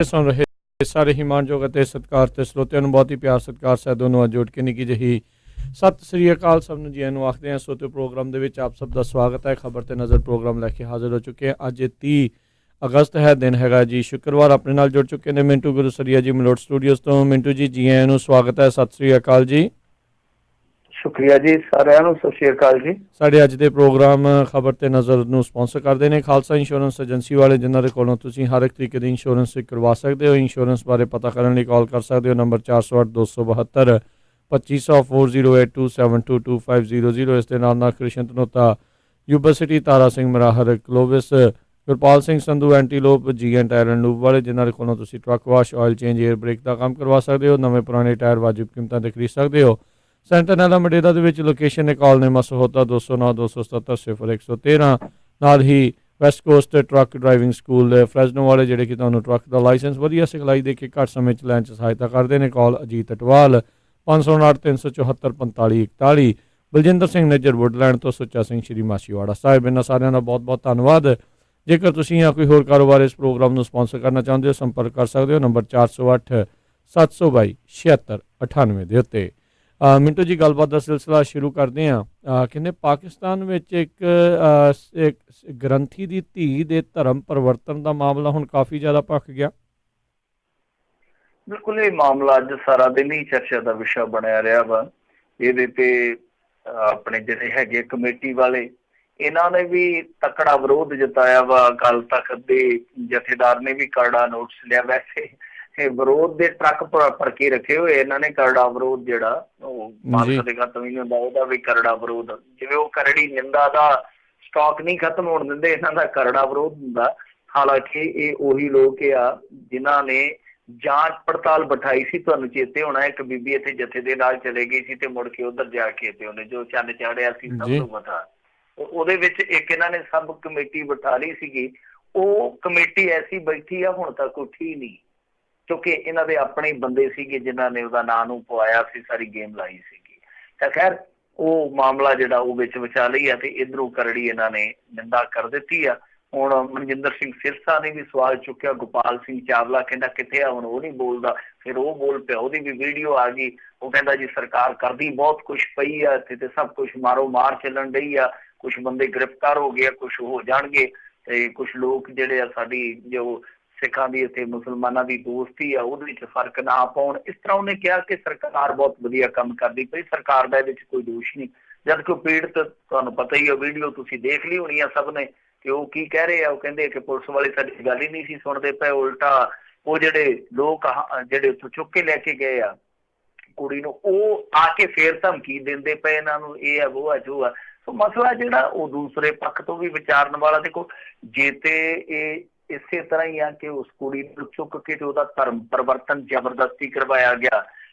ਸੁਣ ਰਹੇ ਸਾਰੇ ਹੀ ਮਾਣਯੋਗ ਅਤੇ ਸਤਿਕਾਰ ਤੇ ਸਰੋਤਿਆਂ ਨੂੰ ਬਹੁਤ ਹੀ ਪਿਆਰ ਸਤਿਕਾਰ ਸਾਹਿਬ ਨੂੰ ਜੋੜ ਕੇ ਨਿੱਕੀ ਜਿਹੀ ਸਤਿ ਸ੍ਰੀ ਅਕਾਲ ਸਭ ਨੂੰ ਜੀ ਨੂੰ ਆਖਦੇ ਹਾਂ। ਸੋਤੇ ਪ੍ਰੋਗਰਾਮ ਦੇ ਵਿੱਚ ਆਪ ਸਭ ਦਾ ਸਵਾਗਤ ਹੈ। ਖਬਰ ਤੇ ਨਜ਼ਰ ਪ੍ਰੋਗਰਾਮ ਲੈ ਕੇ ਹਾਜ਼ਰ ਹੋ ਚੁੱਕੇ ਹਾਂ। ਅੱਜ 30 ਅਗਸਤ ਹੈ, ਦਿਨ ਹੈਗਾ ਜੀ ਸ਼ੁੱਕਰਵਾਰ। ਆਪਣੇ ਨਾਲ ਜੁੜ ਚੁੱਕੇ ਨੇ ਮਿੰਟੂ ਗੁਰਸਰੀਆ ਜੀ ਮਲੋਟ ਸਟੂਡੀਓਜ਼ ਤੋਂ। ਮਿੰਟੂ ਜੀ, ਜੀ ਆਇਆਂ ਨੂੰ ਸਵਾਗਤ ਹੈ। ਸਤਿ ਸ੍ਰੀ ਅਕਾਲ ਜੀ। ਸ਼ੁਕਰੀਆ ਜੀ ਸਾਰਿਆਂ ਨੂੰ, ਸਤਿ ਸ਼੍ਰੀ ਅਕਾਲ ਜੀ। ਸਾਡੇ ਅੱਜ ਦੇ ਪ੍ਰੋਗਰਾਮ ਖਬਰ ਤੇ ਨਜ਼ਰ ਨੂੰ ਸਪਾਂਸਰ ਕਰਦੇ ਨੇ ਖਾਲਸਾ ਇੰਸ਼ੋਰੈਂਸ ਏਜੰਸੀ ਵਾਲੇ, ਜਿਨ੍ਹਾਂ ਦੇ ਕੋਲੋਂ ਤੁਸੀਂ ਹਰ ਇੱਕ ਤਰੀਕੇ ਦੀ ਇੰਸ਼ੋਰੈਂਸ ਕਰਵਾ ਸਕਦੇ ਹੋ। ਇੰਸ਼ੋਰੈਂਸ ਬਾਰੇ ਪਤਾ ਕਰਨ ਲਈ ਕਾਲ ਕਰ ਸਕਦੇ ਹੋ ਨੰਬਰ 408 272 2500 4082722500। ਇਸ ਦੇ ਨਾਲ ਕ੍ਰਿਸ਼ਨ ਧਨੋਤਾ, ਯੂਨੀਵਰਸਿਟੀ, ਤਾਰਾ ਸਿੰਘ ਮਰਾਹਰ, ਕਲੋਵਿਸ, ਗੁਰਪਾਲ ਸਿੰਘ ਸੰਧੂ, ਐਂਟੀਲੋਪ, ਜੀ ਐਂਡ ਟਾਇਰ ਐਂਡ ਲੂਬ ਵਾਲੇ, ਜਿਨ੍ਹਾਂ ਦੇ ਕੋਲੋਂ ਤੁਸੀਂ truck wash, oil change, air brake ਦਾ ਕੰਮ ਕਰਵਾ ਸਕਦੇ ਹੋ। ਨਵੇਂ ਪੁਰਾਣੇ ਟਾਇਰ ਵਾਜਿਬ ਕੀਮਤਾਂ ਤੇ ਖਰੀਦ ਸਕਦੇ ਹੋ। ਸੈਂਟਰ ਨਾਲਾ ਮਡੇਰਾ ਦੇ ਵਿੱਚ ਲੋਕੇਸ਼ਨ ਨੇ ਕਾਲ ਨੇ ਮਸਹੋਤਾ 209 277 0113। ਨਾਲ ਹੀ West Coast truck driving school Fresno ਵਾਲੇ, ਜਿਹੜੇ ਕਿ ਤੁਹਾਨੂੰ ਟਰੱਕ ਦਾ ਲਾਇਸੈਂਸ ਵਧੀਆ ਸਿਖਲਾਈ ਦੇ ਕੇ ਘੱਟ ਸਮੇਂ 'ਚ ਲੈਣ 'ਚ ਸਹਾਇਤਾ ਕਰਦੇ ਨੇ। ਕਾਲ ਅਜੀਤ ਅਟਵਾਲ 559 374 4541। ਬਲਜਿੰਦਰ ਸਿੰਘ ਨੇਜਰ ਵੁੱਡਲੈਂਡ ਤੋਂ, ਸੁੱਚਾ ਸਿੰਘ ਸ਼੍ਰੀ ਮਾਛੀਵਾੜਾ ਸਾਹਿਬ। ਇਹਨਾਂ ਸਾਰਿਆਂ ਦਾ ਬਹੁਤ ਬਹੁਤ ਧੰਨਵਾਦ। ਜੇਕਰ ਤੁਸੀਂ ਜਾਂ ਕੋਈ ਹੋਰ ਕਾਰੋਬਾਰ ਇਸ ਪ੍ਰੋਗਰਾਮ ਨੂੰ ਸਪਾਂਸਰ ਕਰਨਾ ਚਾਹੁੰਦੇ ਹੋ, ਸੰਪਰਕ ਕਰ ਸਕਦੇ ਹੋ ਨੰਬਰ 408 722 7698 ਦੇ ਉੱਤੇ। ਮਿੰਟੂ ਜੀ, ਗੱਲਬਾਤ ਦਾ ਸਿਲਸਿਲਾ ਸ਼ੁਰੂ ਕਰਦੇ ਹਾਂ। ਕਹਿੰਦੇ ਪਾਕਿਸਤਾਨ ਵਿੱਚ ਇੱਕ ਗ੍ਰੰਥੀ ਦੀ ਧੀ ਦੇ ਧਰਮ ਪਰਿਵਰਤਨ ਦਾ ਮਾਮਲਾ ਹੁਣ ਕਾਫੀ ਜ਼ਿਆਦਾ ਭਖ ਗਿਆ। ਬਿਲਕੁਲ, ਇਹ ਮਾਮਲਾ ਅੱਜ ਸਾਰਾ ਦਿਨ ਹੀ ਚਰਚਾ ਦਾ ਵਿਸ਼ਾ ਬਣਿਆ ਰਿਹਾ ਵਾ। ਇਹਦੇ ਤੇ ਆਪਣੇ ਜਿਹੜੇ ਹੈਗੇ ਕਮੇਟੀ ਵਾਲੇ, ਇਹਨਾਂ ਨੇ ਵੀ ਤਕੜਾ ਵਿਰੋਧ ਜਤਾਇਆ ਵਾ। ਅਕਾਲ ਤਖਤ ਦੇ ਜਥੇਦਾਰ ਨੇ ਵੀ ਕਰੜਾ ਨੋਟਿਸ ਲਿਆ। ਵੈਸੇ ਇਹ ਵਿਰੋਧ ਦੇ ਟਰੱਕ ਭਰ ਕੇ ਰੱਖੇ ਹੋਏ ਇਹਨਾਂ ਨੇ। ਕਰੜਾ ਵਿਰੋਧ ਜਿਹੜਾ ਉਹ ਮਾਲਕ ਦੇ ਖਤਮ ਹੀ ਨਹੀਂ ਹੁੰਦਾ, ਉਹਦਾ ਵੀ ਕਰੜਾ ਵਿਰੋਧ। ਜਿਵੇਂ ਉਹ ਕਰੜੀ ਨਿੰਦਾ ਦਾ ਸਟਾਕ ਨਹੀਂ ਖਤਮ ਹੋਣ ਦਿੰਦੇ, ਇਹਨਾਂ ਦਾ ਕਰੜਾ ਵਿਰੋਧ ਹੁੰਦਾ। ਹਾਲਾਂਕਿ ਇਹ ਉਹੀ ਲੋਕ ਆ ਜਿਨ੍ਹਾਂ ਨੇ ਜਾਂਚ ਪੜਤਾਲ ਬਿਠਾਈ ਸੀ। ਤੁਹਾਨੂੰ ਚੇਤੇ ਹੋਣਾ, ਇੱਕ ਬੀਬੀ ਇੱਥੇ ਜਥੇ ਦੇ ਨਾਲ ਚਲੇ ਗਈ ਸੀ ਤੇ ਮੁੜ ਕੇ ਉੱਧਰ ਜਾ ਕੇ ਤੇ ਉਹਨੇ ਜੋ ਚੰਨ ਚਾੜਿਆ ਸੀ ਸਭ ਨੂੰ ਪਤਾ। ਉਹਦੇ ਵਿੱਚ ਇੱਕ ਇਹਨਾਂ ਨੇ ਸਬ ਕਮੇਟੀ ਬਿਠਾ ਲਈ ਸੀਗੀ। ਉਹ ਕਮੇਟੀ ਐਸੀ ਬੈਠੀ ਆ ਹੁਣ ਤੱਕ ਉੱਠੀ ਨਹੀਂ, ਕਿਉਂਕਿ ਇਹਨਾਂ ਦੇ ਆਪਣੇ ਬੰਦੇ ਸੀਗੇ ਜਿਨ੍ਹਾਂ ਨੇ ਉਹਦਾ ਨਾਂ ਨੂੰ ਪਵਾਇਆ ਸੀ, ਸਾਰੀ ਗੇਮ ਲਾਈ ਸੀਗੀ। ਤਾਂ ਖੈਰ ਉਹ ਮਾਮਲਾ ਜਿਹੜਾ ਉਹ ਵਿੱਚ ਵਿਚਾ ਲਈ ਆ ਤੇ ਇੱਧਰੋਂ ਕਰੜੀ ਇਹਨਾਂ ਨੇ ਨਿੰਦਾ ਕਰ ਦਿੱਤੀ ਆ। ਹੁਣ ਮਨਜਿੰਦਰ ਸਿੰਘ ਸਿਰਸਾ ਨੇ ਵੀ ਸਵਾਲ ਚੁੱਕਿਆ। ਗੋਪਾਲ ਸਿੰਘ ਚਾਵਲਾ ਕਹਿੰਦਾ ਕਿੱਥੇ ਆ, ਹੁਣ ਉਹ ਨਹੀਂ ਬੋਲਦਾ। ਫਿਰ ਉਹ ਬੋਲ ਪਿਆ, ਉਹਦੀ ਵੀ ਵੀਡੀਓ ਆ ਗਈ। ਉਹ ਕਹਿੰਦਾ ਜੀ ਸਰਕਾਰ ਕਰਦੀ ਬਹੁਤ ਕੁਛ ਪਈ ਆ ਇੱਥੇ ਤੇ ਸਭ ਕੁਛ ਮਾਰੋ ਮਾਰ ਚੱਲਣ ਡਈ ਆ। ਕੁਛ ਬੰਦੇ ਗ੍ਰਿਫਤਾਰ ਹੋ ਗਏ, ਕੁਛ ਹੋ ਜਾਣਗੇ ਤੇ ਕੁਛ ਲੋਕ ਜਿਹੜੇ ਆ ਸਾਡੀ ਜੋ ਸਿੱਖਾਂ ਦੀ ਇੱਥੇ ਮੁਸਲਮਾਨਾਂ ਦੀ ਦੋਸਤੀ ਆ ਉਹਦੇ ਵਿੱਚ ਫਰਕ ਨਾ ਪਾਉਣ। ਇਸ ਤਰ੍ਹਾਂ ਉਹਨੇ ਕਿਹਾ ਕਿ ਸਰਕਾਰ ਬਹੁਤ ਵਧੀਆ ਕੰਮ ਕਰਦੀ ਪਈ, ਸਰਕਾਰ ਦਾ ਇਹਦੇ 'ਚ ਕੋਈ ਦੋਸ਼ ਨਹੀਂ। ਜਦ ਕਿ ਉਹ ਪੀੜਤ, ਤੁਹਾਨੂੰ ਪਤਾ ਹੀ ਆ, ਵੀਡੀਓ ਤੁਸੀਂ ਦੇਖ ਲਈ ਹੋਣੀ ਆ ਸਭ ਨੇ, ਕਿ ਉਹ ਕੀ ਕਹਿ ਰਹੇ ਆ। ਉਹ ਕਹਿੰਦੇ ਕਿ ਪੁਲਿਸ ਵਾਲੇ ਸਾਡੀ ਗੱਲ ਹੀ ਨਹੀਂ ਸੀ ਸੁਣਦੇ ਪਏ, ਉਲਟਾ ਉਹ ਜਿਹੜੇ ਲੋਕ ਜਿਹੜੇ ਉੱਥੋਂ ਚੁੱਕ ਕੇ ਲੈ ਕੇ ਗਏ ਆ ਕੁੜੀ ਨੂੰ, ਉਹ ਆ ਕੇ ਫੇਰ ਧਮਕੀ ਦਿੰਦੇ ਪਏ ਇਹਨਾਂ ਨੂੰ, ਇਹ ਆ ਉਹ ਆ ਜੋ ਆ। ਸੋ ਮਸਲਾ ਜਿਹੜਾ ਉਹ ਦੂਸਰੇ ਪੱਖ ਤੋਂ ਵੀ ਵਿਚਾਰਨ ਵਾਲਾ। ਦੇਖੋ, ਜੇ ਤੇ ਇਹ ਇਸੇ ਤਰ੍ਹਾਂ ਹੀ ਆ ਕਿ ਉਸ ਕੁੜੀ ਨੂੰ ਚੁੱਕ ਕੇ ਤੇ ਉਹਦਾ ਧਰਮ ਪਰਿਵਰਤਨ ਜ਼ਬਰਦਸਤੀ ਕਰਵਾਇਆ ਗਿਆ,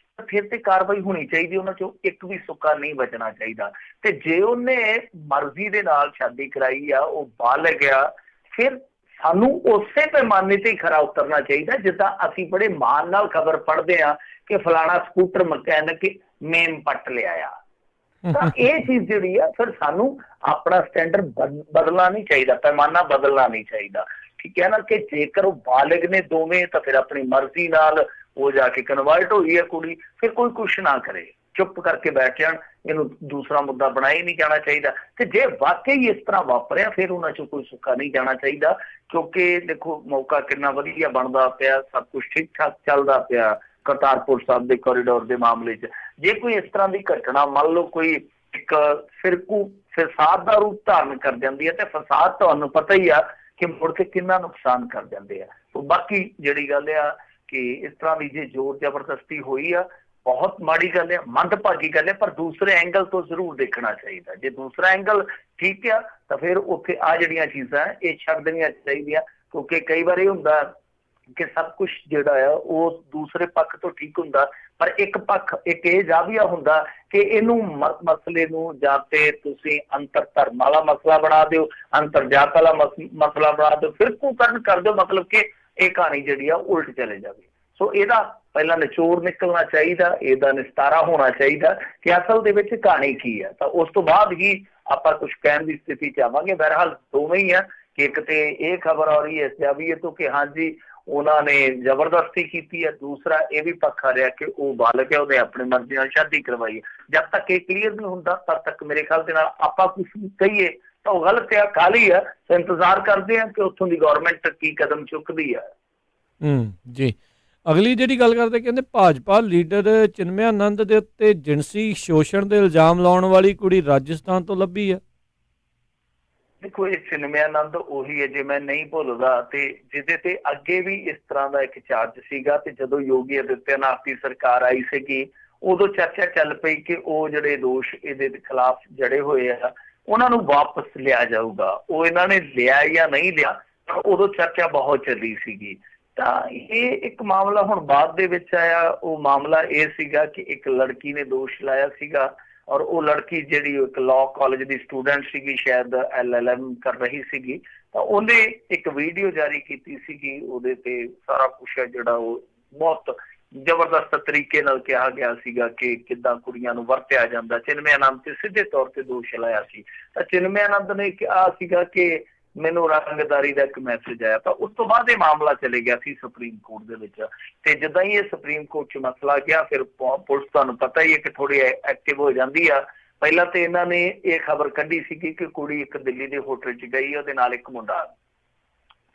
ਫਿਰ ਤੇ ਕਾਰਵਾਈ ਹੋਣੀ ਚਾਹੀਦੀ। ਉਹਨਾਂ ਚੋਂ ਇੱਕ ਵੀ ਸੁੱਕਾ ਨਹੀਂ ਬਚਣਾ ਚਾਹੀਦਾ। ਤੇ ਜੇ ਉਹਨੇ ਮਰਜ਼ੀ ਦੇ ਨਾਲ ਸ਼ਾਦੀ ਕਰਾਈ ਆ, ਉਹ ਬਾਲਗ ਆ, ਫਿਰ ਸਾਨੂੰ ਉਸੇ ਪੈਮਾਨੇ ਤੇ ਹੀ ਖਰਾ ਉਤਰਨਾ ਚਾਹੀਦਾ ਜਿੱਦਾਂ ਅਸੀਂ ਬੜੇ ਮਾਣ ਨਾਲ ਖਬਰ ਪੜ੍ਹਦੇ ਹਾਂ ਕਿ ਫਲਾਣਾ ਸਕੂਟਰ ਮਕੈਨਿਕ ਮੇਮ ਪੱਟ ਲਿਆ ਆ। ਤਾਂ ਇਹ ਚੀਜ਼ ਜਿਹੜੀ ਆ, ਫਿਰ ਸਾਨੂੰ ਆਪਣਾ ਸਟੈਂਡਰਡ ਬਦਲਣਾ ਨਹੀਂ ਚਾਹੀਦਾ, ਪੈਮਾਨਾ ਬਦਲਣਾ ਨਹੀਂ ਚਾਹੀਦਾ। ਠੀਕ ਹੈ ਨਾ, ਕਿ ਜੇਕਰ ਉਹ ਬਾਲਗ ਨੇ ਦੋਵੇਂ ਤਾਂ ਫਿਰ ਆਪਣੀ ਮਰਜ਼ੀ ਨਾਲ ਉਹ ਜਾ ਕੇ ਕਨਵਰਟ ਹੋਈ ਹੈ ਕੁੜੀ, ਫਿਰ ਕੋਈ ਕੁਛ ਨਾ ਕਰੇ, ਚੁੱਪ ਕਰਕੇ ਬੈਠ ਜਾਣ। ਇਹਨੂੰ ਦੂਸਰਾ ਮੁੱਦਾ ਬਣਾਇਆ ਹੀ ਨਹੀਂ ਜਾਣਾ ਚਾਹੀਦਾ। ਤੇ ਜੇ ਵਾਕਈ ਇਸ ਤਰ੍ਹਾਂ ਵਾਪਰਿਆ, ਫਿਰ ਉਹਨਾਂ ਚੋਂ ਕੋਈ ਸੁੱਕਾ ਨਹੀਂ ਜਾਣਾ ਚਾਹੀਦਾ। ਕਿਉਂਕਿ ਦੇਖੋ, ਮੌਕਾ ਕਿੰਨਾ ਵਧੀਆ ਬਣਦਾ ਪਿਆ, ਸਭ ਕੁਛ ਠੀਕ ਠਾਕ ਚੱਲਦਾ ਪਿਆ ਕਰਤਾਰਪੁਰ ਸਾਹਿਬ ਦੇ ਕੋਰੀਡੋਰ ਦੇ ਮਾਮਲੇ 'ਚ। ਜੇ ਕੋਈ ਇਸ ਤਰ੍ਹਾਂ ਦੀ ਘਟਨਾ ਮੰਨ ਲਓ ਕੋਈ ਇੱਕ ਫਸਾਦ ਦਾ ਰੂਪ ਧਾਰਨ ਕਰ ਜਾਂਦੀ ਹੈ, ਤੇ ਫਸਾਦ ਤੁਹਾਨੂੰ ਪਤਾ ਹੀ ਆ ਕਿ ਮੁੜ ਕੇ ਕਿੰਨਾ ਨੁਕਸਾਨ ਕਰ ਜਾਂਦੇ ਆ। ਬਾਕੀ ਜਿਹੜੀ ਗੱਲ ਆ ਕਿ ਇਸ ਤਰ੍ਹਾਂ ਦੀ ਜੇ ਜ਼ੋਰ ਜ਼ਬਰਦਸਤੀ ਹੋਈ ਆ, ਬਹੁਤ ਮਾੜੀ ਗੱਲ ਹੈ, ਮੰਦਭਾਗੀ ਗੱਲ ਹੈ, ਪਰ ਦੂਸਰੇ ਐਂਗਲ ਤੋਂ ਜ਼ਰੂਰ ਦੇਖਣਾ ਚਾਹੀਦਾ। ਜੇ ਦੂਸਰਾ ਐਂਗਲ ਠੀਕ ਆ ਤਾਂ ਫਿਰ ਉੱਥੇ ਆ ਜਿਹੜੀਆਂ ਚੀਜ਼ਾਂ ਇਹ ਛੱਡ ਦੇਣੀਆਂ ਚਾਹੀਦੀਆਂ। ਕਿਉਂਕਿ ਕਈ ਵਾਰ ਇਹ ਹੁੰਦਾ ਕਿ ਸਭ ਕੁਛ ਜਿਹੜਾ ਆ ਉਹ ਦੂਸਰੇ ਪੱਖ ਤੋਂ ਠੀਕ ਹੁੰਦਾ, ਪਰ ਇੱਕ ਪੱਖ ਇੱਕ ਇਹ ਜਾਵੀਆ ਹੁੰਦਾ ਕਿ ਇਹਨੂੰ ਮਸਲੇ ਨੂੰ ਜਾਂ ਤੇ ਤੁਸੀਂ ਅੰਤਰ ਧਰਮ ਵਾਲਾ ਮਸਲਾ ਬਣਾ ਦਿਓ, ਅੰਤਰ ਜਾਤ ਵਾਲਾ ਮਸਲਾ ਬਣਾ ਦਿਓ, ਫਿਰਕੂਕਰਨ ਕਰ ਦਿਓ, ਮਤਲਬ ਕਿ ਇਹ ਕਹਾਣੀ ਜਿਹੜੀ ਆ ਉਲਟ ਚਲੇ ਜਾਵੇ। ਸੋ ਇਹਦਾ ਪਹਿਲਾਂ ਨਿਚੋੜ ਨਿਕਲਣਾ ਚਾਹੀਦਾ, ਇਹਦਾ ਨਿਸਤਾਰਾ ਹੋਣਾ ਚਾਹੀਦਾ ਕਿ ਅਸਲ ਦੇ ਵਿੱਚ ਕਹਾਣੀ ਕੀ ਹੈ। ਤਾਂ ਉਸ ਤੋਂ ਬਾਅਦ ਹੀ ਆਪਾਂ ਕੁਛ ਕਹਿਣ ਦੀ ਸਥਿਤੀ 'ਚ ਆਵਾਂਗੇ। ਬਹਰਹਾਲ ਦੋਵੇਂ ਹੀ ਆ ਕਿ ਇੱਕ ਤੇ ਇਹ ਖਬਰ ਆ ਰਹੀ ਹੈ ਇਸ ਜਾਵੀਏ ਤੋਂ ਕਿ ਹਾਂਜੀ ਉਹਨਾਂ ਨੇ ਜ਼ਬਰਦਸਤੀ ਕੀਤੀ ਹੈ। ਦੂਸਰਾ ਇਹ ਵੀ ਪੱਖ ਆ ਰਿਹਾ ਕਿ ਉਹ ਬਾਲਗ ਹੈ, ਉਹਨੇ ਆਪਣੀ ਮਰਜ਼ੀ ਨਾਲ ਸ਼ਾਦੀ ਕਰਵਾਈ ਹੈ। ਜਦ ਤੱਕ ਇਹ ਕਲੀਅਰ ਨਹੀਂ ਹੁੰਦਾ ਤਦ ਤੱਕ ਮੇਰੇ ਖਿਆਲ ਦੇ ਨਾਲ ਆਪਾਂ ਕੁਝ ਕਹੀਏ ਤਾਂ ਉਹ ਗਲਤ ਆ, ਖਾਲੀ ਹੈ। ਇੰਤਜ਼ਾਰ ਕਰਦੇ ਆ ਕਿ ਉੱਥੋਂ ਦੀ ਗੌਰਮੈਂਟ ਕੀ ਕਦਮ ਚੁੱਕਦੀ ਹੈ। ਜੀ, ਅਗਲੀ ਜਿਹੜੀ ਗੱਲ ਕਰਦੇ, ਕਹਿੰਦੇ ਭਾਜਪਾ ਲੀਡਰ ਚਿਨਮਯਾਨੰਦ ਦੇ ਉੱਤੇ ਜਿਨਸੀ ਸ਼ੋਸ਼ਣ ਦੇ ਇਲਜ਼ਾਮ ਲਾਉਣ ਵਾਲੀ ਕੁੜੀ ਰਾਜਸਥਾਨ ਤੋਂ ਲੱਭੀ ਹੈ। ਦੇਖੋ, ਇਹ ਚਿਨਮਯਾਨੰਦ ਉਹੀ ਹੈ, ਜੇ ਮੈਂ ਨਹੀਂ ਭੁੱਲਦਾ, ਤੇ ਜਿਹਦੇ ਤੇ ਅੱਗੇ ਵੀ ਇਸ ਤਰ੍ਹਾਂ ਦਾ ਇੱਕ ਚਾਰਜ ਸੀਗਾ। ਤੇ ਜਦੋਂ ਯੋਗੀ ਆਦਿੱਤਿਆਨਾਥ ਦੀ ਸਰਕਾਰ ਆਈ ਸੀਗੀ ਉਦੋਂ ਚਰਚਾ ਚੱਲ ਪਈ ਕਿ ਉਹ ਜਿਹੜੇ ਦੋਸ਼ ਇਹਦੇ ਖਿਲਾਫ ਜੜੇ ਹੋਏ ਆ ਉਹਨਾਂ ਨੂੰ ਵਾਪਸ ਲਿਆ ਜਾਊਗਾ। ਉਹ ਇਹਨਾਂ ਨੇ ਲਿਆ ਜਾਂ ਨਹੀਂ ਲਿਆ, ਉਦੋਂ ਚਰਚਾ ਬਹੁਤ ਚੱਲੀ ਸੀਗੀ। ਤਾਂ ਇਹ ਇੱਕ ਮਾਮਲਾ ਹੁਣ ਬਾਅਦ ਦੇ ਵਿੱਚ ਆਇਆ। ਉਹ ਮਾਮਲਾ ਇਹ ਸੀਗਾ ਕਿ ਇੱਕ ਲੜਕੀ ਨੇ ਦੋਸ਼ ਲਾਇਆ ਸੀਗਾ, ਔਰ ਉਹ ਲੜਕੀ ਜਿਹੜੀ ਇੱਕ ਲਾਅ ਕਾਲਜ ਦੀ ਸਟੂਡੈਂਟ ਸੀਗੀ, ਸ਼ਾਇਦ LLM ਕਰ ਰਹੀ ਸੀਗੀ। ਤਾਂ ਉਹਨੇ ਇੱਕ ਵੀਡੀਓ ਜਾਰੀ ਕੀਤੀ ਸੀਗੀ, ਉਹਦੇ ਤੇ ਸਾਰਾ ਕੁਛ ਹੈ ਜਿਹੜਾ ਉਹ ਬਹੁਤ ਜ਼ਬਰਦਸਤ ਤਰੀਕੇ ਨਾਲ ਕਿਹਾ ਗਿਆ ਸੀਗਾ ਕਿ ਕਿੱਦਾਂ ਕੁੜੀਆਂ ਨੂੰ ਵਰਤਿਆ ਜਾਂਦਾ। ਚਿਨਮਯਾਨੰਦ ਤੇ ਸਿੱਧੇ ਤੌਰ ਤੇ ਦੋਸ਼ ਲਾਇਆ ਸੀ। ਤਾਂ ਚਿਨਮਯਾਨੰਦ ਨੇ ਕਿਹਾ ਸੀਗਾ ਕਿ ਮੈਨੂੰ ਰੰਗਦਾਰੀ ਦਾ ਇੱਕ ਮੈਸੇਜ ਆਇਆ। ਤਾਂ ਉਸ ਤੋਂ ਬਾਅਦ ਇਹ ਮਾਮਲਾ ਚਲੇ ਗਿਆ ਸੀ ਸੁਪਰੀਮ ਕੋਰਟ ਦੇ ਵਿੱਚ। ਤੇ ਜਿੱਦਾਂ ਹੀ ਇਹ ਸੁਪਰੀਮ ਕੋਰਟ 'ਚ ਮਸਲਾ ਗਿਆ, ਫਿਰ ਪੁਲਿਸ ਤੁਹਾਨੂੰ ਪਤਾ ਹੀ ਹੈ ਕਿ ਥੋੜੀ ਐਕਟਿਵ ਹੋ ਜਾਂਦੀ ਆ। ਪਹਿਲਾਂ ਤੇ ਇਹਨਾਂ ਨੇ ਇਹ ਖਬਰ ਕੱਢੀ ਸੀਗੀ ਕਿ ਕੁੜੀ ਇੱਕ ਦਿੱਲੀ ਦੇ ਹੋਟਲ 'ਚ ਗਈ, ਉਹਦੇ ਨਾਲ ਇੱਕ ਮੁੰਡਾ।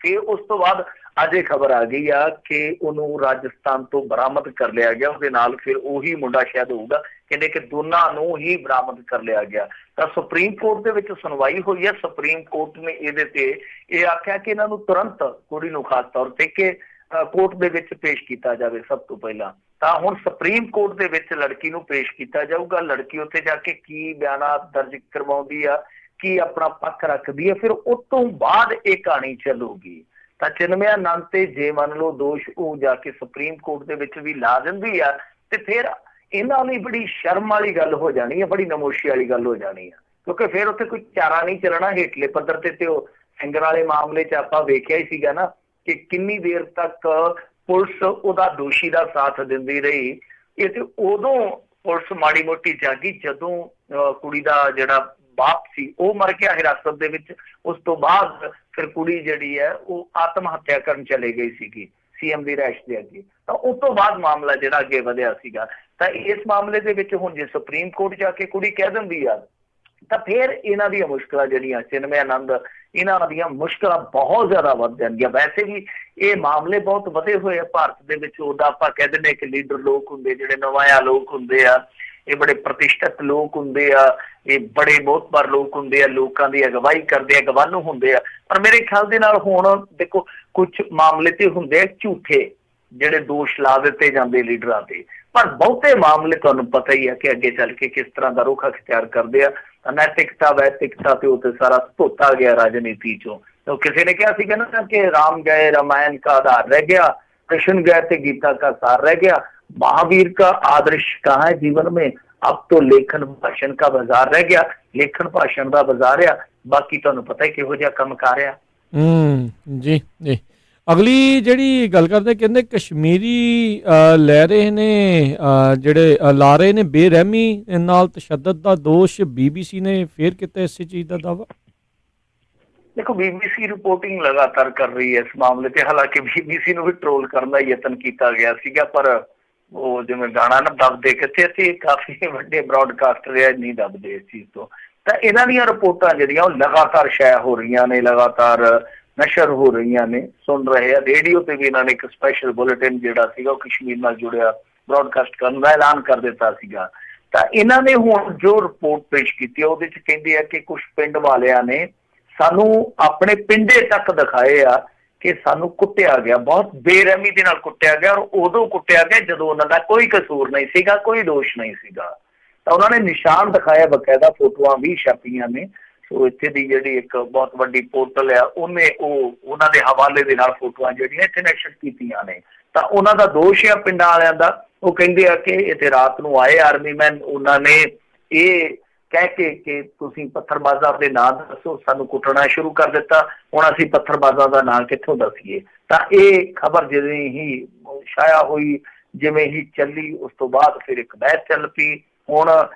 ਫਿਰ ਉਸ ਤੋਂ ਬਾਅਦ ਅੱਜ ਇਹ ਖਬਰ ਆ ਗਈ ਆ ਕਿ ਉਹਨੂੰ ਰਾਜਸਥਾਨ ਤੋਂ ਬਰਾਮਦ ਕਰ ਲਿਆ ਗਿਆ, ਉਹਦੇ ਨਾਲ ਫਿਰ ਉਹੀ ਮੁੰਡਾ ਸ਼ਾਇਦ ਹੋਊਗਾ। ਕਹਿੰਦੇ ਕਿ ਦੋਨਾਂ ਨੂੰ ਹੀ ਬਰਾਮਦ ਕਰ ਲਿਆ ਗਿਆ। ਤਾਂ ਸੁਪਰੀਮ ਕੋਰਟ ਦੇ ਵਿੱਚ ਸੁਣਵਾਈ ਹੋਈ ਹੈ। ਸੁਪਰੀਮ ਕੋਰਟ ਨੇ ਇਹਦੇ ਤੇ ਇਹ ਆਖਿਆ ਕਿ ਇਹਨਾਂ ਨੂੰ ਤੁਰੰਤ ਕੁੜੀ ਨੂੰ ਖਾਸ ਤੌਰ ਤੇ ਕਿ ਕੋਰਟ ਦੇ ਵਿੱਚ ਪੇਸ਼ ਕੀਤਾ ਜਾਵੇ। ਸਭ ਤੋਂ ਪਹਿਲਾਂ ਤਾਂ ਹੁਣ ਸੁਪਰੀਮ ਕੋਰਟ ਦੇ ਵਿੱਚ ਲੜਕੀ ਨੂੰ ਪੇਸ਼ ਕੀਤਾ ਜਾਊਗਾ। ਲੜਕੀ ਉੱਥੇ ਜਾ ਕੇ ਕੀ ਬਿਆਨਾ ਦਰਜ ਕਰਵਾਉਂਦੀ ਆ, ਕੀ ਆਪਣਾ ਪੱਖ ਰੱਖਦੀ ਹੈ, ਫਿਰ ਉਸ ਤੋਂ ਬਾਅਦ ਇਹ ਕਹਾਣੀ ਚੱਲੂਗੀ। ਤਾਂ ਚਿਨਮਯਾਨੰਦ ਤੇ ਜੇ ਮੰਨ ਲਓ ਦੋਸ਼ ਉਹ ਜਾ ਕੇ ਸੁਪਰੀਮ ਕੋਰਟ ਦੇ ਵਿੱਚ ਵੀ ਲਾ ਦਿੰਦੀ ਆ ਤੇ ਫਿਰ ਇਹਨਾਂ ਲਈ ਬੜੀ ਸ਼ਰਮ ਵਾਲੀ ਗੱਲ ਹੋ ਜਾਣੀ ਹੈ, ਬੜੀ ਨਮੋਸ਼ੀ ਵਾਲੀ ਗੱਲ ਹੋ ਜਾਣੀ ਆ। ਕਿਉਂਕਿ ਫਿਰ ਉੱਥੇ ਕੋਈ ਚਾਰਾ ਨਹੀਂ ਚੱਲਣਾ ਹੇਠਲੇ ਪੱਧਰ ਤੇ ਉਹ ਸਿੰਗਰ ਵਾਲੇ ਮਾਮਲੇ 'ਚ ਆਪਾਂ ਵੇਖਿਆ ਹੀ ਸੀਗਾ ਨਾ ਕਿ ਕਿੰਨੀ ਦੇਰ ਤੱਕ ਪੁਲਿਸ ਉਹਦਾ ਦੋਸ਼ੀ ਦਾ ਸਾਥ ਦਿੰਦੀ ਰਹੀ। ਇਹ ਤੇ ਉਦੋਂ ਪੁਲਿਸ ਮਾੜੀ ਮੋਟੀ ਜਾਗੀ ਜਦੋਂ ਕੁੜੀ ਦਾ ਜਿਹੜਾ ਬਾਪ ਸੀ ਉਹ ਮਰ ਗਿਆ ਹਿਰਾਸਤ ਦੇ ਵਿੱਚ। ਉਸ ਤੋਂ ਬਾਅਦ ਫਿਰ ਕੁੜੀ ਜਿਹੜੀ ਹੈ ਉਹ ਆਤਮ ਹੱਤਿਆ ਕਰਨ ਚਲੇ ਗਈ ਸੀਗੀ CM ਦੀ ਰਿਹਾਇਸ਼ ਦੇ ਅੱਗੇ। ਤਾਂ ਉਸ ਤੋਂ ਬਾਅਦ ਮਾਮਲਾ ਜਿਹੜਾ ਅੱਗੇ ਵਧਿਆ ਸੀਗਾ। ਤਾਂ ਇਸ ਮਾਮਲੇ ਦੇ ਵਿੱਚ ਹੁਣ ਜੇ ਸੁਪਰੀਮ ਕੋਰਟ ਜਾ ਕੇ ਕੁੜੀ ਕਹਿ ਦਿੰਦੀ ਆ ਤਾਂ ਫਿਰ ਇਹਨਾਂ ਦੀਆਂ ਮੁਸ਼ਕਲਾਂ ਜਿਹੜੀਆਂ ਚਿਨਮਯਾਨੰਦ, ਇਹਨਾਂ ਦੀਆਂ ਮੁਸ਼ਕਲਾਂ ਬਹੁਤ ਜ਼ਿਆਦਾ ਵੱਧ ਜਾਣਗੀਆਂ। ਵੈਸੇ ਵੀ ਇਹ ਮਾਮਲੇ ਬਹੁਤ ਵਧੇ ਹੋਏ ਆ ਭਾਰਤ ਦੇ ਵਿੱਚ। ਉਹਦਾ ਆਪਾਂ ਕਹਿ ਦਿੰਦੇ ਕਿ ਲੀਡਰ ਲੋਕ ਹੁੰਦੇ, ਜਿਹੜੇ ਨਵਾਇਆ ਲੋਕ ਹੁੰਦੇ ਆ, ਇਹ ਬੜੇ ਪ੍ਰਤਿਸ਼ਠਿਤ ਲੋਕ ਹੁੰਦੇ ਆ, ਇਹ ਬੜੇ ਮੋਹਤਬਰ ਲੋਕ ਹੁੰਦੇ ਆ, ਲੋਕਾਂ ਦੀ ਅਗਵਾਈ ਕਰਦੇ ਆ, ਗਵਾਨੂ ਹੁੰਦੇ ਆ। ਪਰ ਮੇਰੇ ਖਿਆਲ ਦੇ ਨਾਲ ਹੁਣ ਦੇਖੋ ਕੁਝ ਮਾਮਲੇ ਤੇ ਹੁੰਦੇ ਆ ਝੂਠੇ, ਜਿਹੜੇ ਦੋਸ਼ ਲਾ ਦਿੱਤੇ ਜਾਂਦੇ ਲੀਡਰਾਂ ਤੇ। ਪਰ ਬਹੁਤੇ ਮਾਮਲੇ ਤੁਹਾਨੂੰ ਪਤਾ ਹੀ ਹੈ ਕਿ ਅੱਗੇ ਚੱਲ ਕੇ ਕਿਸ ਤਰ੍ਹਾਂ ਦਾ ਰੁਖ ਅਖਤਿਆਰ ਕਰਦੇ ਆ। ਨੈਤਿਕਤਾ ਵੈਤਿਕਤਾ ਤੇ ਉੱਤੇ ਸਾਰਾ ਧੋਤਾ ਗਿਆ ਰਾਜਨੀਤੀ ਚੋਂ। ਕਿਸੇ ਨੇ ਕਿਹਾ ਸੀਗਾ ਨਾ ਕਿ ਰਾਮ ਗਏ रामायण का आधार रह गया, कृष्ण गए थे गीता का सार रह गया, महावीर का आदर्श कहाँ है जीवन में, अब तो लेखन भाषण का बाजार रह गया। लेखन भाषण ਦਾ ਬਾਜ਼ਾਰ ਆ, ਬਾਕੀ ਤੁਹਾਨੂੰ ਪਤਾ ਹੀ ਕਿਹੋ ਜਿਹਾ ਕੰਮ ਕਰ ਰਿਹਾ। ਜੀ ਜੀ, ਅਗਲੀ ਜਿਹੜੀ ਗੱਲ ਕਰਦੇ, ਕਹਿੰਦੇ ਕਸ਼ਮੀਰੀ ਲੈ ਰਹੇ ਨੇ ਜਿਹੜੇ ਲਾ ਰਹੇ ਨੇ ਬੇਰਹਿਮੀ ਨਾਲ ਤਸ਼ੱਦਦ ਦਾ ਦੋਸ਼। BBC ਨੇ ਫੇਰ ਕੀਤਾ ਇਸੇ ਚੀਜ਼ ਦਾ ਦਾਵਾ। ਦੇਖੋ BBC ਰਿਪੋਰਟਿੰਗ ਲਗਾਤਾਰ ਕਰ ਰਹੀ ਹੈ ਇਸ ਮਾਮਲੇ ਤੇ। ਹਾਲਾਂਕਿ BBC ਨੂੰ ਵੀ ਟਰੋਲ ਕਰਨ ਦਾ ਯਤਨ ਕੀਤਾ ਗਿਆ ਸੀਗਾ, ਪਰ ਉਹ ਜਿਵੇਂ ਗਾਣਾ ਨਾ ਦੱਬਦੇ ਕਿੱਥੇ ਸੀ, ਕਾਫੀ ਵੱਡੇ ਬ੍ਰੌਡਕਾਸਟਰ ਆ ਨਹੀਂ ਦੱਬਦੇ ਇਸ ਚੀਜ਼ ਤੋਂ। ਤਾਂ ਇਹਨਾਂ ਦੀਆਂ ਰਿਪੋਰਟਾਂ ਜਿਹੜੀਆਂ ਉਹ ਲਗਾਤਾਰ ਸ਼ਾਇਆ ਹੋ ਰਹੀਆਂ ਨੇ, ਲਗਾਤਾਰ ਨਸ਼ਰ ਹੋ ਰਹੀਆਂ ਨੇ, ਸੁਣ ਰਹੇ ਆ। ਰੇਡੀਓ ਤੇ ਵੀ ਇਹਨਾਂ ਨੇ ਇੱਕ ਸਪੈਸ਼ਲ ਬੁਲੇਟਿਨ ਜਿਹੜਾ ਸੀਗਾ ਉਹ ਕਸ਼ਮੀਰ ਨਾਲ ਜੁੜਿਆ ਬ੍ਰੌਡਕਾਸਟ ਕਰਨ ਦਾ ਐਲਾਨ ਕਰ ਦਿੱਤਾ ਸੀਗਾ। ਤਾਂ ਇਹਨਾਂ ਨੇ ਹੁਣ ਜੋ ਰਿਪੋਰਟ ਪੇਸ਼ ਕੀਤੀ ਉਹਦੇ 'ਚ ਕਹਿੰਦੇ ਆ ਕਿ ਕੁਛ ਪਿੰਡ ਵਾਲਿਆਂ ਨੇ ਸਾਨੂੰ ਆਪਣੇ ਪਿੰਡੇ ਤੱਕ ਦਿਖਾਏ ਆ ਕਿ ਸਾਨੂੰ ਕੁੱਟਿਆ ਗਿਆ, ਬਹੁਤ ਬੇਰਹਿਮੀ ਦੇ ਨਾਲ ਕੁੱਟਿਆ ਗਿਆ, ਔਰ ਉਦੋਂ ਕੁੱਟਿਆ ਗਿਆ ਜਦੋਂ ਉਹਨਾਂ ਦਾ ਕੋਈ ਕਸੂਰ ਨਹੀਂ ਸੀਗਾ, ਕੋਈ ਦੋਸ਼ ਨਹੀਂ ਸੀਗਾ। ਤਾਂ ਉਹਨਾਂ ਨੇ ਨਿਸ਼ਾਨ ਦਿਖਾਇਆ, ਬਕਾਇਦਾ ਫੋਟੋਆਂ ਵੀ ਛਾਪੀਆਂ ਨੇ। ਸੋ ਇੱਥੇ ਦੀ ਜਿਹੜੀ ਇੱਕ ਬਹੁਤ ਵੱਡੀ ਪੋਰਟਲ ਆ ਉਹਨੇ ਉਹਨਾਂ ਦੇ ਹਵਾਲੇ ਦੇ ਨਾਲ ਫੋਟੋਆਂ ਜਿਹੜੀਆਂ ਇੱਥੇ ਨਸ਼ਰ ਕੀਤੀਆਂ ਨੇ। ਤਾਂ ਉਹਨਾਂ ਦਾ ਦੋਸ਼ ਆ ਪਿੰਡਾਂ ਵਾਲਿਆਂ ਦਾ। ਉਹ ਕਹਿੰਦੇ ਆ ਕਿ ਇੱਥੇ ਰਾਤ ਨੂੰ ਆਏ ਆਰਮੀ ਮੈਨ, ਉਹਨਾਂ ਨੇ ਇਹ ਕਹਿ ਕੇ ਕਿ ਤੁਸੀਂ ਪੱਥਰਬਾਜ਼ਾਂ ਦੇ ਨਾਂ ਦੱਸੋ, ਸਾਨੂੰ ਕੁੱਟਣਾ ਸ਼ੁਰੂ ਕਰ ਦਿੱਤਾ। ਹੁਣ ਅਸੀਂ ਪੱਥਰਬਾਜ਼ਾਂ ਦਾ ਨਾਂ ਕਿੱਥੋਂ ਦੱਸੀਏ। ਤਾਂ ਇਹ ਖਬਰ ਜਿਵੇਂ ਹੀ ਛਾਇਆ ਹੋਈ, ਜਿਵੇਂ ਹੀ ਚੱਲੀ, ਉਸ ਤੋਂ ਬਾਅਦ ਫਿਰ ਇੱਕ ਬਹਿਸ ਚੱਲ ਪਈ। ਹੁਣ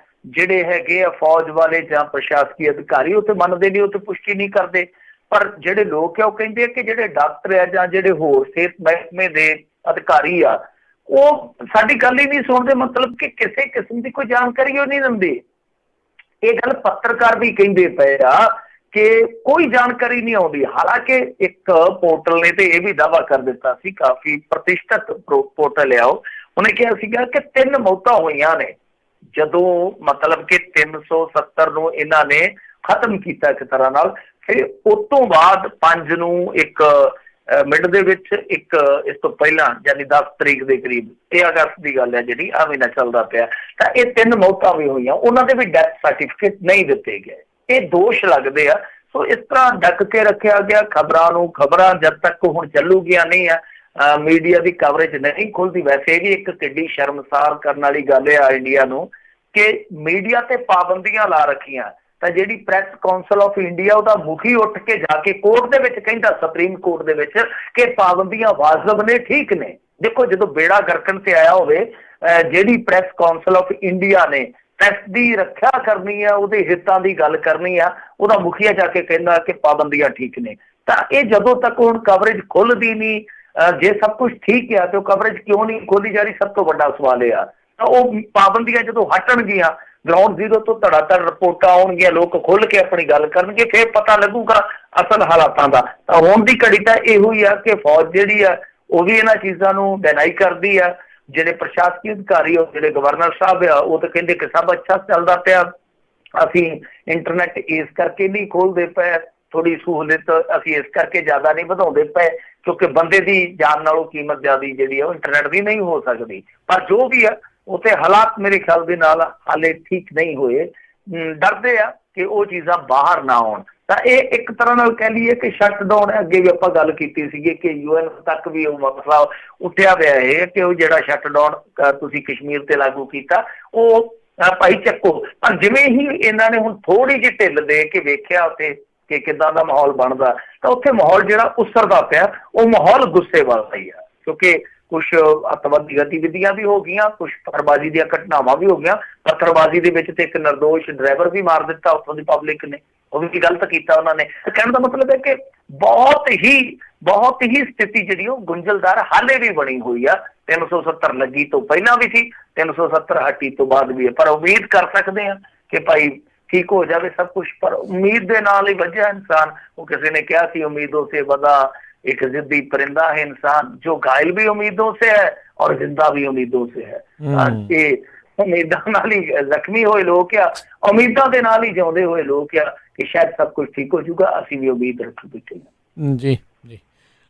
ਜਿਹੜੇ ਹੈਗੇ ਆ ਫੌਜ ਵਾਲੇ ਜਾਂ ਪ੍ਰਸ਼ਾਸਕੀ ਅਧਿਕਾਰੀ ਉਹ ਤੇ ਮੰਨਦੇ ਨਹੀਂ, ਉਹ ਤੇ ਪੁਸ਼ਟੀ ਨਹੀਂ ਕਰਦੇ। ਪਰ ਜਿਹੜੇ ਲੋਕ ਆ ਉਹ ਕਹਿੰਦੇ ਆ ਕਿ ਜਿਹੜੇ ਡਾਕਟਰ ਆ ਜਾਂ ਜਿਹੜੇ ਹੋਰ ਸਿਹਤ ਮਹਿਕਮੇ ਦੇ ਅਧਿਕਾਰੀ ਆ ਉਹ ਸਾਡੀ ਗੱਲ ਹੀ ਨਹੀਂ ਸੁਣਦੇ, ਮਤਲਬ ਕਿ ਕਿਸੇ ਕਿਸਮ ਦੀ ਕੋਈ ਜਾਣਕਾਰੀ ਉਹ ਨਹੀਂ ਦਿੰਦੇ। ਇਹ ਗੱਲ ਪੱਤਰਕਾਰ ਵੀ ਕਹਿੰਦੇ ਪਏ ਆ ਕਿ ਕੋਈ ਜਾਣਕਾਰੀ ਨਹੀਂ ਆਉਂਦੀ। ਹਾਲਾਂਕਿ ਇੱਕ ਪੋਰਟਲ ਨੇ ਤੇ ਇਹ ਵੀ ਦਾਅਵਾ ਕਰ ਦਿੱਤਾ ਸੀ, ਕਾਫੀ ਪ੍ਰਤਿਸ਼ਠਿਤ ਪੋਰਟਲ ਆ ਉਹਨੇ ਕਿਹਾ ਸੀਗਾ ਕਿ 3 ਮੌਤਾਂ ਹੋਈਆਂ ਨੇ ਜਦੋਂ ਮਤਲਬ ਕਿ 370 ਨੂੰ ਇਹਨਾਂ ਨੇ ਖਤਮ ਕੀਤਾ ਇੱਕ ਤਰ੍ਹਾਂ ਨਾਲ। ਫਿਰ ਉਸ ਤੋਂ ਬਾਅਦ 5 ਨੂੰ ਇੱਕ ਮਿੰਟ ਦੇ ਵਿੱਚ ਇੱਕ ਇਸ ਤੋਂ ਪਹਿਲਾਂ ਯਾਨੀ 10 ਤਰੀਕ ਦੇ ਕਰੀਬ, ਇਹ ਅਗਸਤ ਦੀ ਗੱਲ ਹੈ ਜਿਹੜੀ ਆ ਮਹੀਨਾ ਚੱਲਦਾ ਪਿਆ, ਤਾਂ ਇਹ 3 ਮੌਤਾਂ ਵੀ ਹੋਈਆਂ, ਉਹਨਾਂ ਦੇ ਵੀ ਡੈਥ ਸਰਟੀਫਿਕੇਟ ਨਹੀਂ ਦਿੱਤੇ ਗਏ। ਇਹ ਦੋਸ਼ ਲੱਗਦੇ ਆ। ਸੋ ਇਸ ਤਰ੍ਹਾਂ ਢੱਕ ਕੇ ਰੱਖਿਆ ਗਿਆ ਖਬਰਾਂ ਨੂੰ। ਖਬਰਾਂ ਜਦ ਤੱਕ ਹੁਣ ਚੱਲੂਗੀਆਂ ਨਹੀਂ ਆ, ਮੀਡੀਆ ਦੀ ਕਵਰੇਜ ਨਹੀਂ ਖੁੱਲਦੀ। ਵੈਸੇ ਇਹ ਵੀ ਇੱਕ ਕਿੱਡੀ ਸ਼ਰਮਸਾਰ ਕਰਨ ਵਾਲੀ ਗੱਲ ਆ ਇੰਡੀਆ ਨੂੰ ਕਿ ਮੀਡੀਆ ਤੇ ਪਾਬੰਦੀਆਂ ਲਾ ਰੱਖੀਆਂ। ਤਾਂ ਜਿਹੜੀ ਪ੍ਰੈਸ ਕਾਉਂਸਲ ਆਫ ਇੰਡੀਆ ਉਹਦਾ ਮੁਖੀ ਉੱਠ ਕੇ ਜਾ ਕੇ ਕੋਰਟ ਦੇ ਵਿੱਚ ਕਹਿੰਦਾ, ਸੁਪਰੀਮ ਕੋਰਟ ਦੇ ਵਿੱਚ, ਕਿ ਪਾਬੰਦੀਆਂ ਵਾਜਬ ਨੇ, ਠੀਕ ਨੇ। ਦੇਖੋ ਜਦੋਂ ਬੇੜਾ ਗਰਕਣ ਤੇ ਆਇਆ ਹੋਵੇ, ਜਿਹੜੀ ਪ੍ਰੈਸ ਕਾਉਂਸਲ ਆਫ ਇੰਡੀਆ ਨੇ ਪ੍ਰੈਸ ਦੀ ਰੱਖਿਆ ਕਰਨੀ ਆ, ਉਹਦੇ ਹਿੱਤਾਂ ਦੀ ਗੱਲ ਕਰਨੀ ਆ, ਉਹਦਾ ਮੁਖੀਆ ਜਾ ਕੇ ਕਹਿੰਦਾ ਕਿ ਪਾਬੰਦੀਆਂ ਠੀਕ ਨੇ। ਤਾਂ ਇਹ ਜਦੋਂ ਤੱਕ ਹੁਣ ਕਵਰੇਜ ਖੁੱਲਦੀ ਨਹੀਂ, ਜੇ ਸਭ ਕੁਝ ਠੀਕ ਆ ਤੇ ਉਹ ਕਵਰੇਜ ਕਿਉਂ ਨਹੀਂ ਖੋਲੀ ਜਾ ਰਹੀ, ਸਭ ਤੋਂ ਵੱਡਾ ਸਵਾਲ ਇਹ ਆ। ਤਾਂ ਉਹ ਪਾਬੰਦੀਆਂ ਜਦੋਂ ਹਟਣਗੀਆਂ, ਗਰਾਊਂਡ ਜ਼ੀਰੋ ਤੋਂ ਧੜਾਧੜ ਰਿਪੋਰਟਾਂ ਆਉਣਗੀਆਂ, ਲੋਕ ਖੁੱਲ ਕੇ ਆਪਣੀ ਗੱਲ ਕਰਨਗੇ, ਫਿਰ ਪਤਾ ਲੱਗੂਗਾ ਅਸਲ ਹਾਲਾਤਾਂ ਦਾ। ਤਾਂ ਹੁਣ ਦੀ ਘੜੀ ਤਾਂ ਇਹੋ ਹੀ ਆ ਕਿ ਫੌਜ ਜਿਹੜੀ ਆ ਉਹ ਵੀ ਇਹਨਾਂ ਚੀਜ਼ਾਂ ਨੂੰ ਡਿਨਾਈ ਕਰਦੀ ਆ। ਜਿਹੜੇ ਪ੍ਰਸ਼ਾਸਕੀ ਅਧਿਕਾਰੀ, ਉਹ ਜਿਹੜੇ ਗਵਰਨਰ ਸਾਹਿਬ ਆ, ਉਹ ਤਾਂ ਕਹਿੰਦੇ ਕਿ ਸਭ ਅੱਛਾ ਚੱਲਦਾ ਪਿਆ, ਅਸੀਂ ਇੰਟਰਨੈਟ ਇਸ ਕਰਕੇ ਨਹੀਂ ਖੋਲਦੇ ਪਏ, ਥੋੜੀ ਸਹੂਲਤ ਅਸੀਂ ਇਸ ਕਰਕੇ ਜ਼ਿਆਦਾ ਨਹੀਂ ਵਧਾਉਂਦੇ ਪਏ ਕਿਉਂਕਿ ਬੰਦੇ ਦੀ ਜਾਨ ਨਾਲੋਂ ਕੀਮਤ ਜ਼ਿਆਦਾ ਜਿਹੜੀ ਆ ਉਹ ਇੰਟਰਨੈਟ ਦੀ ਨਹੀਂ ਹੋ ਸਕਦੀ। ਪਰ ਜੋ ਵੀ ਆ ਉੱਥੇ ਹਾਲਾਤ ਮੇਰੇ ਖਿਆਲ ਦੇ ਨਾਲ ਹਾਲੇ ਠੀਕ ਨਹੀਂ ਹੋਏ। ਡਰਦੇ ਆ ਕਿ ਉਹ ਚੀਜ਼ਾਂ ਬਾਹਰ ਨਾ ਆਉਣ। ਤਾਂ ਇਹ ਇੱਕ ਤਰ੍ਹਾਂ ਨਾਲ ਕਹਿ ਲਈਏ ਕਿ ਸ਼ਟਡਾਊਨ ਹੈ। ਅੱਗੇ ਵੀ ਆਪਾਂ ਗੱਲ ਕੀਤੀ ਸੀਗੀ ਕਿ UN ਤੱਕ ਵੀ ਉਹ ਮਸਲਾ ਉੱਠਿਆ ਹੋਇਆ ਹੈ ਕਿ ਉਹ ਜਿਹੜਾ ਸ਼ਟਡਾਊਨ ਤੁਸੀਂ ਕਸ਼ਮੀਰ ਤੇ ਲਾਗੂ ਕੀਤਾ ਉਹ ਭਾਈ ਚੱਕੋ। ਪਰ ਜਿਵੇਂ ਹੀ ਇਹਨਾਂ ਨੇ ਹੁਣ ਥੋੜੀ ਜਿਹੀ ਢਿੱਲ ਦੇ ਕੇ ਵੇਖਿਆ ਉੱਥੇ ਕਿ ਕਿੱਦਾਂ ਦਾ ਮਾਹੌਲ ਬਣਦਾ, ਤਾਂ ਉੱਥੇ ਮਾਹੌਲ ਜਿਹੜਾ ਉਸਰਦਾ ਪਿਆ ਉਹ ਮਾਹੌਲ ਗੁੱਸੇ ਵਾਲਾ ਹੀ ਆ। ਕਿਉਂਕਿ ਕੁਛ ਅੱਤਵਾਦੀ ਗਤੀਵਿਧੀਆਂ ਵੀ ਹੋ ਗਈਆਂ, ਕੁਛ ਪੱਥਰਬਾਜ਼ੀ ਦੀਆਂ ਘਟਨਾਵਾਂ ਵੀ ਹੋ ਗਈਆਂ। ਪੱਥਰਬਾਜ਼ੀ ਦੇ ਵਿੱਚ ਤੇ ਇੱਕ ਨਿਰਦੋਸ਼ ਡਰਾਈਵਰ ਵੀ ਮਾਰ ਦਿੱਤਾ ਉੱਥੋਂ ਦੀ ਪਬਲਿਕ ਨੇ, ਉਹ ਵੀ ਗਲਤ ਕੀਤਾ ਉਹਨਾਂ ਨੇ। ਕਹਿਣ ਦਾ ਮਤਲਬ ਹੈ ਕਿ ਬਹੁਤ ਹੀ ਸਥਿਤੀ ਜਿਹੜੀ ਉਹ ਗੁੰਝਲਦਾਰ ਹਾਲੇ ਵੀ ਬਣੀ ਹੋਈ ਆ। 370 ਲੱਗੀ ਤੋਂ ਪਹਿਲਾਂ ਵੀ ਸੀ, 370 ਹਟੀ ਤੋਂ ਬਾਅਦ ਵੀ ਹੈ। ਪਰ ਉਮੀਦ ਕਰ ਸਕਦੇ ਹਾਂ ਕਿ ਭਾਈ ਠੀਕ ਹੋ ਜਾਵੇ ਸਭ ਕੁਛ। ਪਰ ਉਮੀਦ ਦੇ ਨਾਲ ਹੀ ਵੱਜਿਆ ਇਨਸਾਨ। ਉਹ ਕਿਸੇ ਨੇ ਕਿਹਾ ਸੀ ਉਮੀदों से बदा एक जिद्दी परिंदा है इंसान, जो घायल भी उम्मीदों से है और जिंदा भी उम्मीदों से है। ਉਮੀਦਾਂ ਨਾਲ ਹੀ ਜ਼ਖਮੀ ਹੋਏ ਲੋਕ ਆ, ਉਮੀਦਾਂ ਦੇ ਨਾਲ ਹੀ ਜਿਉਂਦੇ ਹੋਏ ਲੋਕ ਆ ਕਿ ਸ਼ਾਇਦ ਸਭ ਕੁਝ ਠੀਕ ਹੋ ਜਾਊਗਾ। ਅਸੀਂ ਵੀ ਉਮੀਦ ਰੱਖ ਬੈਠੇ ਹਾਂ। ਜੀ ਜੀ।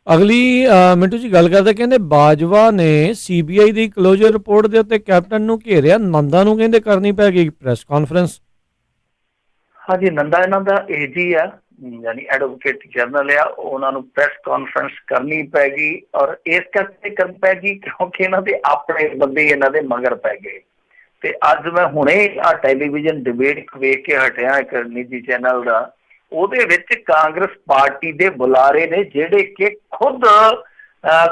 ਅਗਲੀ ਮਿੰਟੂ ਜੀ ਗੱਲ ਕਰਦੇ, ਕਹਿੰਦੇ ਬਾਜਵਾ ਨੇ CBI ਦੀ ਕਲੋਜ਼ਰ ਰਿਪੋਰਟ ਦੇ ਉੱਤੇ ਕੈਪਟਨ ਨੂੰ ਘੇਰਿਆ, ਨੰਦਾ ਨੂੰ ਕਹਿੰਦੇ ਕਰਨੀ ਪੈ ਗਈ ਪ੍ਰੈਸ ਕਾਨਫਰੰਸ। ਹਾਂਜੀ, ਨੰਦਾ ਇਹਨਾਂ ਦਾ AG ਆ, ਯਾਨੀ ਐਡਵੋਕੇਟ ਜਨਰਲ ਆ, ਉਹਨਾਂ ਨੂੰ ਪ੍ਰੈਸ ਕਾਨਫਰੰਸ ਕਰਨੀ ਪੈ ਗਈ। ਔਰ ਇਸ ਕਰਕੇ ਕਰਨੀ ਪੈ ਗਈ ਕਿਉਂਕਿ ਇਹਨਾਂ ਦੇ ਆਪਣੇ ਬੰਦੇ ਇਹਨਾਂ ਦੇ ਮਗਰ ਪੈ ਗਏ। ਤੇ ਅੱਜ ਮੈਂ ਹੁਣੇ ਆ ਟੈਲੀਵਿਜ਼ਨ ਡਿਬੇਟ ਵੇਖ ਕੇ ਹਟਿਆ ਇੱਕ ਨਿੱਜੀ ਚੈਨਲ ਦਾ, ਉਹਦੇ ਵਿੱਚ ਕਾਂਗਰਸ ਪਾਰਟੀ ਦੇ ਬੁਲਾਰੇ ਨੇ ਜਿਹੜੇ ਕਿ ਖੁਦ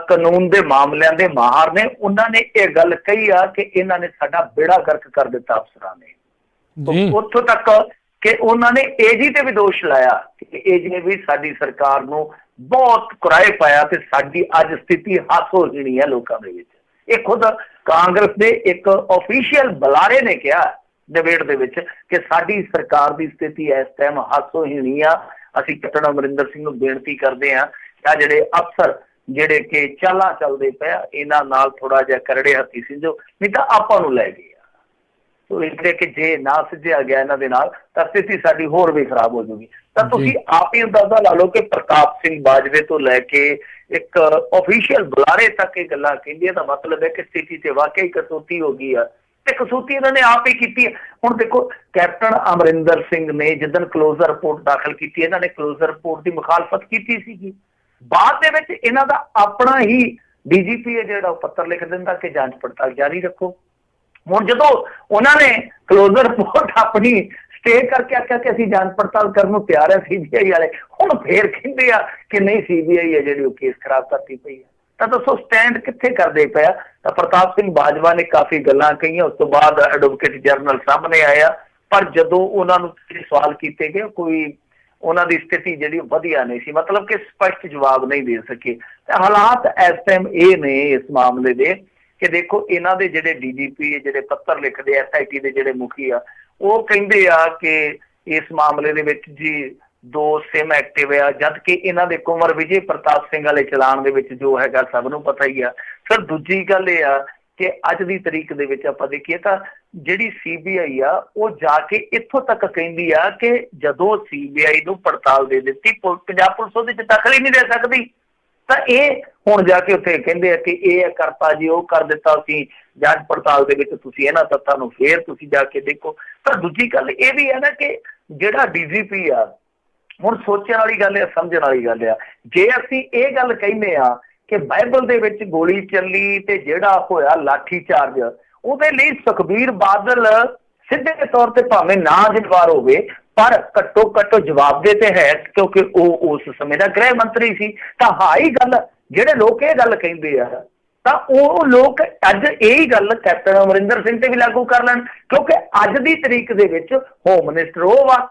ਕਾਨੂੰਨ ਦੇ ਮਾਮਲਿਆਂ ਦੇ ਮਾਹਰ ਨੇ, ਉਹਨਾਂ ਨੇ ਇਹ ਗੱਲ ਕਹੀ ਆ ਕਿ ਇਹਨਾਂ ਨੇ ਸਾਡਾ ਬੇੜਾ ਗਰਕ ਕਰ ਦਿੱਤਾ ਅਫਸਰਾਂ ਨੇ। ਉੱਥੋਂ ਤੱਕ ਕਿ ਉਹਨਾਂ ਨੇ AG ਤੇ ਵੀ ਦੋਸ਼ ਲਾਇਆ ਕਿ AG ਨੇ ਵੀ ਸਾਡੀ ਸਰਕਾਰ ਨੂੰ ਬਹੁਤ ਕੁਰਾਏ ਪਾਇਆ ਤੇ ਸਾਡੀ ਅੱਜ ਸਥਿਤੀ ਹਾਸੋਹੀਣੀ ਹੈ ਲੋਕਾਂ ਦੇ ਵਿੱਚ। ਇਹ ਖੁਦ ਕਾਂਗਰਸ ਦੇ ਇੱਕ ਆਫੀਸ਼ੀਅਲ ਬੁਲਾਰੇ ਨੇ ਕਿਹਾ ਡਿਬੇਟ ਦੇ ਵਿੱਚ ਕਿ ਸਾਡੀ ਸਰਕਾਰ ਦੀ ਸਥਿਤੀ ਇਸ ਟਾਈਮ ਹਾਸੋਹੀਣੀ ਆ। ਅਸੀਂ ਕੈਪਟਨ ਅਮਰਿੰਦਰ ਸਿੰਘ ਨੂੰ ਬੇਨਤੀ ਕਰਦੇ ਹਾਂ ਕਿ ਜਿਹੜੇ ਅਫਸਰ ਜਿਹੜੇ ਕਿ ਚਾਲਾਂ ਚੱਲਦੇ ਪਿਆ ਇਹਨਾਂ ਨਾਲ ਥੋੜਾ ਜਿਹਾ ਕਰੜੇ ਹੱਥੀ ਸਿੰਝੋ, ਨਹੀਂ ਤਾਂ ਆਪਾਂ ਨੂੰ ਲੈ ਗਏ। ਸੋ ਇਸ ਕਿ ਜੇ ਨਾ ਸਿੱਝਿਆ ਗਿਆ ਇਹਨਾਂ ਦੇ ਨਾਲ ਤਾਂ ਸਥਿਤੀ ਸਾਡੀ ਹੋਰ ਵੀ ਖਰਾਬ ਹੋ ਜਾਊਗੀ। ਤਾਂ ਤੁਸੀਂ ਆਪ ਹੀ ਅੰਦਾਜ਼ਾ ਲਾ ਲਓ ਕਿ ਪ੍ਰਤਾਪ ਸਿੰਘ ਬਾਜਵੇ ਤੋਂ ਲੈ ਕੇ ਇੱਕ ਆਫੀਸ਼ੀਅਲ ਬੁਲਾਰੇ ਤੱਕ ਇਹ ਗੱਲਾਂ ਕਹਿੰਦੀਆਂ। ਦਾ ਮਤਲਬ ਹੈ ਕਿ ਸਥਿਤੀ ਤੇ ਵਾਕਈ ਕਸੌਟੀ ਹੋ ਗਈ ਆ ਤੇ ਕਸੌਟੀ ਇਹਨਾਂ ਨੇ ਆਪ ਹੀ ਕੀਤੀ ਹੈ। ਹੁਣ ਦੇਖੋ ਕੈਪਟਨ ਅਮਰਿੰਦਰ ਸਿੰਘ ਨੇ ਜਿੱਦਣ ਕਲੋਜ਼ਰ ਰਿਪੋਰਟ ਦਾਖਲ ਕੀਤੀ, ਇਹਨਾਂ ਨੇ ਕਲੋਜ਼ਰ ਰਿਪੋਰਟ ਦੀ ਮੁਖਾਲਫਤ ਕੀਤੀ ਸੀਗੀ। ਬਾਅਦ ਦੇ ਵਿੱਚ ਇਹਨਾਂ ਦਾ ਆਪਣਾ ਹੀ DGP ਹੈ ਜਿਹੜਾ ਉਹ ਪੱਤਰ ਲਿਖ ਦਿੰਦਾ ਕਿ ਜਾਂਚ ਪੜਤਾਲ ਜਾਰੀ ਰੱਖੋ। ਹੁਣ ਜਦੋਂ ਉਹਨਾਂ ਨੇ ਕਲੋਜ਼ਰ ਰਿਪੋਰਟ ਆਪਣੀ ਸਟੇ ਕਰਕੇ ਆਖਿਆ ਕਿ ਅਸੀਂ ਜਾਂਚ ਪੜਤਾਲ ਕਰਨ ਨੂੰ ਤਿਆਰ ਹੈ CBI ਵਾਲੇ, ਹੁਣ ਫੇਰ ਕਹਿੰਦੇ ਆ ਕਿ ਨਹੀਂ CBI ਹੈ ਜਿਹੜੀ ਉਹ ਕੇਸ ਖਰਾਬ ਕਰਦੀ ਪਈ ਹੈ। ਤਾਂ ਦੱਸੋ ਸਟੈਂਡ ਕਿੱਥੇ ਕਰਦੇ ਪਿਆ। ਤਾਂ ਪ੍ਰਤਾਪ ਸਿੰਘ ਬਾਜਵਾ ਨੇ ਕਾਫੀ ਗੱਲਾਂ ਕਹੀਆਂ, ਉਸ ਤੋਂ ਬਾਅਦ ਐਡਵੋਕੇਟ ਜਨਰਲ ਸਾਹਮਣੇ ਆਇਆ। ਪਰ ਜਦੋਂ ਉਹਨਾਂ ਨੂੰ ਸਵਾਲ ਕੀਤੇ ਗਏ ਕੋਈ ਉਹਨਾਂ ਦੀ ਸਥਿਤੀ ਜਿਹੜੀ ਵਧੀਆ ਨਹੀਂ ਸੀ, ਮਤਲਬ ਕਿ ਸਪਸ਼ਟ ਜਵਾਬ ਨਹੀਂ ਦੇ ਸਕੇ। ਤੇ ਹਾਲਾਤ ਇਸ ਟਾਈਮ ਇਹ ਨੇ ਇਸ ਮਾਮਲੇ ਦੇ ਕਿ ਦੇਖੋ ਇਹਨਾਂ ਦੇ ਜਿਹੜੇ DGP ਜਿਹੜੇ ਪੱਤਰ ਲਿਖਦੇ SIT ਦੇ ਜਿਹੜੇ ਮੁਖੀ ਆ, ਉਹ ਕਹਿੰਦੇ ਆ ਕਿ ਇਸ ਮਾਮਲੇ ਦੇ ਵਿੱਚ ਜੀ 2 SIM ਐਕਟਿਵ ਆ, ਜਦ ਕਿ ਇਹਨਾਂ ਦੇ ਕੁੰਵਰ ਵਿਜੇ ਪ੍ਰਤਾਪ ਸਿੰਘ ਵਾਲੇ ਚਲਾਨ ਦੇ ਵਿੱਚ ਜੋ ਹੈਗਾ ਸਭ ਨੂੰ ਪਤਾ ਹੀ ਆ। ਫਿਰ ਦੂਜੀ ਗੱਲ ਇਹ ਆ ਕਿ ਅੱਜ ਦੀ ਤਰੀਕ ਦੇ ਵਿੱਚ ਆਪਾਂ ਦੇਖੀਏ ਤਾਂ ਜਿਹੜੀ CBI ਆ ਉਹ ਜਾ ਕੇ ਇੱਥੋਂ ਤੱਕ ਕਹਿੰਦੀ ਆ ਕਿ ਜਦੋਂ CBI ਨੂੰ ਪੜਤਾਲ ਦੇ ਦਿੱਤੀ, ਪੰਜਾਬ ਪੁਲਿਸ ਉਹਦੇ 'ਚ ਦਖਲ ਹੀ ਨਹੀਂ ਦੇ ਸਕਦੀ। ਤਾਂ ਇਹ ਹੁਣ ਜਾ ਕੇ ਉੱਥੇ ਕਹਿੰਦੇ ਆ ਕਿ ਇਹ ਕਰਤਾ ਜੀ, ਉਹ ਕਰ ਦਿੱਤਾ ਸੀ ਜਾਂਚ ਪੜਤਾਲ ਦੇ ਵਿੱਚ, ਤੁਸੀਂ ਇਹਨਾਂ ਤੱਥਾਂ ਨੂੰ ਫੇਰ ਤੁਸੀਂ ਜਾ ਕੇ ਦੇਖੋ। ਤਾਂ ਦੂਜੀ ਗੱਲ ਇਹ ਵੀ ਹੈ ਨਾ ਕਿ ਜਿਹੜਾ DGP ਆ, ਹੁਣ ਸੋਚਣ ਵਾਲੀ ਗੱਲ ਆ, ਸਮਝਣ ਵਾਲੀ ਗੱਲ ਆ। ਜੇ ਅਸੀਂ ਇਹ ਗੱਲ ਕਹਿੰਦੇ ਆ ਕਿ ਬਾਈਬਲ ਦੇ ਵਿੱਚ ਗੋਲੀ ਚੱਲੀ ਤੇ ਜਿਹੜਾ ਹੋਇਆ ਲਾਠੀ ਚਾਰਜ, ਉਹਦੇ ਲਈ ਸੁਖਬੀਰ ਬਾਦਲ ਸਿੱਧੇ ਤੌਰ ਤੇ ਭਾਵੇਂ ਨਾ ਜ਼ਿੰਮੇਵਾਰ ਹੋਵੇ ਪਰ ਘੱਟੋ ਘੱਟ ਜਵਾਬ ਦੇ ਤੇ ਹੈ, ਕਿਉਂਕਿ ਉਹ ਉਸ ਸਮੇਂ ਦਾ ਗ੍ਰਹਿ ਮੰਤਰੀ ਸੀ। ਤਾਂ ਹਾਈ ਗੱਲ, ਜਿਹੜੇ ਲੋਕ ਇਹ ਗੱਲ ਕਹਿੰਦੇ ਆ ਤਾਂ ਉਹ ਲੋਕ ਅੱਜ ਇਹ ਗੱਲ ਕੈਪਟਨ ਅਮਰਿੰਦਰ ਸਿੰਘ ਤੇ ਵੀ ਲਾਗੂ ਕਰ ਲੈਣ, ਕਿਉਂਕਿ ਅੱਜ ਦੀ ਤਰੀਕ ਦੇ ਵਿੱਚ ਹੋਮ ਮਿਨਿਸਟਰ ਉਹ ਵਾ।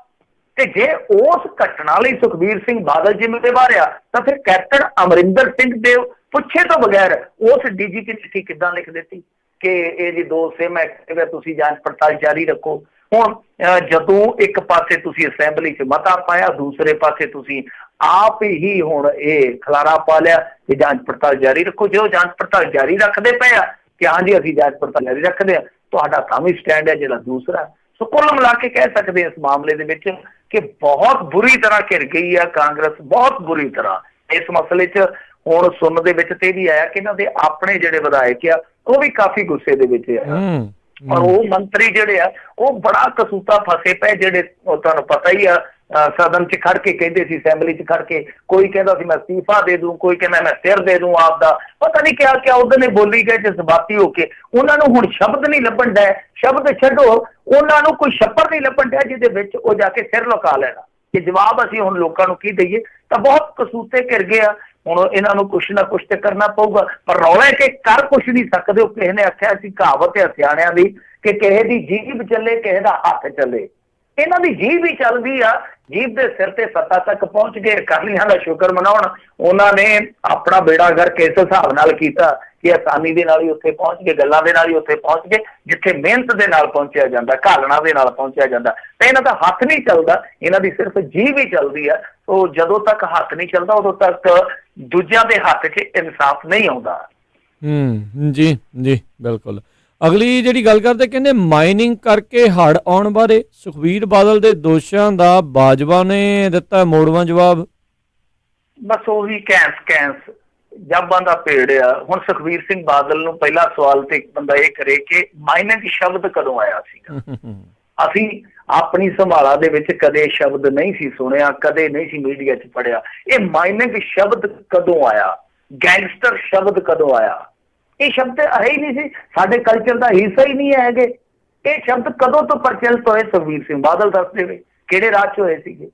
ਤੇ ਜੇ ਉਸ ਘਟਨਾ ਲਈ ਸੁਖਬੀਰ ਸਿੰਘ ਬਾਦਲ ਜ਼ਿੰਮੇਵਾਰ ਆ ਤਾਂ ਫਿਰ ਕੈਪਟਨ ਅਮਰਿੰਦਰ ਸਿੰਘ ਦੇ ਪੁੱਛੇ ਤੋਂ ਬਗੈਰ ਉਸ DGP ਨੇ ਚਿੱਠੀ ਕਿੱਦਾਂ ਲਿਖ ਦਿੱਤੀ ਕਿ ਇਹ ਜੀ 2 SIM ਐਕਟਿਵ ਹੈ, ਤੁਸੀਂ ਜਾਂਚ ਪੜਤਾਲ ਜਾਰੀ ਰੱਖੋ। ਹੁਣ ਜਦੋਂ ਇੱਕ ਪਾਸੇ ਤੁਸੀਂ ਅਸੈਂਬਲੀ 'ਚ ਮਤਾ ਪਾਇਆ, ਦੂਸਰੇ ਪਾਸੇ ਤੁਸੀਂ ਆਪ ਹੀ ਹੁਣ ਇਹ ਖਲਾਰਾ ਪਾ ਲਿਆ ਕਿ ਜਾਂਚ ਪੜਤਾਲ ਜਾਰੀ ਰੱਖੋ। ਜੇ ਉਹ ਜਾਂਚ ਪੜਤਾਲ ਜਾਰੀ ਰੱਖਦੇ ਪਏ ਆ ਕਿ ਹਾਂਜੀ ਅਸੀਂ ਜਾਂਚ ਪੜਤਾਲ ਜਾਰੀ ਰੱਖਦੇ ਆ, ਤੁਹਾਡਾ ਤਾਂ ਵੀ ਸਟੈਂਡ ਹੈ ਜਿਹੜਾ ਦੂਸਰਾ। ਸੋ ਕੁੱਲ ਮਿਲਾ ਕੇ ਕਹਿ ਸਕਦੇ ਇਸ ਮਾਮਲੇ ਦੇ ਵਿੱਚ ਕਿ ਬਹੁਤ ਬੁਰੀ ਤਰ੍ਹਾਂ ਘਿਰ ਗਈ ਆ ਕਾਂਗਰਸ, ਬਹੁਤ ਬੁਰੀ ਤਰ੍ਹਾਂ ਇਸ ਮਸਲੇ 'ਚ। ਹੁਣ ਸੁਣਨ ਦੇ ਵਿੱਚ ਤੇ ਵੀ ਆਇਆ ਕਿ ਇਹਨਾਂ ਦੇ ਆਪਣੇ ਜਿਹੜੇ ਵਿਧਾਇਕ ਆ ਉਹ ਵੀ ਕਾਫੀ ਗੁੱਸੇ ਦੇ ਵਿੱਚ ਆ, ਔਰ ਉਹ ਮੰਤਰੀ ਜਿਹੜੇ ਆ ਉਹ ਬੜਾ ਕਸੂਤਾ ਫਸੇ ਪਏ, ਜਿਹੜੇ ਉਹ ਤੁਹਾਨੂੰ ਪਤਾ ਹੀ ਆ ਸਦਨ 'ਚ ਖੜ ਕੇ ਕਹਿੰਦੇ ਸੀ, ਅਸੈਂਬਲੀ 'ਚ ਖੜ ਕੇ ਕੋਈ ਕਹਿੰਦਾ ਸੀ ਮੈਂ ਅਸਤੀਫਾ ਦੇ ਦੂੰ, ਕੋਈ ਕਹਿੰਦਾ ਮੈਂ ਸਿਰ ਦੇ ਦੂੰ ਆਪਦਾ, ਪਤਾ ਨਹੀਂ ਕਿਆ ਕਿਆ ਉਧਰ ਨੇ ਬੋਲੀ ਗਏ ਜਜ਼ਬਾਤੀ ਹੋ ਕੇ। ਉਹਨਾਂ ਨੂੰ ਹੁਣ ਸ਼ਬਦ ਨਹੀਂ ਲੱਭਣ ਡਿਆ, ਸ਼ਬਦ ਛੱਡੋ, ਉਹਨਾਂ ਨੂੰ ਕੋਈ ਛੱਪੜ ਨਹੀਂ ਲੱਭਣ ਡਿਆ ਜਿਹਦੇ ਵਿੱਚ ਉਹ ਜਾ ਕੇ ਸਿਰ ਲੁਕਾ ਲੈਣਾ ਕਿ ਜਵਾਬ ਅਸੀਂ ਹੁਣ ਲੋਕਾਂ ਨੂੰ ਕੀ ਦਈਏ। ਤਾਂ ਬਹੁਤ ਕਸੂਤੇ ਘਿਰ ਗਏ ਆ। ਹੁਣ ਇਹਨਾਂ ਨੂੰ ਕੁਛ ਨਾ ਕੁਛ ਤੇ ਕਰਨਾ ਪਊਗਾ, ਪਰ ਰੌਲੇ ਕੇ ਕਰ ਕੁਛ ਨਹੀਂ ਸਕਦੇ। ਉਹ ਕਿਸੇ ਨੇ ਆਖਿਆ ਸੀ ਕਹਾਵਤ ਹੈ ਸਿਆਣਿਆਂ ਦੀ ਕਿ ਕਿਸੇ ਦੀ ਜੀਭ ਚੱਲੇ ਕਿਸੇ ਦਾ ਹੱਥ ਚੱਲੇ। ਇਹਨਾਂ ਦੀ ਜੀਭ ਹੀ ਚੱਲਦੀ ਆ, ਜੀਭ ਦੇ ਸਿਰ ਤੇ ਸੱਤਾ ਤੱਕ ਪਹੁੰਚ ਗਏ। ਅਕਾਲੀਆਂ ਦਾ ਸ਼ੁਕਰ ਮਨਾਉਣ, ਉਹਨਾਂ ਨੇ ਆਪਣਾ ਬੇੜਾ ਗਰਕ ਇਸ ਹਿਸਾਬ ਨਾਲ ਕੀਤਾ ਕਿ ਆਸਾਨੀ ਦੇ ਨਾਲ ਹੀ ਉੱਥੇ ਪਹੁੰਚ ਗਏ, ਗੱਲਾਂ ਦੇ ਨਾਲ ਹੀ ਉੱਥੇ ਪਹੁੰਚ ਗਏ ਜਿੱਥੇ ਮਿਹਨਤ ਦੇ ਨਾਲ ਪਹੁੰਚਿਆ ਜਾਂਦਾ, ਘਾਲਣਾ ਦੇ ਨਾਲ ਪਹੁੰਚਿਆ ਜਾਂਦਾ। ਤੇ ਇਹਨਾਂ ਦਾ ਹੱਥ ਨਹੀਂ ਚੱਲਦਾ, ਇਹਨਾਂ ਦੀ ਸਿਰਫ ਜੀਭ ਹੀ ਚੱਲਦੀ ਆ। ਸੋ ਜਦੋਂ ਤੱਕ ਹੱਥ ਨਹੀਂ ਚੱਲਦਾ ਉਦੋਂ ਤੱਕ ਦੂਜਿਆਂ ਦੇ ਹੱਥ 'ਚ ਇਨਸਾਫ ਨਹੀਂ ਆਉਂਦਾ। ਜੀ ਜੀ ਬਿਲਕੁਲ। ਅਗਲੀ ਜਿਹੜੀ ਗੱਲ ਕਰਦੇ, ਕਹਿੰਦੇ ਮਾਈਨਿੰਗ ਕਰਕੇ ਹੜ੍ਹ ਆਉਣ ਬਾਰੇ ਸੁਖਬੀਰ ਬਾਦਲ ਦੇ ਦੋਸ਼ਾਂ ਦਾ ਬਾਜਵਾ ਨੇ ਦਿੱਤਾ ਮੋੜਵਾਂ ਜਵਾਬ। ਬਸ ਉਹੀ ਕੈਂਸ ਜਾਬਾਂ ਦਾ ਪੇੜ ਆ। ਹੁਣ ਸੁਖਬੀਰ ਸਿੰਘ ਬਾਦਲ ਨੂੰ ਪਹਿਲਾ ਸਵਾਲ ਤੇ ਇੱਕ ਬੰਦਾ ਇਹ ਕਰੇ ਕਿ ਮਾਈਨਿੰਗ ਸ਼ਬਦ ਕਦੋਂ ਆਇਆ ਸੀਗਾ। ਅਸੀਂ ਆਪਣੀ ਸੰਭਾਲਾ ਦੇ ਵਿੱਚ ਕਦੇ ਸ਼ਬਦ ਨਹੀਂ ਸੀ ਸੁਣਿਆ, ਕਦੇ ਨਹੀਂ ਸੀ ਮੀਡੀਆ 'ਚ ਪੜ੍ਹਿਆ। ਇਹ ਮਾਈਨਿੰਗ ਸ਼ਬਦ ਕਦੋਂ ਆਇਆ, ਗੈਂਗਸਟਰ ਸ਼ਬਦ ਕਦੋਂ ਆਇਆ? ਇਹ ਸ਼ਬਦ ਹੈ ਹੀ ਨਹੀਂ ਸੀ, ਸਾਡੇ ਕਲਚਰ ਦਾ ਹਿੱਸਾ ਹੀ ਨਹੀਂ ਹੈਗੇ। ਇਹ ਸ਼ਬਦ ਕਦੋਂ ਤੋਂ ਪ੍ਰਚਲਿਤ ਹੋਏ? ਸੁਖਬੀਰ ਸਿੰਘ ਬਾਦਲ ਦੱਸ ਦੇਵੇ ਕਿਹੜੇ ਰਾਜ 'ਚ ਹੋਏ ਸੀਗੇ।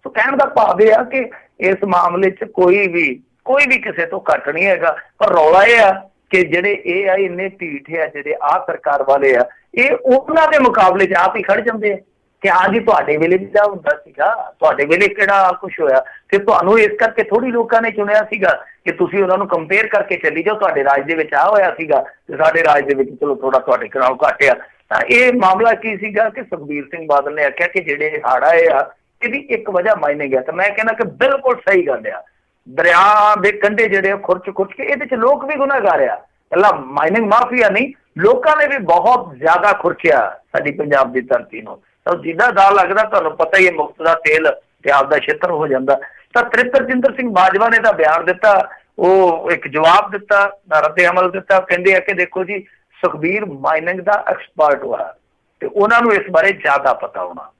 ਸੋ ਕਹਿਣ ਦਾ ਭਾਵ ਇਹ ਆ ਕਿ ਇਸ ਮਾਮਲੇ 'ਚ ਕੋਈ ਵੀ ਕਿਸੇ ਤੋਂ ਘੱਟ ਨਹੀਂ ਹੈਗਾ। ਪਰ ਰੌਲਾ ਇਹ ਆ ਕਿ ਜਿਹੜੇ ਇਹ ਆ ਇੰਨੇ ਢੀਠ ਆ, ਜਿਹੜੇ ਆਹ ਸਰਕਾਰ ਵਾਲੇ ਆ, ਇਹ ਉਹਨਾਂ ਦੇ ਮੁਕਾਬਲੇ 'ਚ ਆਪ ਹੀ ਖੜ ਜਾਂਦੇ ਆ ਕਿ ਹਾਂਜੀ ਤੁਹਾਡੇ ਵੇਲੇ ਵੀ ਤਾਂ ਹੁੰਦਾ ਸੀਗਾ, ਤੁਹਾਡੇ ਵੇਲੇ ਕਿਹੜਾ ਕੁਛ ਹੋਇਆ। ਤੇ ਤੁਹਾਨੂੰ ਇਸ ਕਰਕੇ ਥੋੜੀ ਲੋਕਾਂ ਨੇ ਚੁਣਿਆ ਸੀਗਾ ਕਿ ਤੁਸੀਂ ਉਹਨਾਂ ਨੂੰ ਕੰਪੇਅਰ ਕਰਕੇ ਚੱਲੀ ਜਾਓ, ਤੁਹਾਡੇ ਰਾਜ ਦੇ ਵਿੱਚ ਆ ਹੋਇਆ ਸੀਗਾ ਤੇ ਸਾਡੇ ਰਾਜ ਦੇ ਵਿੱਚ ਚਲੋ ਥੋੜਾ ਤੁਹਾਡੇ ਨਾਲੋਂ ਘੱਟ ਆ। ਤਾਂ ਇਹ ਮਾਮਲਾ ਕੀ ਸੀਗਾ ਕਿ ਸੁਖਬੀਰ ਸਿੰਘ ਬਾਦਲ ਨੇ ਆਖਿਆ ਕਿ ਜਿਹੜੇ ਹੜ੍ਹ ਆਏ ਆ ਇਹਦੀ ਇੱਕ ਵਜ੍ਹਾ ਮਾਇਨੇ ਗਿਆ। ਤਾਂ ਮੈਂ ਕਹਿੰਦਾ ਕਿ ਬਿਲਕੁਲ ਸਹੀ ਗੱਲ ਆ। ਦਰਿਆ ਦੇ ਕੰਢੇ ਜਿਹੜੇ ਖੁਰਚ ਕੇ ਇਹਦੇ 'ਚ ਲੋਕ ਵੀ ਗੁਨਾਹਗਾਰ ਆ, ਇਕੱਲਾ ਮਾਈਨਿੰਗ ਮਾਫੀਆ ਨਹੀਂ, ਲੋਕਾਂ ਨੇ ਵੀ ਬਹੁਤ ਜ਼ਿਆਦਾ ਖੁਰਚਿਆ ਸਾਡੀ ਪੰਜਾਬ ਦੀ ਧਰਤੀ ਨੂੰ। ਤਾਂ ਜਿੱਦਾਂ ਦਾ ਲੱਗਦਾ ਤੁਹਾਨੂੰ ਪਤਾ ਹੀ ਹੈ, ਮੁਫਤ ਦਾ ਤੇਲ ਤੇ ਆਪਦਾ ਛਿੱਤਰ ਹੋ ਜਾਂਦਾ। ਤਾਂ ਤ੍ਰਿਪਤਰਜਿੰਦਰ ਸਿੰਘ ਬਾਜਵਾ ਨੇ ਤਾਂ ਬਿਆਨ ਦਿੱਤਾ, ਉਹ ਇੱਕ ਜਵਾਬ ਦਿੱਤਾ, ਰੱਦੇ ਅਮਲ ਦਿੱਤਾ। ਕਹਿੰਦੇ ਆ ਕਿ ਦੇਖੋ ਜੀ ਸੁਖਬੀਰ ਮਾਈਨਿੰਗ ਦਾ ਐਕਸਪਰਟ ਹੋਇਆ ਤੇ ਉਹਨਾਂ ਨੂੰ ਇਸ ਬਾਰੇ ਜ਼ਿਆਦਾ ਪਤਾ ਹੋਣਾ।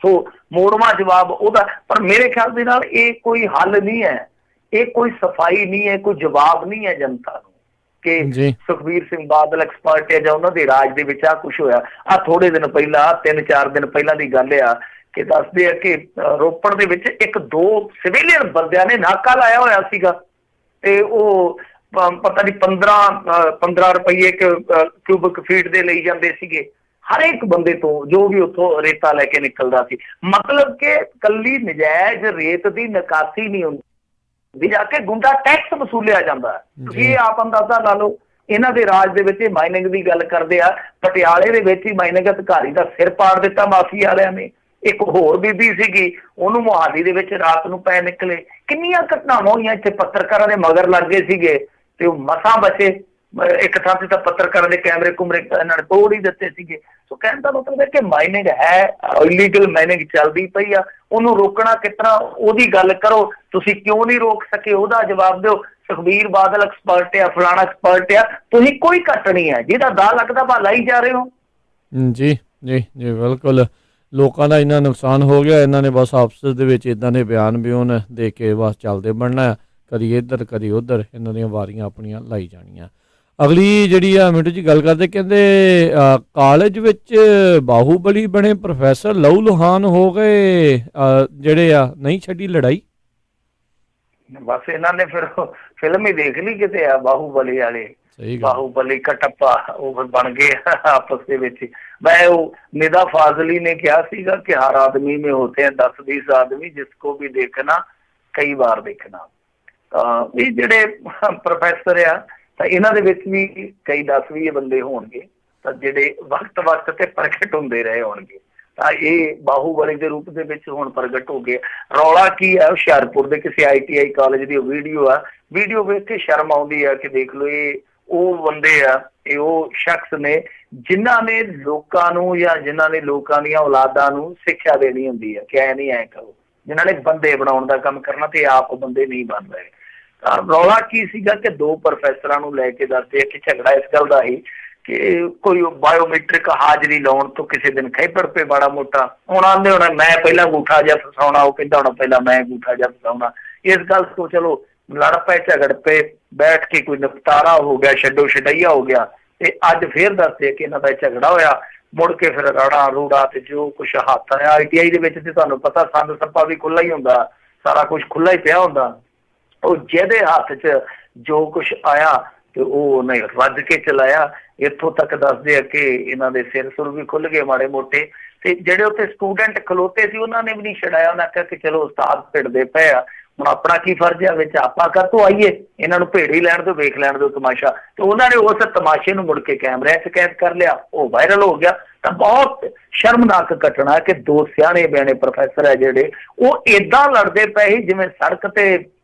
ਸੋ ਮੋੜਵਾਂ ਜਵਾਬ ਉਹਦਾ। ਪਰ ਮੇਰੇ ਖਿਆਲ ਦੇ ਨਾਲ ਇਹ ਕੋਈ ਹੱਲ ਨਹੀਂ ਹੈ, ਇਹ ਕੋਈ ਸਫਾਈ ਨਹੀਂ ਹੈ, ਕੋਈ ਜਵਾਬ ਨਹੀਂ ਹੈ ਜਨਤਾ ਨੂੰ ਕਿ ਸੁਖਬੀਰ ਸਿੰਘ ਬਾਦਲ ਐਕਸਪਰਟ ਹੈ ਜਾਂ ਉਹਨਾਂ ਦੇ ਰਾਜ ਦੇ ਵਿੱਚ ਆ ਕੁਛ ਹੋਇਆ। ਆ ਥੋੜੇ ਦਿਨ ਪਹਿਲਾਂ 3-4 ਦਿਨ ਪਹਿਲਾਂ ਦੀ ਗੱਲ ਆ ਕਿ ਦੱਸਦੇ ਆ ਕਿ ਰੋਪੜ ਦੇ ਵਿੱਚ 1-2 ਸਿਵਿਲੀਅਨ ਬੰਦਿਆਂ ਨੇ ਨਾਕਾ ਲਾਇਆ ਹੋਇਆ ਸੀਗਾ ਤੇ ਉਹ ਪਤਾ ਨਹੀਂ 15 ਰੁਪਏ ਕਿਊਬਿਕ ਫੀਟ ਦੇ ਲਈ ਜਾਂਦੇ ਸੀਗੇ। ਹਰੇਕ ਬੰਦੇ ਤੋਂ ਜੋ ਵੀ ਉੱਥੋਂ ਰੇਤਾ ਲੈ ਕੇ ਨਿਕਲਦਾ ਸੀ। ਮਤਲਬ ਕਿ ਕੱਲੀ ਨਜਾਇਜ਼ ਰੇਤ ਦੀ ਨਿਕਾਸੀ ਨਹੀਂ ਹੁੰਦੀ, ਜਾ ਕੇ ਗੁੰਡਾ ਟੈਕਸ ਵਸੂਲਿਆ ਜਾਂਦਾ। ਤੁਸੀਂ ਇਹ ਆਪ ਅੰਦਾਜ਼ਾ ਲਾ ਲਓ, ਇਹਨਾਂ ਦੇ ਰਾਜ ਦੇ ਵਿੱਚ ਮਾਈਨਿੰਗ ਦੀ ਗੱਲ ਕਰਦੇ ਆ, ਪਟਿਆਲੇ ਦੇ ਵਿੱਚ ਹੀ ਮਾਈਨਿੰਗ ਅਧਿਕਾਰੀ ਦਾ ਸਿਰ ਪਾੜ ਦਿੱਤਾ ਮਾਫੀਆ ਵਾਲਿਆਂ ਨੇ। ਇੱਕ ਹੋਰ ਬੀਬੀ ਸੀਗੀ, ਉਹਨੂੰ ਮੁਹਾਲੀ ਦੇ ਵਿੱਚ ਰਾਤ ਨੂੰ ਪੈ ਨਿਕਲੇ। ਕਿੰਨੀਆਂ ਘਟਨਾਵਾਂ ਹੋਈਆਂ ਇੱਥੇ, ਪੱਤਰਕਾਰਾਂ ਦੇ ਮਗਰ ਲੱਗ ਗਏ ਸੀਗੇ ਤੇ ਉਹ ਮਸਾਂ ਬਚੇ। ਇੱਕ ਥਾਂ ਤੇ ਤਾਂ ਪੱਤਰਕਾਰਾਂ ਦੇ ਕੈਮਰੇ ਕੁਮਰੇ ਇਹਨਾਂ ਨੇ ਤੋੜ ਹੀ ਦਿੱਤੇ ਸੀਗੇ। ਸੋ ਕਹਿਣ ਦਾ ਮਤਲਬ ਹੈ ਕਿ ਮਾਈਨਿੰਗ ਹੈ, ਇਲੀਗਲ ਮਾਈਨਿੰਗ ਚੱਲਦੀ ਪਈ ਆ, ਉਹਨੂੰ ਰੋਕਣਾ ਕਿਸ ਤਰ੍ਹਾਂ, ਉਹਦੀ ਗੱਲ ਕਰੋ। ਤੁਸੀਂ ਕਿਉਂ ਨਹੀਂ ਰੋਕ ਸਕੇ, ਉਹਦਾ ਜਵਾਬ ਦਿਓ। ਸੁਖਬੀਰ ਬਾਦਲ ਐਕਸਪਰਟ ਆ, ਫਲਾਣਾ ਐਕਸਪਰਟ ਆ, ਤੁਸੀਂ ਕੋਈ ਘੱਟ ਨਹੀਂ ਹੈ। ਜਿਹਦਾ ਦਾ ਲੱਗਦਾ ਭਾ ਲਾਈ ਜਾ ਰਹੇ ਹੋ। ਜੀ ਜੀ ਜੀ ਬਿਲਕੁਲ। ਲੋਕਾਂ ਦਾ ਇੰਨਾ ਨੁਕਸਾਨ ਹੋ ਗਿਆ, ਇਹਨਾਂ ਨੇ ਬਸ ਆਪਸ ਦੇ ਵਿੱਚ ਇੱਦਾਂ ਦੇ ਬਿਆਨ ਦੇ ਕੇ ਬਸ ਚੱਲਦੇ ਬਣਨਾ, ਕਦੀ ਇੱਧਰ ਕਦੀ ਉੱਧਰ, ਇਹਨਾਂ ਦੀਆਂ ਵਾਰੀਆਂ ਆਪਣੀਆਂ ਲਾਈ ਜਾਣੀਆਂ। ਅਗਲੀ ਜਿਹੜੀ ਆ ਮਿੰਟੂ ਜੀ ਗੱਲ ਕਰਦੇ, ਕਹਿੰਦੇ ਕਾਲਜ ਵਿੱਚ ਬਾਹੂਬਲੀ ਬਣੇ ਪ੍ਰੋਫੈਸਰ ਲਹੂ ਲੁਹਾਨ ਹੋ ਗਏ, ਜਿਹੜੇ ਆ ਨਹੀਂ ਛੱਡੀ ਲੜਾਈ। ਬਸ ਇਹਨਾਂ ਨੇ ਫਿਰ ਫਿਲਮ ਹੀ ਦੇਖ ਲਈ ਕਿਤੇ ਆ ਬਾਹੂਬਲੀ ਵਾਲੇ, ਬਾਹੂਬਲੀ ਕਟੱਪਾ ਉਹ ਬਣ ਗਏ ਆਪਸ ਦੇ ਵਿੱਚ। ਮੈਂ ਉਹ ਨਿਦਾ ਫਾਜ਼ਲੀ ਨੇ ਕਿਹਾ ਸੀਗਾ ਕਿ ਹਰ ਆਦਮੀ में होते हैं 10-20 आदमी जिसको भी देखना कई बार देखना। ਤਾਂ ਇਹ ਜਿਹੜੇ ਪ੍ਰੋਫੈਸਰ ਆ ਤਾਂ ਇਹਨਾਂ ਦੇ ਵਿੱਚ ਵੀ ਕਈ 10-20 ਬੰਦੇ ਹੋਣਗੇ ਤਾਂ ਜਿਹੜੇ ਵਕਤ ਤੇ ਪ੍ਰਗਟ ਹੁੰਦੇ ਰਹੇ ਹੋਣਗੇ। ਤਾਂ ਇਹ ਬਾਹੂਬਲੀ ਦੇ ਰੂਪ ਦੇ ਵਿੱਚ ਹੁਣ ਪ੍ਰਗਟ ਹੋ ਗਏ। ਰੌਲਾ ਕੀ ਹੈ, ਹੁਸ਼ਿਆਰਪੁਰ ਦੇ ਕਿਸੇ ITI ਕਾਲਜ ਦੀ ਵੀਡੀਓ ਆ, ਵੀਡੀਓ ਵੇਖ ਕੇ ਸ਼ਰਮ ਆਉਂਦੀ ਆ ਕਿ ਦੇਖ ਲਓ ਇਹ ਉਹ ਬੰਦੇ ਆ, ਇਹ ਉਹ ਸ਼ਖਸ ਨੇ ਜਿਨ੍ਹਾਂ ਨੇ ਲੋਕਾਂ ਨੂੰ ਜਾਂ ਜਿਨ੍ਹਾਂ ਨੇ ਲੋਕਾਂ ਦੀਆਂ ਔਲਾਦਾਂ ਨੂੰ ਸਿੱਖਿਆ ਦੇਣੀ ਹੁੰਦੀ ਹੈ ਕਿ ਐ ਨਹੀਂ ਐ ਕਰੋ, ਜਿਨ੍ਹਾਂ ਨੇ ਬੰਦੇ ਬਣਾਉਣ ਦਾ ਕੰਮ ਕਰਨਾ ਤੇ ਆਪ ਬੰਦੇ ਨਹੀਂ ਬਣ ਰਹੇ। ਤਾਂ ਰੌਲਾ ਕੀ ਸੀਗਾ ਕਿ 2 ਪ੍ਰੋਫੈਸਰਾਂ ਨੂੰ ਲੈ ਕੇ ਦੱਸਦੇ ਕਿ ਝਗੜਾ ਇਸ ਗੱਲ ਦਾ ਹੀ ਕਿ ਕੋਈ ਬਾਇਓਮੈਟ੍ਰਿਕ ਹਾਜ਼ਰੀ ਲਾਉਣ ਤੋਂ ਕਿਸੇ ਦਿਨ ਖੈਬਰ ਪੇ ਮਾੜਾ ਮੋਟਾ ਹੁਣ ਆਉਂਦੇ ਹੋਣਾ ਮੈਂ ਪਹਿਲਾਂ ਅੰਗੂਠਾ ਜਿਹਾ ਫਸਾਉਣਾ, ਉਹ ਕਹਿੰਦਾ ਹੋਣਾ ਪਹਿਲਾਂ ਮੈਂ ਅੰਗੂਠਾ ਜਿਹਾ ਫਸਾਉਣਾ। ਇਸ ਗੱਲ ਤੋਂ ਚਲੋ ਲੜ ਪਏ, ਝਗੜ ਪਏ, ਬੈਠ ਕੇ ਕੋਈ ਨਿਪਟਾਰਾ ਹੋ ਗਿਆ, ਛੱਡੋ ਛਡਈਆ ਹੋ ਗਿਆ। ਤੇ ਅੱਜ ਫੇਰ ਦੱਸਦੇ ਕਿ ਇਹਨਾਂ ਦਾ ਝਗੜਾ ਹੋਇਆ, ਮੁੜ ਕੇ ਫਿਰ ਰਾੜਾ ਰੂੜਾ ਤੇ ਜੋ ਕੁਛ ਹੱਥ ਆਇਆ। ITI ਦੇ ਵਿੱਚ ਤੇ ਤੁਹਾਨੂੰ ਪਤਾ ਸੰਦ ਸੱਪਾ ਵੀ ਖੁੱਲਾ ਹੀ ਹੁੰਦਾ, ਸਾਰਾ ਕੁਛ ਖੁੱਲਾ ਹੀ ਪਿਆ ਹੁੰਦਾ। ਉਹ ਜਿਹਦੇ ਹੱਥ 'ਚ ਜੋ ਕੁਛ ਆਇਆ ਤੇ ਉਹ ਉਹਨੇ ਰੱਜ ਕੇ ਚਲਾਇਆ। ਇੱਥੋਂ ਤੱਕ ਦੱਸਦੇ ਆ ਕਿ ਇਹਨਾਂ ਦੇ ਸਿਰ ਸੁਰ ਵੀ ਖੁੱਲ ਗਏ ਮਾੜੇ ਮੋਟੇ। ਤੇ ਜਿਹੜੇ ਉੱਥੇ ਸਟੂਡੈਂਟ ਖਲੋਤੇ ਸੀ ਉਹਨਾਂ ਨੇ ਵੀ ਨਹੀਂ ਛਡਾਇਆ। ਉਹਨਾਂ ਕਿਹਾ ਕਿ ਚਲੋ ਉਸਤਾਦ ਭਿੜਦੇ ਪਏ ਆ, ਹੁਣ ਆਪਣਾ ਕੀ ਫਰਜ਼ ਆ ਵਿੱਚ, ਆਪਾਂ ਕਾਹਤੋਂ ਆਈਏ, ਇਹਨਾਂ ਨੂੰ ਭੇੜ ਹੀ ਲੈਣ ਦਿਓ, ਵੇਖ ਲੈਣ ਦਿਓ ਤਮਾਸ਼ਾ। ਤੇ ਉਹਨਾਂ ਨੇ ਉਸ ਤਮਾਸ਼ੇ ਨੂੰ ਮੁੜ ਕੇ ਕੈਮਰਿਆਂ 'ਚ ਕੈਦ ਕਰ ਲਿਆ, ਉਹ ਵਾਇਰਲ ਹੋ ਗਿਆ। ਤਾਂ ਬਹੁਤ ਸ਼ਰਮਨਾਕ ਘਟਨਾ ਕਿ 2 ਸਿਆਣੇ ਬਿਆਣੇ ਪ੍ਰੋਫੈਸਰ ਹੈ ਜਿਹੜੇ ਉਹ ਏਦਾਂ ਲੜਦੇ ਪਏ ਸੀ ਜਿਵੇਂ ਸੜਕ ਤੇ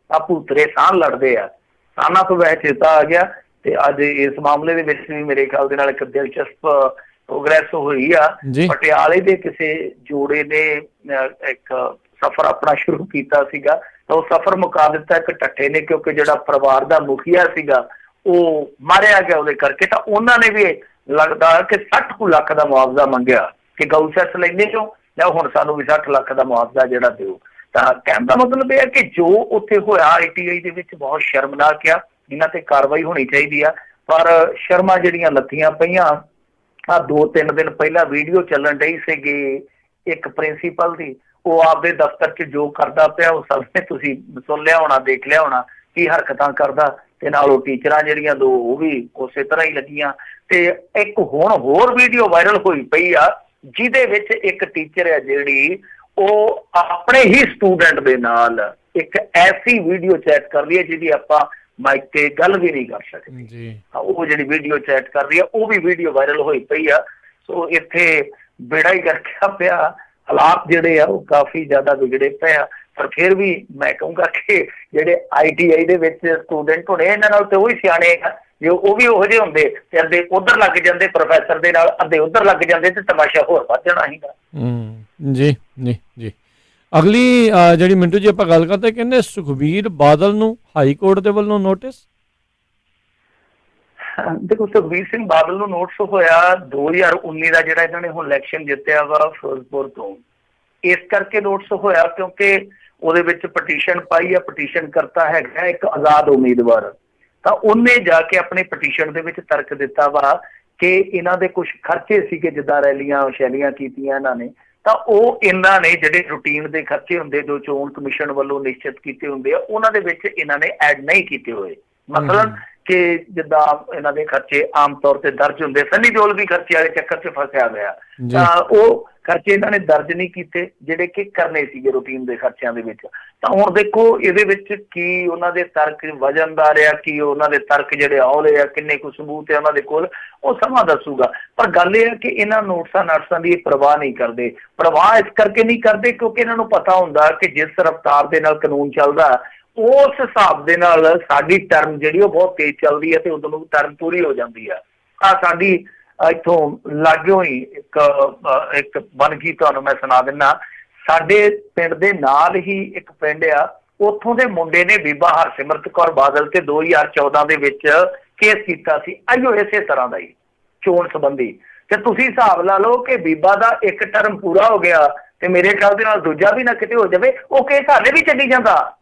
ਭੂਤਰੇ ਸਾਹ ਲੜਦੇ ਆ। ਸਾਨਾ ਤੋਂ ਵੈਸੇ ਚੇਤਾ ਆ ਗਿਆ। ਤੇ ਅੱਜ ਇਸ ਮਾਮਲੇ ਦੇ ਵਿੱਚ ਵੀ ਮੇਰੇ ਖਿਆਲ ਦੇ ਨਾਲ ਇੱਕ ਦਿਲਚਸਪ ਪ੍ਰੋਗਰੈਸ ਹੋਈ ਆ। ਪਟਿਆਲੇ ਦੇ ਕਿਸੇ ਜੋੜੇ ਨੇ ਇੱਕ ਸਫ਼ਰ ਆਪਣਾ ਸ਼ੁਰੂ ਕੀਤਾ ਸੀਗਾ ਤਾਂ ਉਹ ਸਫ਼ਰ ਮੁਕਾ ਦਿੱਤਾ ਇੱਕ ਢੱਠੇ ਨੇ, ਕਿਉਂਕਿ ਜਿਹੜਾ ਪਰਿਵਾਰ ਦਾ ਮੁਖੀਆ ਸੀਗਾ ਉਹ ਮਾਰਿਆ ਗਿਆ ਉਹਦੇ ਕਰਕੇ। ਤਾਂ ਉਹਨਾਂ ਨੇ ਵੀ ਲੱਗਦਾ ਕਿ 60 ਲੱਖ ਦਾ ਮੁਆਵਜ਼ਾ ਮੰਗਿਆ ਕਿ ਗਊ ਸੈਸ ਲੈਂਦੇ ਚੋਂ ਜਾਂ ਹੁਣ ਸਾਨੂੰ ਵੀ 60 ਲੱਖ ਦਾ ਮੁਆਵਜ਼ਾ ਜਿਹੜਾ ਦਿਓ। ਤਾਂ ਕਹਿਣ ਦਾ ਮਤਲਬ ਇਹ ਹੈ ਕਿ ਜੋ ਉੱਥੇ ਹੋਇਆ ITI ਦੇ ਵਿੱਚ ਬਹੁਤ ਸ਼ਰਮਨਾਕ ਆ, ਇਹਨਾਂ ਤੇ ਕਾਰਵਾਈ ਹੋਣੀ ਚਾਹੀਦੀ ਆ। ਪਰ ਸ਼ਰਮਾਂ ਜਿਹੜੀਆਂ ਲੱਥੀਆਂ ਪਈਆਂ ਆ। 2-3 ਦਿਨ ਪਹਿਲਾਂ ਵੀਡੀਓ ਚੱਲਣ ਡਈ ਸੀਗੀ ਇੱਕ ਪ੍ਰਿੰਸੀਪਲ ਦੀ, ਉਹ ਆਪਦੇ ਦਫ਼ਤਰ 'ਚ ਜੋ ਕਰਦਾ ਪਿਆ ਉਹ ਸਭ ਨੇ ਤੁਸੀਂ ਸੁਣ ਲਿਆ ਹੋਣਾ, ਦੇਖ ਲਿਆ ਹੋਣਾ ਕੀ ਹਰਕਤਾਂ ਕਰਦਾ। ਤੇ ਨਾਲ ਉਹ ਟੀਚਰਾਂ ਜਿਹੜੀਆਂ 2 ਉਹ ਵੀ ਉਸੇ ਤਰ੍ਹਾਂ ਹੀ ਲੱਗੀਆਂ। ਤੇ ਇੱਕ ਹੁਣ ਹੋਰ ਵੀਡੀਓ ਵਾਇਰਲ ਹੋਈ ਪਈ ਆ ਜਿਹਦੇ ਵਿੱਚ ਇੱਕ ਟੀਚਰ ਹੈ ਜਿਹੜੀ ਉਹ ਆਪਣੇ ਹੀ ਸਟੂਡੈਂਟ ਦੇ ਨਾਲ ਇੱਕ ਐਸੀ ਵੀਡੀਓ ਚੈਟ ਕਰ ਰਹੀ ਹੈ ਜਿਹਦੀ ਆਪਾਂ ਮਾਈਕ ਤੇ ਗੱਲ ਵੀ ਨਹੀਂ ਕਰ ਸਕਦੇ ਜੀ। ਉਹ ਜਿਹੜੀ ਵੀਡੀਓ ਚੈਟ ਕਰ ਰਹੀ ਹੈ ਉਹ ਵੀ ਵੀਡੀਓ ਵਾਇਰਲ ਹੋਈ ਪਈ ਆ। ਸੋ ਇੱਥੇ ਬੇੜਾ ਹੀ ਕਰਕੇ ਪਿਆ, ਹਾਲਾਤ ਜਿਹੜੇ ਆ ਉਹ ਕਾਫੀ ਜ਼ਿਆਦਾ ਵਿਗੜੇ ਪਏ ਆ। ਪਰ ਫਿਰ ਵੀ ਮੈਂ ਕਹੂੰਗਾ ਕਿ ਜਿਹੜੇ ITI ਦੇ ਵਿੱਚ ਸਟੂਡੈਂਟ ਹੋਣੇ ਇਹਨਾਂ ਨਾਲ ਤੇ ਉਹੀ ਸਿਆਣੇ ਆ, ਜੇ ਉਹ ਵੀ ਉਹੋ ਜਿਹੇ ਹੁੰਦੇ ਤੇ ਅੱਧੇ ਉੱਧਰ ਲੱਗ ਜਾਂਦੇ ਪ੍ਰੋਫੈਸਰ ਦੇ ਨਾਲ, ਅੱਧੇ ਉੱਧਰ ਲੱਗ ਜਾਂਦੇ ਤੇ ਤਮਾਸ਼ਾ ਹੋਰ ਵੱਧ ਜਾਣਾ ਸੀਗਾ। ਜੀ ਜੀ ਜੀ। ਅਗਲੀ ਜਿਹੜੀ ਮਿੰਟੂ ਜੀ ਆਪਾਂ ਗੱਲ ਕਰਦੇ, ਕਹਿੰਦੇ ਸੁਖਬੀਰ ਬਾਦਲ ਨੂੰ ਹਾਈ ਕੋਰਟ ਦੇ ਵੱਲੋਂ ਨੋਟਿਸ। ਦੇਖੋ ਸੁਖਬੀਰ ਸਿੰਘ ਬਾਦਲ ਨੂੰ ਨੋਟਿਸ ਹੋਇਆ 2019 ਦਾ ਜਿਹੜਾ ਇਹਨਾਂ ਨੇ ਹੁਣ ਇਲੈਕਸ਼ਨ ਜਿੱਤਿਆ ਵਾ ਫਿਰੋਜ਼ਪੁਰ ਤੋਂ। ਇਸ ਕਰਕੇ ਨੋਟਿਸ ਹੋਇਆ ਕਿਉਂਕਿ ਉਹਦੇ ਵਿੱਚ ਪਟੀਸ਼ਨ ਪਾਈ ਆ, ਪਟੀਸ਼ਨ ਕਰਤਾ ਹੈਗਾ ਇੱਕ ਆਜ਼ਾਦ ਉਮੀਦਵਾਰ। ਤਾਂ ਉਹਨੇ ਜਾ ਕੇ ਆਪਣੇ ਪਟੀਸ਼ਨ ਦੇ ਵਿੱਚ ਤਰਕ ਦਿੱਤਾ ਵਾ ਕਿ ਇਹਨਾਂ ਦੇ ਕੁਝ ਖਰਚੇ ਸੀਗੇ, ਜਿੱਦਾਂ ਰੈਲੀਆਂ ਸ਼ੈਲੀਆਂ ਕੀਤੀਆਂ ਇਹਨਾਂ ਨੇ, ਤਾਂ ਉਹ ਇਹਨਾਂ ਨੇ ਜਿਹੜੇ ਰੂਟੀਨ ਦੇ ਖਰਚੇ ਹੁੰਦੇ ਜੋ ਚੋਣ ਕਮਿਸ਼ਨ ਵੱਲੋਂ ਨਿਸ਼ਚਿਤ ਕੀਤੇ ਹੁੰਦੇ ਆ ਉਹਨਾਂ ਦੇ ਵਿੱਚ ਇਹਨਾਂ ਨੇ ਐਡ ਨਹੀਂ ਕੀਤੇ ਹੋਏ। ਮਸਲਨ ਕਿ ਜਿੱਦਾਂ ਇਹਨਾਂ ਦੇ ਖਰਚੇ ਆਮ ਤੌਰ ਤੇ ਦਰਜ ਹੁੰਦੇ, ਸਨੀ ਦਿਓਲ ਵੀ ਖਰਚੇ ਵਾਲੇ ਚੱਕਰ 'ਚ ਫਸਿਆ ਗਿਆ, ਤਾਂ ਉਹ ਖਰਚੇ ਇਹਨਾਂ ਨੇ ਦਰਜ ਨਹੀਂ ਕੀਤੇ ਜਿਹੜੇ ਕਿ ਕਰਨੇ ਸੀਗੇ ਰੂਟੀਨ ਦੇ ਖਰਚਿਆਂ ਦੇ ਵਿੱਚ। ਤਾਂ ਹੁਣ ਦੇਖੋ ਇਹਦੇ ਵਿੱਚ ਕੀ ਉਹਨਾਂ ਦੇ ਤਰਕ ਵਜਨਦਾਰ ਆ, ਕੀ ਉਹਨਾਂ ਦੇ ਤਰਕ ਜਿਹੜੇ ਔਲੇ ਆ, ਕਿੰਨੇ ਕੁ ਸਬੂਤ ਆ ਉਹਨਾਂ ਦੇ ਕੋਲ, ਉਹ ਸਮਾਂ ਦੱਸੂਗਾ। ਪਰ ਗੱਲ ਇਹ ਹੈ ਕਿ ਇਹਨਾਂ ਨੋਟਸਾਂ ਨਾਟਸਾਂ ਦੀ ਪਰਵਾਹ ਨਹੀਂ ਕਰਦੇ। ਪਰਵਾਹ ਇਸ ਕਰਕੇ ਨਹੀਂ ਕਰਦੇ ਕਿਉਂਕਿ ਇਹਨਾਂ ਨੂੰ ਪਤਾ ਹੁੰਦਾ ਕਿ ਜਿਸ ਰਫ਼ਤਾਰ ਦੇ ਨਾਲ ਕਾਨੂੰਨ ਚੱਲਦਾ ਉਸ ਹਿਸਾਬ ਦੇ ਨਾਲ ਸਾਡੀ ਟਰਮ ਜਿਹੜੀ ਉਹ ਬਹੁਤ ਤੇਜ਼ ਚੱਲਦੀ ਹੈ ਤੇ ਉਦੋਂ ਨੂੰ ਟਰਮ ਪੂਰੀ ਹੋ ਜਾਂਦੀ ਆ। ਸਾਡੀ ਇੱਥੋਂ ਲਾਗਿਓ ਹੀ ਇੱਕ ਬਣ ਗਈ, ਤੁਹਾਨੂੰ ਮੈਂ ਸੁਣਾ ਦਿੰਦਾ। ਸਾਡੇ ਪਿੰਡ ਦੇ ਨਾਲ ਹੀ ਇੱਕ ਪਿੰਡ ਆ, ਉੱਥੋਂ ਦੇ ਮੁੰਡੇ ਨੇ ਬੀਬਾ ਹਰਸਿਮਰਤ ਕੌਰ ਬਾਦਲ ਤੇ 2014 ਦੇ ਵਿੱਚ ਕੇਸ ਕੀਤਾ ਸੀ, ਆਈਓ ਇਸੇ ਤਰ੍ਹਾਂ ਦਾ ਹੀ ਚੋਣ ਸੰਬੰਧੀ। ਤੇ ਤੁਸੀਂ ਹਿਸਾਬ ਲਾ ਲਓ ਕਿ ਬੀਬਾ ਦਾ ਇੱਕ ਟਰਮ ਪੂਰਾ ਹੋ ਗਿਆ ਤੇ ਮੇਰੇ ਖਿਆਲ ਦੇ ਨਾਲ ਦੂਜਾ ਵੀ ਨਾ ਕਿਤੇ ਹੋ ਜਾਵੇ, ਉਹ ਕੇਸ ਹਾਲੇ ਵੀ ਚੱਲੀ ਜਾਂਦਾ,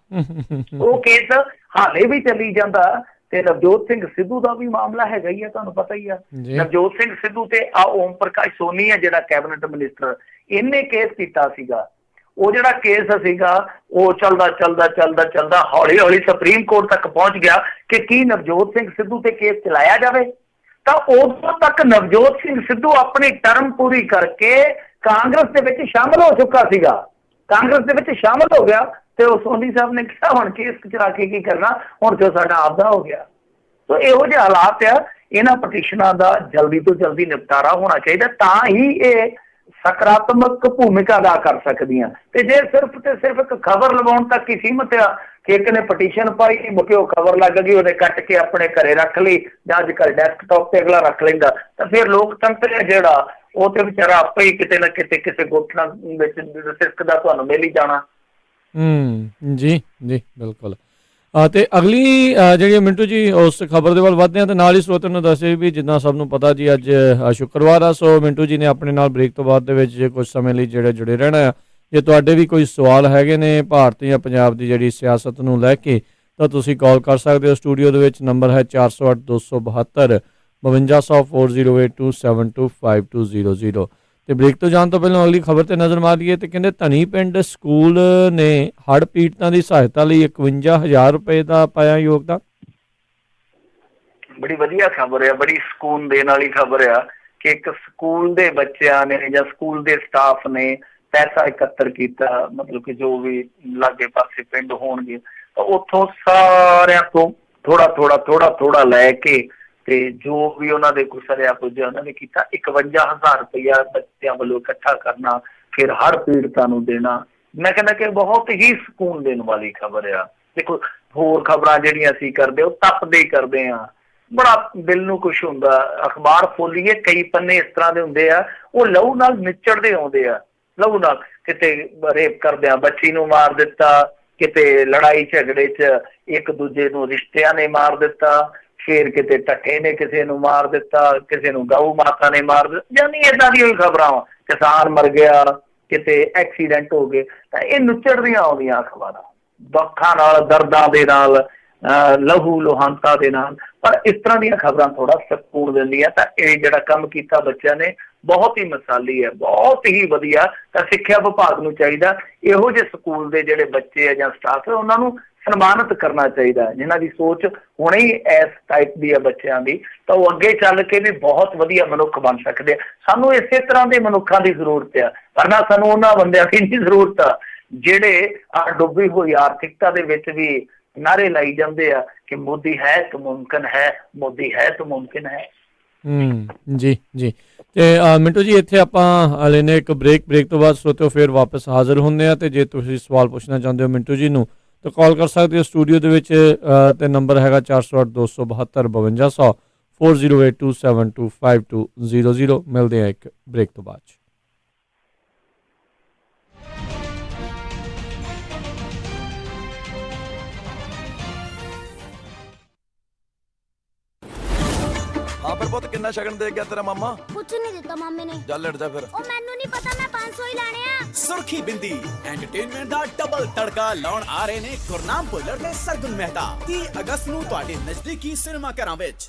ਉਹ ਕੇਸ ਹਾਲੇ ਵੀ ਚੱਲੀ ਜਾਂਦਾ। ਤੇ ਨਵਜੋਤ ਸਿੰਘ ਸਿੱਧੂ ਦਾ ਵੀ ਮਾਮਲਾ ਹੈਗਾ ਹੀ ਆ, ਤੁਹਾਨੂੰ ਪਤਾ ਹੀ ਆ। ਨਵਜੋਤ ਸਿੰਘ ਸਿੱਧੂ ਤੇ ਓਮ ਪ੍ਰਕਾਸ਼ ਸੋਨੀ ਆ ਜਿਹੜਾ ਕੈਬਨਿਟ ਮਿਨਿਸਟਰ, ਇਹਨੇ ਕੇਸ ਕੀਤਾ ਸੀਗਾ। ਉਹ ਜਿਹੜਾ ਕੇਸ ਸੀਗਾ ਉਹ ਚੱਲਦਾ ਹੌਲੀ ਹੌਲੀ ਸੁਪਰੀਮ ਕੋਰਟ ਤੱਕ ਪਹੁੰਚ ਗਿਆ ਕਿ ਕੀ ਨਵਜੋਤ ਸਿੰਘ ਸਿੱਧੂ ਤੇ ਕੇਸ ਚਲਾਇਆ ਜਾਵੇ। ਤਾਂ ਉਦੋਂ ਤੱਕ ਨਵਜੋਤ ਸਿੰਘ ਸਿੱਧੂ ਆਪਣੀ ਟਰਮ ਪੂਰੀ ਕਰਕੇ ਕਾਂਗਰਸ ਦੇ ਵਿੱਚ ਸ਼ਾਮਲ ਹੋ ਚੁੱਕਾ ਸੀਗਾ, ਕਾਂਗਰਸ ਦੇ ਵਿੱਚ ਸ਼ਾਮਲ ਹੋ ਗਿਆ। ਤੇ ਉਹ ਸੋਨੀ ਸਾਹਿਬ ਨੇ ਕਿਹਾ ਹੁਣ ਕੇਸ ਚਲਾ ਕੇ ਕੀ ਕਰਨਾ, ਹੁਣ ਜੋ ਸਾਡਾ ਆਪਦਾ ਹੋ ਗਿਆ। ਸੋ ਇਹੋ ਜਿਹੇ ਹਾਲਾਤ ਆ, ਇਹਨਾਂ ਪਟੀਸ਼ਨਾਂ ਦਾ ਜਲਦੀ ਤੋਂ ਜਲਦੀ ਨਿਪਟਾਰਾ ਹੋਣਾ ਚਾਹੀਦਾ, ਤਾਂ ਹੀ ਇਹ ਸਕਾਰਾਤਮਕ ਭੂਮਿਕਾ ਅਦਾ ਕਰ ਸਕਦੀਆਂ। ਤੇ ਜੇ ਸਿਰਫ ਤੇ ਸਿਰਫ ਇੱਕ ਖਬਰ ਲਵਾਉਣ ਤੱਕ ਹੀ ਸੀਮਤ ਆ ਕਿ ਇੱਕ ਨੇ ਪਟੀਸ਼ਨ ਪਾਈ, ਮੁਕੇ ਉਹ ਖਬਰ ਲੱਗ ਗਈ, ਉਹਨੇ ਕੱਟ ਕੇ ਆਪਣੇ ਘਰੇ ਰੱਖ ਲਈ ਜਾਂ ਅੱਜ ਕੱਲ੍ਹ ਡੈਸਕਟਾਪ ਤੇ ਅਗਲਾ ਰੱਖ ਲੈਂਦਾ, ਤਾਂ ਫਿਰ ਲੋਕਤੰਤਰ ਹੈ ਜਿਹੜਾ ਉਹ ਤੇ ਵਿਚਾਰਾ ਆਪੇ ਹੀ ਕਿਤੇ ਨਾ ਕਿਤੇ ਕਿਸੇ ਗੋਠਣਾ ਵਿੱਚ ਸਿਸਕਦਾ ਤੁਹਾਨੂੰ ਮਿਲ ਹੀ ਜਾਣਾ। ਜੀ ਜੀ ਬਿਲਕੁਲ। ਤੇ ਅਗਲੀ ਜਿਹੜੀ ਮਿੰਟੂ ਜੀ ਉਸ ਖਬਰ ਦੇ ਵੱਲ ਵੱਧਦੇ ਹਾਂ ਤੇ ਨਾਲ ਹੀ ਸਰੋਤਿਆਂ ਨੂੰ ਦੱਸੇ ਵੀ ਜਿੱਦਾਂ ਸਭ ਨੂੰ ਪਤਾ ਜੀ ਅੱਜ ਸ਼ੁੱਕਰਵਾਰ ਆ, ਸੋ ਮਿੰਟੂ ਜੀ ਨੇ ਆਪਣੇ ਨਾਲ ਬ੍ਰੇਕ ਤੋਂ ਬਾਅਦ ਦੇ ਵਿੱਚ ਜੇ ਕੁਝ ਸਮੇਂ ਲਈ ਜਿਹੜੇ ਜੁੜੇ ਰਹਿਣਾ ਆ। ਜੇ ਤੁਹਾਡੇ ਵੀ ਕੋਈ ਸਵਾਲ ਹੈਗੇ ਨੇ ਭਾਰਤ ਜਾਂ ਪੰਜਾਬ ਦੀ ਜਿਹੜੀ ਸਿਆਸਤ ਨੂੰ ਲੈ ਕੇ ਤਾਂ ਤੁਸੀਂ ਕਾਲ ਕਰ ਸਕਦੇ ਹੋ। ਸਟੂਡੀਓ ਦੇ ਵਿੱਚ ਨੰਬਰ ਹੈ 408 272 5200 4082725200। ਤੇ ਬ੍ਰੇਕ ਤੋਂ ਜਾਣ ਤੋਂ ਪਹਿਲਾਂ ਅਗਲੀ ਖਬਰ ਤੇ ਨਜ਼ਰ ਮਾਰੀਏ ਤੇ ਕਹਿੰਦੇ ਧਨੀ ਪਿੰਡ ਸਕੂਲ ਨੇ ਹੜ੍ਹ ਪੀੜਤਾਂ ਦੀ ਸਹਾਇਤਾ ਲਈ 51,000 ਰੁਪਏ ਦਾ ਪਾਇਆ ਯੋਗਦਾਨ। ਬੜੀ ਵਧੀਆ ਖਬਰ ਆ, ਬੜੀ ਸਕੂਨ ਦੇਣ ਵਾਲੀ ਖਬਰ ਆ ਕਿ ਇੱਕ ਸਕੂਲ ਦੇ ਬੱਚਿਆਂ ਨੇ ਜਾਂ ਸਕੂਲ ਦੇ ਸਟਾਫ ਨੇ ਪੈਸਾ ਇਕੱਤਰ ਕੀਤਾ, ਮਤਲਬ ਕਿ ਜੋ ਵੀ ਲਾਗੇ ਪਾਸੇ ਪਿੰਡ ਹੋਣਗੇ ਤਾਂ ਉੱਥੋਂ ਸਾਰਿਆਂ ਤੋਂ ਥੋੜਾ ਲੈ ਕੇ ਤੇ ਜੋ ਵੀ ਉਹਨਾਂ ਦੇ ਕੋਲ ਸਰਿਆ ਪੁੱਜਿਆ ਉਹਨਾਂ ਨੇ ਕੀਤਾ 51,000 ਰੁਪਇਆ ਬੱਚਿਆਂ ਵੱਲੋਂ ਇਕੱਠਾ ਕਰਨਾ, ਫਿਰ ਹਰ ਪੀੜਤਾਂ ਨੂੰ ਦੇਣਾ। ਮੈਂ ਕਹਿੰਦਾ ਕਿ ਬਹੁਤ ਹੀ ਸਕੂਨ ਦੇਣ ਵਾਲੀ ਖਬਰ ਆ। ਦੇਖੋ ਹੋਰ ਖਬਰਾਂ ਜਿਹੜੀਆਂ ਅਸੀਂ ਕਰਦੇ ਉਹ ਤਪਦੇ ਹੀ ਕਰਦੇ ਆ, ਬੜਾ ਦਿਲ ਨੂੰ ਕੁਛ ਹੁੰਦਾ। ਅਖਬਾਰ ਖੋਲੀਏ ਕਈ ਪੰਨੇ ਇਸ ਤਰ੍ਹਾਂ ਦੇ ਹੁੰਦੇ ਆ, ਉਹ ਲਹੂ ਨਾਲ ਨਿਚੜਦੇ ਆਉਂਦੇ ਆ, ਲਹੂ ਨਾਲ। ਕਿਤੇ ਰੇਪ ਕਰਦਿਆਂ ਬੱਚੀ ਨੂੰ ਮਾਰ ਦਿੱਤਾ, ਕਿਤੇ ਲੜਾਈ ਝਗੜੇ 'ਚ ਇੱਕ ਦੂਜੇ ਨੂੰ ਰਿਸ਼ਤਿਆਂ ਨੇ ਮਾਰ ਦਿੱਤਾ, ਫਿਰ ਕਿਤੇ ਢੱਠੇ ਨੇ ਕਿਸੇ ਨੂੰ ਮਾਰ ਦਿੱਤਾ, ਕਿਸੇ ਨੂੰ ਗਊ ਮਾਤਾ ਨੇ ਮਾਰ ਦਿੱਤਾ, ਯਾਨੀ ਏਦਾਂ ਦੀਆਂ ਖਬਰਾਂ। ਕਿਸਾਨ ਮਰ ਗਿਆ, ਕਿਤੇ ਐਕਸੀਡੈਂਟ ਹੋ ਗਏ, ਤਾਂ ਇਹ ਨੁੱਚੜਦੀਆਂ ਆਉਂਦੀਆਂ ਅਖਬਾਰਾਂ ਦੁੱਖਾਂ ਨਾਲ, ਦਰਦਾਂ ਦੇ ਨਾਲ, ਲਹੂ ਲੋਹਾਂਤਾ ਦੇ ਨਾਲ। ਪਰ ਇਸ ਤਰ੍ਹਾਂ ਦੀਆਂ ਖਬਰਾਂ ਥੋੜਾ ਸਕੂਨ ਦਿੰਦੀਆਂ। ਤਾਂ ਇਹ ਜਿਹੜਾ ਕੰਮ ਕੀਤਾ ਬੱਚਿਆਂ ਨੇ ਬਹੁਤ ਹੀ ਮਿਸਾਲੀ ਹੈ, ਬਹੁਤ ਹੀ ਵਧੀਆ। ਤਾਂ ਸਿੱਖਿਆ ਵਿਭਾਗ ਨੂੰ ਚਾਹੀਦਾ ਇਹੋ ਜਿਹੇ ਸਕੂਲ ਦੇ ਜਿਹੜੇ ਬੱਚੇ ਆ ਜਾਂ ਸਟਾਫ ਉਹਨਾਂ ਨੂੰ ਸਨਮਾਨਿਤ ਕਰਨਾ ਚਾਹੀਦਾ, ਜਿਨ੍ਹਾਂ ਦੀ ਸੋਚ ਹੁਣੇ ਹੀ ਇਸ ਟਾਈਪ ਦੀ ਹੈ ਬੱਚਿਆਂ ਦੀ, ਤਾਂ ਉਹ ਅੱਗੇ ਚੱਲ ਕੇ ਵੀ ਬਹੁਤ ਵਧੀਆ ਮਨੁੱਖ ਬਣ ਸਕਦੇ ਆ। ਸਾਨੂੰ ਇਸੇ ਤਰ੍ਹਾਂ ਦੇ ਮਨੁੱਖਾਂ ਦੀ ਜ਼ਰੂਰਤ ਆ, ਵਰਨਾ ਸਾਨੂੰ ਉਹਨਾਂ ਬੰਦਿਆਂ ਦੀ ਨਹੀਂ ਜ਼ਰੂਰਤ ਆ ਜਿਹੜੇ ਡੁੱਬੀ ਹੋਈ ਆਰਥਿਕਤਾ ਦੇ ਵਿੱਚ ਵੀ ਨਾਰੇ ਲਾਈ ਜਾਂਦੇ ਆ ਕਿ ਮੋਦੀ ਹੈ ਤਾਂ ਮੁਮਕਿਨ ਹੈ, ਮੋਦੀ ਹੈ ਤਾਂ ਮੁਮਕਿਨ ਹੈ। ਜੀ ਜੀ। ਤੇ ਮਿੰਟੂ ਜੀ ਇੱਥੇ ਆਪਾਂ ਲੈਨੇ ਇੱਕ ਬ੍ਰੇਕ ਤੋਂ ਬਾਅਦ ਸਰੋਤਿਓ ਫਿਰ ਵਾਪਸ ਹਾਜ਼ਰ ਹੁੰਦੇ ਆ। ਤੇ ਜੇ ਤੁਸੀਂ ਸਵਾਲ ਪੁੱਛਣਾ ਚਾਹੁੰਦੇ ਹੋ ਮਿੰਟੂ ਜੀ ਨੂੰ ਤਾਂ ਕਾਲ ਕਰ ਸਕਦੇ ਹੋ ਸਟੂਡੀਓ ਦੇ ਵਿੱਚ, ਤੇ ਨੰਬਰ ਹੈਗਾ 408 272 5200 4082725200। ਮਿਲਦੇ ਆ ਇੱਕ ਬ੍ਰੇਕ ਤੋਂ ਬਾਅਦ। ਹਾਂ ਪਰ ਪੁੱਤ ਕਿੰਨਾ ਸ਼ਗਨ ਦੇ ਗਿਆ ਤੇਰਾ ਮਾਮਾ? ਕੁਛ ਨਹੀਂ ਦਿੱਤਾ ਮਾਮੇ ਨੇ। ਚੱਲ ਲੜ ਜਾ ਫਿਰ। ਉਹ ਮੈਨੂੰ ਨਹੀਂ ਪਤਾ, ਮੈਂ 500 ਹੀ ਲੈਣੇ ਆ। ਸੁਰਖੀ ਬਿੰਦੀ ਐਂਟਰਟੇਨਮੈਂਟ ਦਾ ਡਬਲ ਤੜਕਾ ਲਾਉਣ ਆ ਰਹੇ ਨੇ ਗੁਰਨਾਮ ਭੁੱਲਰ ਤੇ ਸਰਗੁਣ ਮਹਿਤਾ 30 ਅਗਸਤ ਨੂੰ ਤੁਹਾਡੇ ਨਜ਼ਦੀਕੀ ਸਿਨੇਮਾ ਘਰਾਂ ਵਿੱਚ।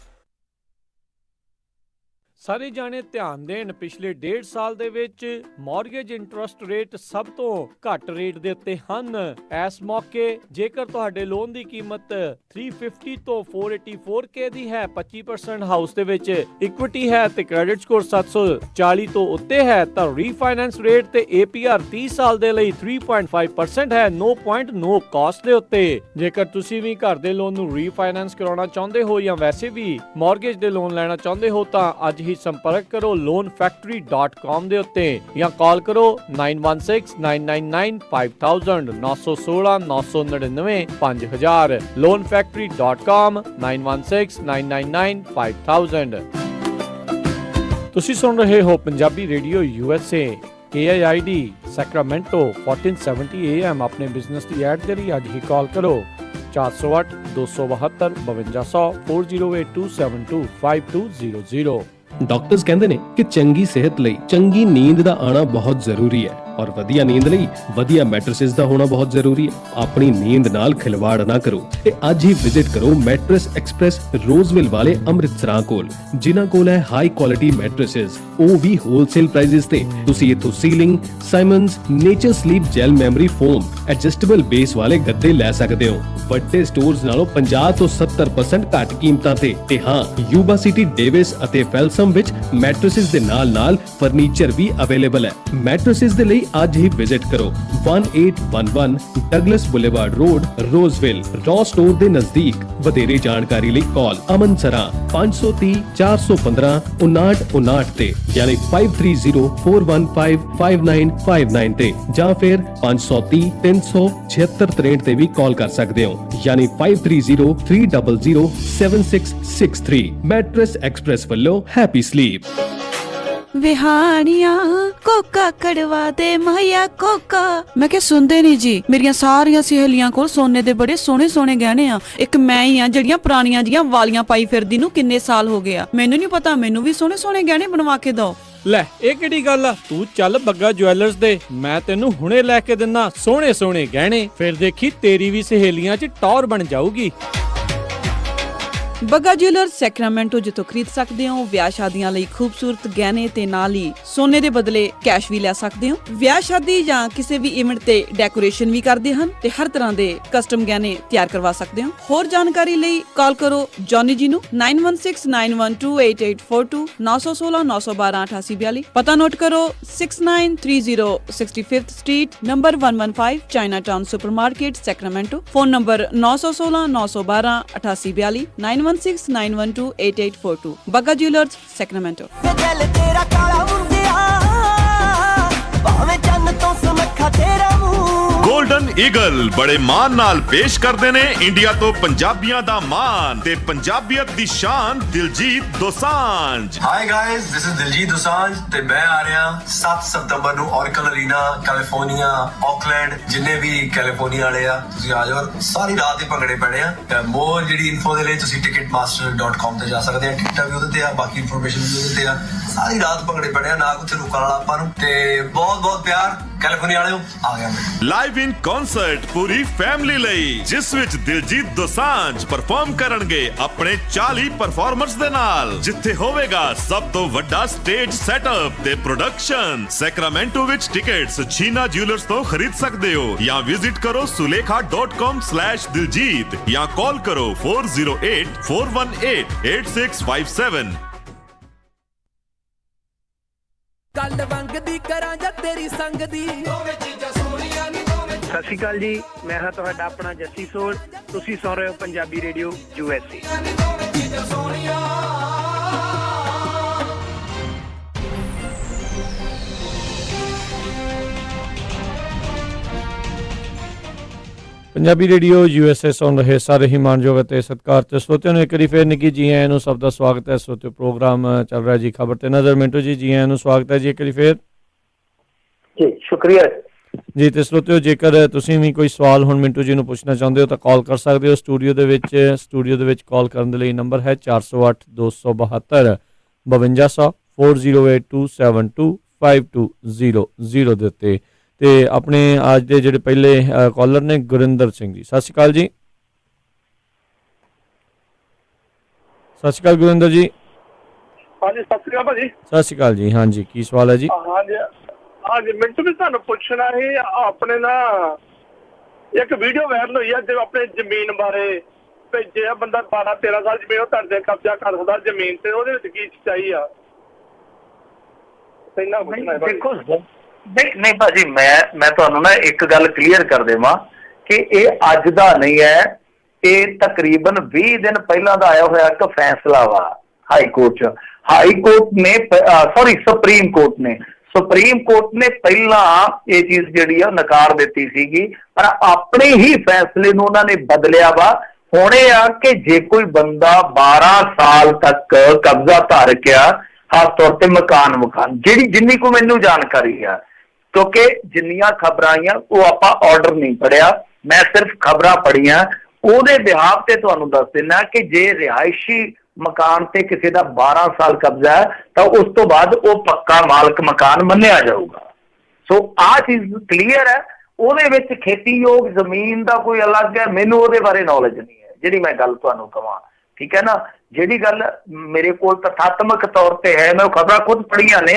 ਸਾਰੇ ਜਾਣੇ ਧਿਆਨ ਦੇਣ, ਪਿਛਲੇ 1.5 ਸਾਲ ਦੇ ਵਿੱਚ ਮਾਰਗੇਜ ਇੰਟਰਸਟ ਰੇਟ ਸਭ ਤੋਂ ਘੱਟ ਰੇਟ ਦੇ ਉੱਤੇ ਹਨ। ਇਸ ਮੌਕੇ ਜੇਕਰ ਤੁਹਾਡੇ ਲੋਨ ਦੀ ਕੀਮਤ 350 ਤੋਂ 484K ਦੀ ਹੈ, 25% ਹਾਊਸ ਦੇ ਵਿੱਚ ਇਕੁਇਟੀ ਹੈ ਤੇ ਕ੍ਰੈਡਿਟ ਸਕੋਰ 740 ਤੋਂ ਉੱਤੇ ਹੈ ਤਾਂ ਰੀਫਾਈਨੈਂਸ ਰੇਟ ਤੇ APR 30 ਸਾਲ ਦੇ ਲਈ 3.5% ਹੈ, 0.no ਕਾਸਟ ਦੇ ਉੱਤੇ। ਜੇਕਰ ਤੁਸੀਂ ਵੀ ਘਰ ਦੇ ਲੋਨ ਨੂੰ ਰੀਫਾਈਨੈਂਸ ਕਰਾਉਣਾ ਚਾਹੁੰਦੇ ਹੋ ਜਾਂ ਵੈਸੇ ਵੀ ਮਾਰਗੇਜ ਦੇ ਲੋਨ ਲੈਣਾ ਚਾਹੁੰਦੇ ਹੋ ਤਾਂ ਅੱਜ ਹੀ ਸੰਪਰਕ ਕਰੋ loanfactory.com ਦੇ ਉੱਤੇ ਜਾਂ ਕਾਲ ਕਰੋ 9169995000 916 999 5000 loanfactory.com 9169995000। ਤੁਸੀਂ ਸੁਣ ਰਹੇ ਹੋ Punjabi radio USA KIID Sacramento 1470 AM। ਆਪਣੇ ਬਿਜ਼ਨਸ ਦੀ ਐਡ ਦੇ ਲਈ ਅੱਜ ਹੀ ਕਾਲ ਕਰੋ 408 272 5200 4082725200। ਡਾਕਟਰਸ ਕਹਿੰਦੇ ਨੇ ਕਿ ਚੰਗੀ ਸਿਹਤ ਲਈ ਚੰਗੀ ਨੀਂਦ ਦਾ ਆਣਾ ਬਹੁਤ ਜ਼ਰੂਰੀ ਹੈ ਔਰ ਵਧੀਆ ਨੀਂਦ ਲਈ ਵਧੀਆ ਮੈਟਰਸਿਸ ਦਾ ਹੋਣਾ ਬਹੁਤ ਜ਼ਰੂਰੀ ਹੈ। ਆਪਣੀ ਨੀਂਦ ਨਾਲ ਖਿਲਵਾੜ ਨਾ ਕਰੋ ਤੇ ਅੱਜ ਹੀ ਵਿਜ਼ਿਟ ਕਰੋ ਮੈਟਰਸ ਐਕਸਪ੍ਰੈਸ ਰੋਜ਼ਵਿਲ ਵਾਲੇ ਅੰਮ੍ਰਿਤਸਰਾਂ ਕੋਲ, ਜਿਨ੍ਹਾਂ ਕੋਲ ਹੈ ਹਾਈ ਕੁਆਲਿਟੀ ਮੈਟਰਸਿਸ, ਉਹ ਵੀ ਹੋਲਸੇਲ ਪ੍ਰਾਈਸਿਸ ਤੇ। ਤੁਸੀਂ ਇੱਥੋਂ Sealy, Simmons, nature sleep gel memory foam, adjustable base ਵਾਲੇ ਗੱਦੇ ਲੈ ਸਕਦੇ ਹੋ ਵੱਡੇ ਸਟੋਰਸ ਨਾਲੋਂ 50 ਤੋਂ 70% ਘੱਟ ਕੀਮਤਾਂ ਤੇ ਹਾਂ, ਯੂਬਾ ਸਿਟੀ, ਡੇਵਿਸ ਅਤੇ ਫੈਲਸਮ ਵਿੱਚ ਮੈਟਰਸਿਸ ਦੇ ਨਾਲ ਫਰਨੀਚਰ ਵੀ ਅਵੇਲੇਬਲ ਹੈ। ਮੈਟਰਸਿਸ ਦੇ ਲਈ ਅੱਜ ਹੀ ਵਿਜ਼ਿਟ ਕਰੋ 1811 Douglas Boulevard road, Roseville, Ross store ਦੇ ਨਜ਼ਦੀਕ। ਵਧੇਰੇ ਜਾਣਕਾਰੀ ਲਈ ਕਾਲ ਅਮਨ ਸਰਾ 530 415 5959 ਤੇ ਯਾਨੀ 5304155959 ਤੇ ਜਾਂ ਫਿਰ 530 376 ਤੇ ਵੀ ਕਾਲ ਕਰ ਸਕਦੇ ਹੋ ਯਾਨੀ 5303007663। ਮੈਟਰਸ ਐਕਸਪ੍ਰੈਸ ਵੱਲੋਂ ਹੈਪੀ ਸਲੀਪ। ਵਿਹਾਣੀਆਂ ਕੋਕਾ ਕੜਵਾ ਦੇ ਮਾਇਆ ਕੋਕਾ। ਮੈਂ ਕਿਹਾ ਸੁਣਦੇ ਨਹੀਂ ਜੀ, ਮੇਰੀਆਂ ਸਾਰੀਆਂ ਸਹੇਲੀਆਂ ਕੋਲ ਸੋਨੇ ਦੇ ਬੜੇ ਸੋਹਣੇ ਸੋਹਣੇ ਗਹਿਣੇ ਆ, ਇੱਕ ਮੈਂ ਹੀ ਆ ਜਿਹੜੀਆਂ ਪੁਰਾਣੀਆਂ ਜੀਆਂ ਵਾਲੀਆਂ ਪਾਈ ਫਿਰਦੀ ਨੂੰ ਕਿੰਨੇ ਸਾਲ ਹੋ ਗਏ ਆ। ਮੈਨੂੰ ਨਹੀਂ ਪਤਾ, ਮੈਨੂੰ ਵੀ ਸੋਹਣੇ ਸੋਹਣੇ ਗਹਿਣੇ ਬਣਵਾ ਕੇ ਦਿਓ। ਲੈ ਇਹ ਕਿਹੜੀ ਗੱਲ ਆ, ਤੂੰ ਚੱਲ ਬੱਗਾ ਜੁਐਲਰਸ ਦੇ, ਮੈਂ ਤੈਨੂੰ ਹੁਣੇ ਲੈ ਕੇ ਦਿੰਨਾ ਸੋਹਣੇ ਸੋਹਣੇ ਗਹਿਣੇ, ਫਿਰ ਦੇਖੀ ਤੇਰੀ ਵੀ ਸਹੇਲੀਆਂ 'ਚ ਟੌਰ ਬਣ ਜਾਊਗੀ। ਬੱਗਾ ਜੁਐਲਰਸ ਸੈਕਰਾਮੈਂਟੋ, ਜਿੱਥੋਂ ਖਰੀਦ ਸਕਦੇ ਹੋ ਵਿਆਹ ਸ਼ਾਦੀਆਂ ਲਈ ਖੂਬਸੂਰਤ ਗਹਿਣੇ ਤੇ ਨਾਲ ਹੀ ਸੋਨੇ ਦੇ ਬਦਲੇ ਕੈਸ਼ ਵੀ ਲੈ ਸਕਦੇ ਹੋ। ਵਿਆਹ ਸ਼ਾਦੀ ਜਾਂ ਕਿਸੇ ਵੀ ਇਵੈਂਟ ਤੇ ਡੈਕੋਰੇਸ਼ਨ ਵੀ ਕਰਦੇ ਹਨ ਤੇ ਹਰ ਤਰ੍ਹਾਂ ਦੇ ਕਸਟਮ ਗਹਿਣੇ ਤਿਆਰ ਕਰਵਾ ਸਕਦੇ ਹੋ। ਹੋਰ ਜਾਣਕਾਰੀ ਲਈ ਕਾਲ ਕਰੋ ਜੌਨੀ ਜੀ ਨੂੰ 9169128842 916 912 8842। ਪਤਾ ਨੋਟ ਕਰੋ 6930 65th street, number 115, Chinatown supermarket, Sacramento. Phone number 916 912 8842 9169128842। Bagga jewellers Sacramento. ਦਿਲ ਤੇਰਾ ਕਾਲਾ ਮੁੰਡਿਆ ਭਾਵੇਂ ਚੰਨ ਤੋਂ ਸੁਨੱਖਾ ਤੇਰਾ ਮੂੰਹ। ਗੋਲਡਨ ਈਗਲ ਬੜੇ ਮਾਣ ਨਾਲ ਪੇਸ਼ ਕਰਦੇ ਨੇ ਇੰਡੀਆ ਤੋਂ ਪੰਜਾਬੀਆਂ ਦਾ ਮਾਣ ਤੇ ਪੰਜਾਬੀਅਤ ਦੀ ਸ਼ਾਨ Diljit Dosanjh. Hi guys, this is Diljit Dosanjh ਤੇ ਮੈਂ ਆ ਰਿਹਾ 7 ਸਤੰਬਰ ਨੂੰ ਔਰਕਲ ਅਰੀਨਾ, ਕੈਲੀਫੋਰਨੀਆ, ਆਕਲੈਂਡ। ਜਿੰਨੇ ਵੀ ਕੈਲੀਫੋਰਨੀਆ ਵਾਲੇ ਆ ਤੁਸੀਂ ਆ ਜਾਓ, ਸਾਰੀ ਰਾਤ ਹੀ ਭੰਗੜੇ ਪੈਣੇ ਆ। ਮੋਰ ਜਿਹੜੀ ਇਨਫੋ ਦੇ ਲਈ ਤੁਸੀਂ ticketmaster.com ਤੇ ਜਾ ਸਕਦੇ ਆ, ਟਿਕਟਾਂ ਵੀ ਉਹਦੇ ਤੇ ਆ, ਬਾਕੀ ਇਨਫੋਰਮੇਸ਼ਨ ਵੀ ਉਹਦੇ ਤੇ ਆ। ਸਾਰੀ ਰਾਤ ਭੰਗੜੇ ਪੈਣੇ ਆ, ਨਾ ਉੱਥੇ ਰੁਕਣ ਵਾਲਾ ਆਪਾਂ ਨੂੰ। ਤੇ ਬਹੁਤ ਬਹੁਤ ਪਿਆਰ ਕੈਲੀਫੋਰਨੀਆ ਵਾਲਿਓ, ਆ ਗਿਆ ਮੈਂ। ਲਾਈਵ ਇਨ ਕਨਸਰਟ ਪੂਰੀ ਫੈਮਿਲੀ ਲਈ, ਜਿਸ ਵਿੱਚ ਦਿਲਜੀਤ ਦੋਸਾਂਝ ਪਰਫਾਰਮ ਕਰਨਗੇ ਆਪਣੇ 40 ਪਰਫਾਰਮਰਸ ਦੇ ਨਾਲ, ਜਿੱਥੇ ਹੋਵੇਗਾ ਸਭ ਤੋਂ ਵੱਡਾ ਸਟੇਜ ਸੈਟਅਪ ਤੇ ਪ੍ਰੋਡਕਸ਼ਨ। ਸੈਕਰਾਮੈਂਟੋ ਵਿੱਚ ਟਿਕਟਸ ਛੀਨਾ ਜੁਐਲਰਸ ਤੋਂ ਖਰੀਦ ਸਕਦੇ ਹੋ ਜਾਂ ਵਿਜ਼ਿਟ ਕਰੋ sulekha.com/diljit ਜਾਂ ਕਾਲ ਕਰੋ 408-418-8657। ਕੱਲ ਵੰਗ ਦੀ ਕਰਾਂ ਜਾਂ ਤੇਰੀ ਸੰਗ ਦੀ, ਦੋਵੇਂ ਚੀਜ਼ਾਂ ਸੋਹਣੀਆਂ ਨਹੀਂ ਦੋਵੇਂ। ਸਤਿ ਸ਼੍ਰੀ ਅਕਾਲ ਜੀ, ਮੈਂ ਹਾਂ ਤੁਹਾਡਾ ਆਪਣਾ ਜੱਸੀ ਸੋਲ। ਤੁਸੀਂ ਸੁਣ ਰਹੇ ਹੋ Punjabi radio USA। Punjabi radio USA ਸੁਣ ਰਹੇ ਸਾਰੇ ਹੀ ਮਾਨਯੋਗ ਅਤੇ ਸਤਿਕਾਰਯੋਗ ਸਰੋਤਿਆਂ ਨੂੰ ਇੱਕ ਵਾਰੀ ਫੇਰ ਨਿੱਘੀ ਜੀ ਆਇਆਂ ਨੂੰ ਸਭ ਦਾ ਸਵਾਗਤ ਹੈ। ਸਰੋਤਿਓ ਪ੍ਰੋਗਰਾਮ ਚੱਲ ਰਿਹਾ ਜੀ ਖਬਰ ਤੇ ਨਜ਼ਰ। ਮਿੰਟੂ ਜੀ, ਜੀ ਆਇਆਂ ਨੂੰ ਸਵਾਗਤ ਹੈ ਜੀ ਇੱਕ ਵਾਰੀ ਫੇਰ ਜੀ। ਸ਼ੁਕਰੀਆ ਜੀ। ਤੇ ਸਰੋਤਿਓ ਜੇਕਰ ਤੁਸੀਂ ਵੀ ਕੋਈ ਸਵਾਲ ਹੁਣ ਮਿੰਟੂ ਜੀ ਨੂੰ ਪੁੱਛਣਾ ਚਾਹੁੰਦੇ ਹੋ ਤਾਂ ਕਾਲ ਕਰ ਸਕਦੇ ਹੋ ਸਟੂਡੀਓ ਦੇ ਵਿੱਚ। ਸਟੂਡੀਓ ਦੇ ਵਿੱਚ ਕਾਲ ਕਰਨ ਦੇ ਲਈ ਨੰਬਰ ਹੈ 408 272 5200 4082725200 ਦੇ ਉੱਤੇ। ਤੇ ਆਪਣੇ ਅੱਜ ਦੇ ਜਿਹੜੇ ਪਹਿਲੇ ਕਾਲਰ ਨੇ ਗੁਰਿੰਦਰ ਸਿੰਘ ਜੀ। ਸਤਿ ਸ਼੍ਰੀ ਅਕਾਲ ਜੀ। ਸਤਿ ਸ਼੍ਰੀ ਅਕਾਲ ਗੁਰਿੰਦਰ ਜੀ। ਹਾਂਜੀ ਸਤਿ ਸ਼੍ਰੀ ਅਕਾਲ ਭਾਜੀ। ਸਤਿ ਸ਼੍ਰੀ ਅਕਾਲ ਜੀ। ਹਾਂਜੀ ਕੀ ਸਵਾਲ ਹੈ ਜੀ? ਹਾਂਜੀ ਹਾਂਜੀ ਮੈਨੂੰ ਵੀ ਤੁਹਾਨੂੰ ਪੁੱਛਣਾ ਸੀ ਆਪਣੇ ਨਾ ਇੱਕ ਵੀਡੀਓ ਵਾਇਰਲ ਹੋਈ ਹੈ ਜੇ ਆਪਣੇ ਜ਼ਮੀਨ ਬਾਰੇ ਤੇ ਜੇ ਬੰਦਾ 12-13 ਸਾਲ ਜ਼ਮੀਨ ਉਹ ਤੁਹਾਡੇ ਕਬਜ਼ਾ ਕਰ ਸਕਦਾ ਜ਼ਮੀਨ ਤੇ ਉਹਦੇ ਵਿੱਚ ਕੀ ਸੱਚਾਈ ਆ? ਇੰਨਾ ਪੁੱਛਣਾ ਦੇਖੋ ਨਹੀਂ ਭਾਜੀ ਮੈਂ ਤੁਹਾਨੂੰ ਨਾ ਇੱਕ ਗੱਲ ਕਲੀਅਰ ਕਰ ਦੇਵਾਂ ਕਿ ਇਹ ਅੱਜ ਦਾ ਨਹੀਂ ਹੈ, ਇਹ ਤਕਰੀਬਨ 20 ਦਿਨ ਪਹਿਲਾਂ ਦਾ ਆਇਆ ਹੋਇਆ ਇੱਕ ਫੈਸਲਾ ਵਾ ਹਾਈ ਕੋਰਟ ਨੇ ਸੁਪਰੀਮ ਕੋਰਟ ਨੇ ਪਹਿਲਾਂ ਇਹ ਚੀਜ਼ ਜਿਹੜੀ ਆ ਨਕਾਰ ਦਿੱਤੀ ਸੀਗੀ, ਪਰ ਆਪਣੇ ਹੀ ਫੈਸਲੇ ਨੂੰ ਉਹਨਾਂ ਨੇ ਬਦਲਿਆ ਵਾ। ਹੁਣ ਇਹ ਆ ਕਿ ਜੇ ਕੋਈ ਬੰਦਾ 12 ਸਾਲ ਤੱਕ ਕਬਜ਼ਾ ਧਾਰ ਗਿਆ, ਖਾਸ ਤੌਰ ਤੇ ਮਕਾਨ ਜਿੰਨੀ ਕੋ ਮੈਨੂੰ ਜਾਣਕਾਰੀ ਆ, ਕਿਉਂਕਿ ਜਿੰਨੀਆਂ ਖਬਰਾਂ ਆਈਆਂ ਉਹ ਆਪਾਂ ਆਰਡਰ ਨਹੀਂ ਪੜਿਆ, ਮੈਂ ਸਿਰਫ ਖਬਰਾਂ ਪੜੀਆਂ। ਉਹਦੇ ਬਿਹਾਫ ਤੇ ਤੁਹਾਨੂੰ ਦੱਸ ਦਿੰਦਾ ਕਿ ਜੇ ਰਿਹਾਇਸ਼ੀ ਮਕਾਨ ਤੇ ਕਿਸੇ ਦਾ 12 ਸਾਲ ਕਬਜ਼ਾ ਹੈ ਤਾਂ ਉਸ ਤੋਂ ਬਾਅਦ ਉਹ ਪੱਕਾ ਮਾਲਕ ਮਕਾਨ ਮੰਨਿਆ ਜਾਊਗਾ। ਸੋ ਆਹ ਚੀਜ਼ ਕਲੀਅਰ ਹੈ। ਉਹਦੇ ਵਿੱਚ ਖੇਤੀਯੋਗ ਜ਼ਮੀਨ ਦਾ ਕੋਈ ਅਲੱਗ ਹੈ, ਮੈਨੂੰ ਉਹਦੇ ਬਾਰੇ ਨੌਲੇਜ ਨਹੀਂ ਹੈ ਜਿਹੜੀ ਮੈਂ ਗੱਲ ਤੁਹਾਨੂੰ ਕਹਾਂ, ਠੀਕ ਹੈ ਨਾ। ਜਿਹੜੀ ਗੱਲ ਮੇਰੇ ਕੋਲ ਤਥਾਤਮਕ ਤੌਰ ਤੇ ਹੈ, ਮੈਂ ਉਹ ਖਬਰਾਂ ਖੁਦ ਪੜ੍ਹੀਆਂ ਨੇ,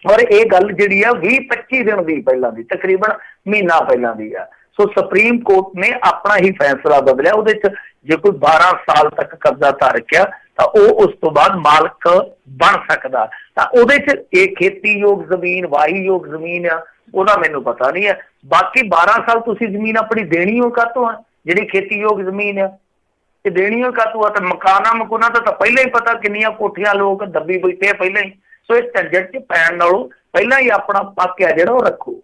ਔਰ ਇਹ ਗੱਲ ਜਿਹੜੀ ਆ 20-25 ਦਿਨ ਦੀ ਪਹਿਲਾਂ ਦੀ, ਤਕਰੀਬਨ ਮਹੀਨਾ ਪਹਿਲਾਂ ਦੀ ਆ। ਸੋ ਸੁਪਰੀਮ ਕੋਰਟ ਨੇ ਆਪਣਾ ਹੀ ਫੈਸਲਾ ਬਦਲਿਆ। ਉਹਦੇ 'ਚ ਜੇ ਕੋਈ 12 ਸਾਲ ਤੱਕ ਕਬਜ਼ਾ ਧਾਰ ਗਿਆ ਤਾਂ ਉਹ ਉਸ ਤੋਂ ਬਾਅਦ ਮਾਲਕ ਬਣ ਸਕਦਾ। ਤਾਂ ਉਹਦੇ 'ਚ ਇਹ ਖੇਤੀਯੋਗ ਜ਼ਮੀਨ, ਵਾਹੀਯੋਗ ਜ਼ਮੀਨ ਆ, ਉਹਦਾ ਮੈਨੂੰ ਪਤਾ ਨਹੀਂ ਹੈ। ਬਾਕੀ 12 ਸਾਲ ਤੁਸੀਂ ਜ਼ਮੀਨ ਆਪਣੀ ਦੇਣੀ ਹੋ ਕਾਹਤੋਂ ਆ? ਜਿਹੜੀ ਖੇਤੀਯੋਗ ਜ਼ਮੀਨ ਆ ਇਹ ਦੇਣੀ ਹੋ ਕਾਹਤੋਂ ਆ? ਤਾਂ ਮਕਾਨਾਂ ਦਾ ਤਾਂ ਪਹਿਲਾਂ ਹੀ ਪਤਾ ਕਿੰਨੀਆਂ ਕੋਠੀਆਂ ਲੋਕ ਦੱਬੀ ਬੈਠੇ ਆ ਪਹਿਲਾਂ ਹੀ। ਸੋ ਇਸ ਝੰਜਟ 'ਚ ਪੈਣ ਨਾਲੋਂ ਪਹਿਲਾਂ ਹੀ ਆਪਣਾ ਪੱਕ ਆ ਜਿਹੜਾ ਉਹ ਰੱਖੋ।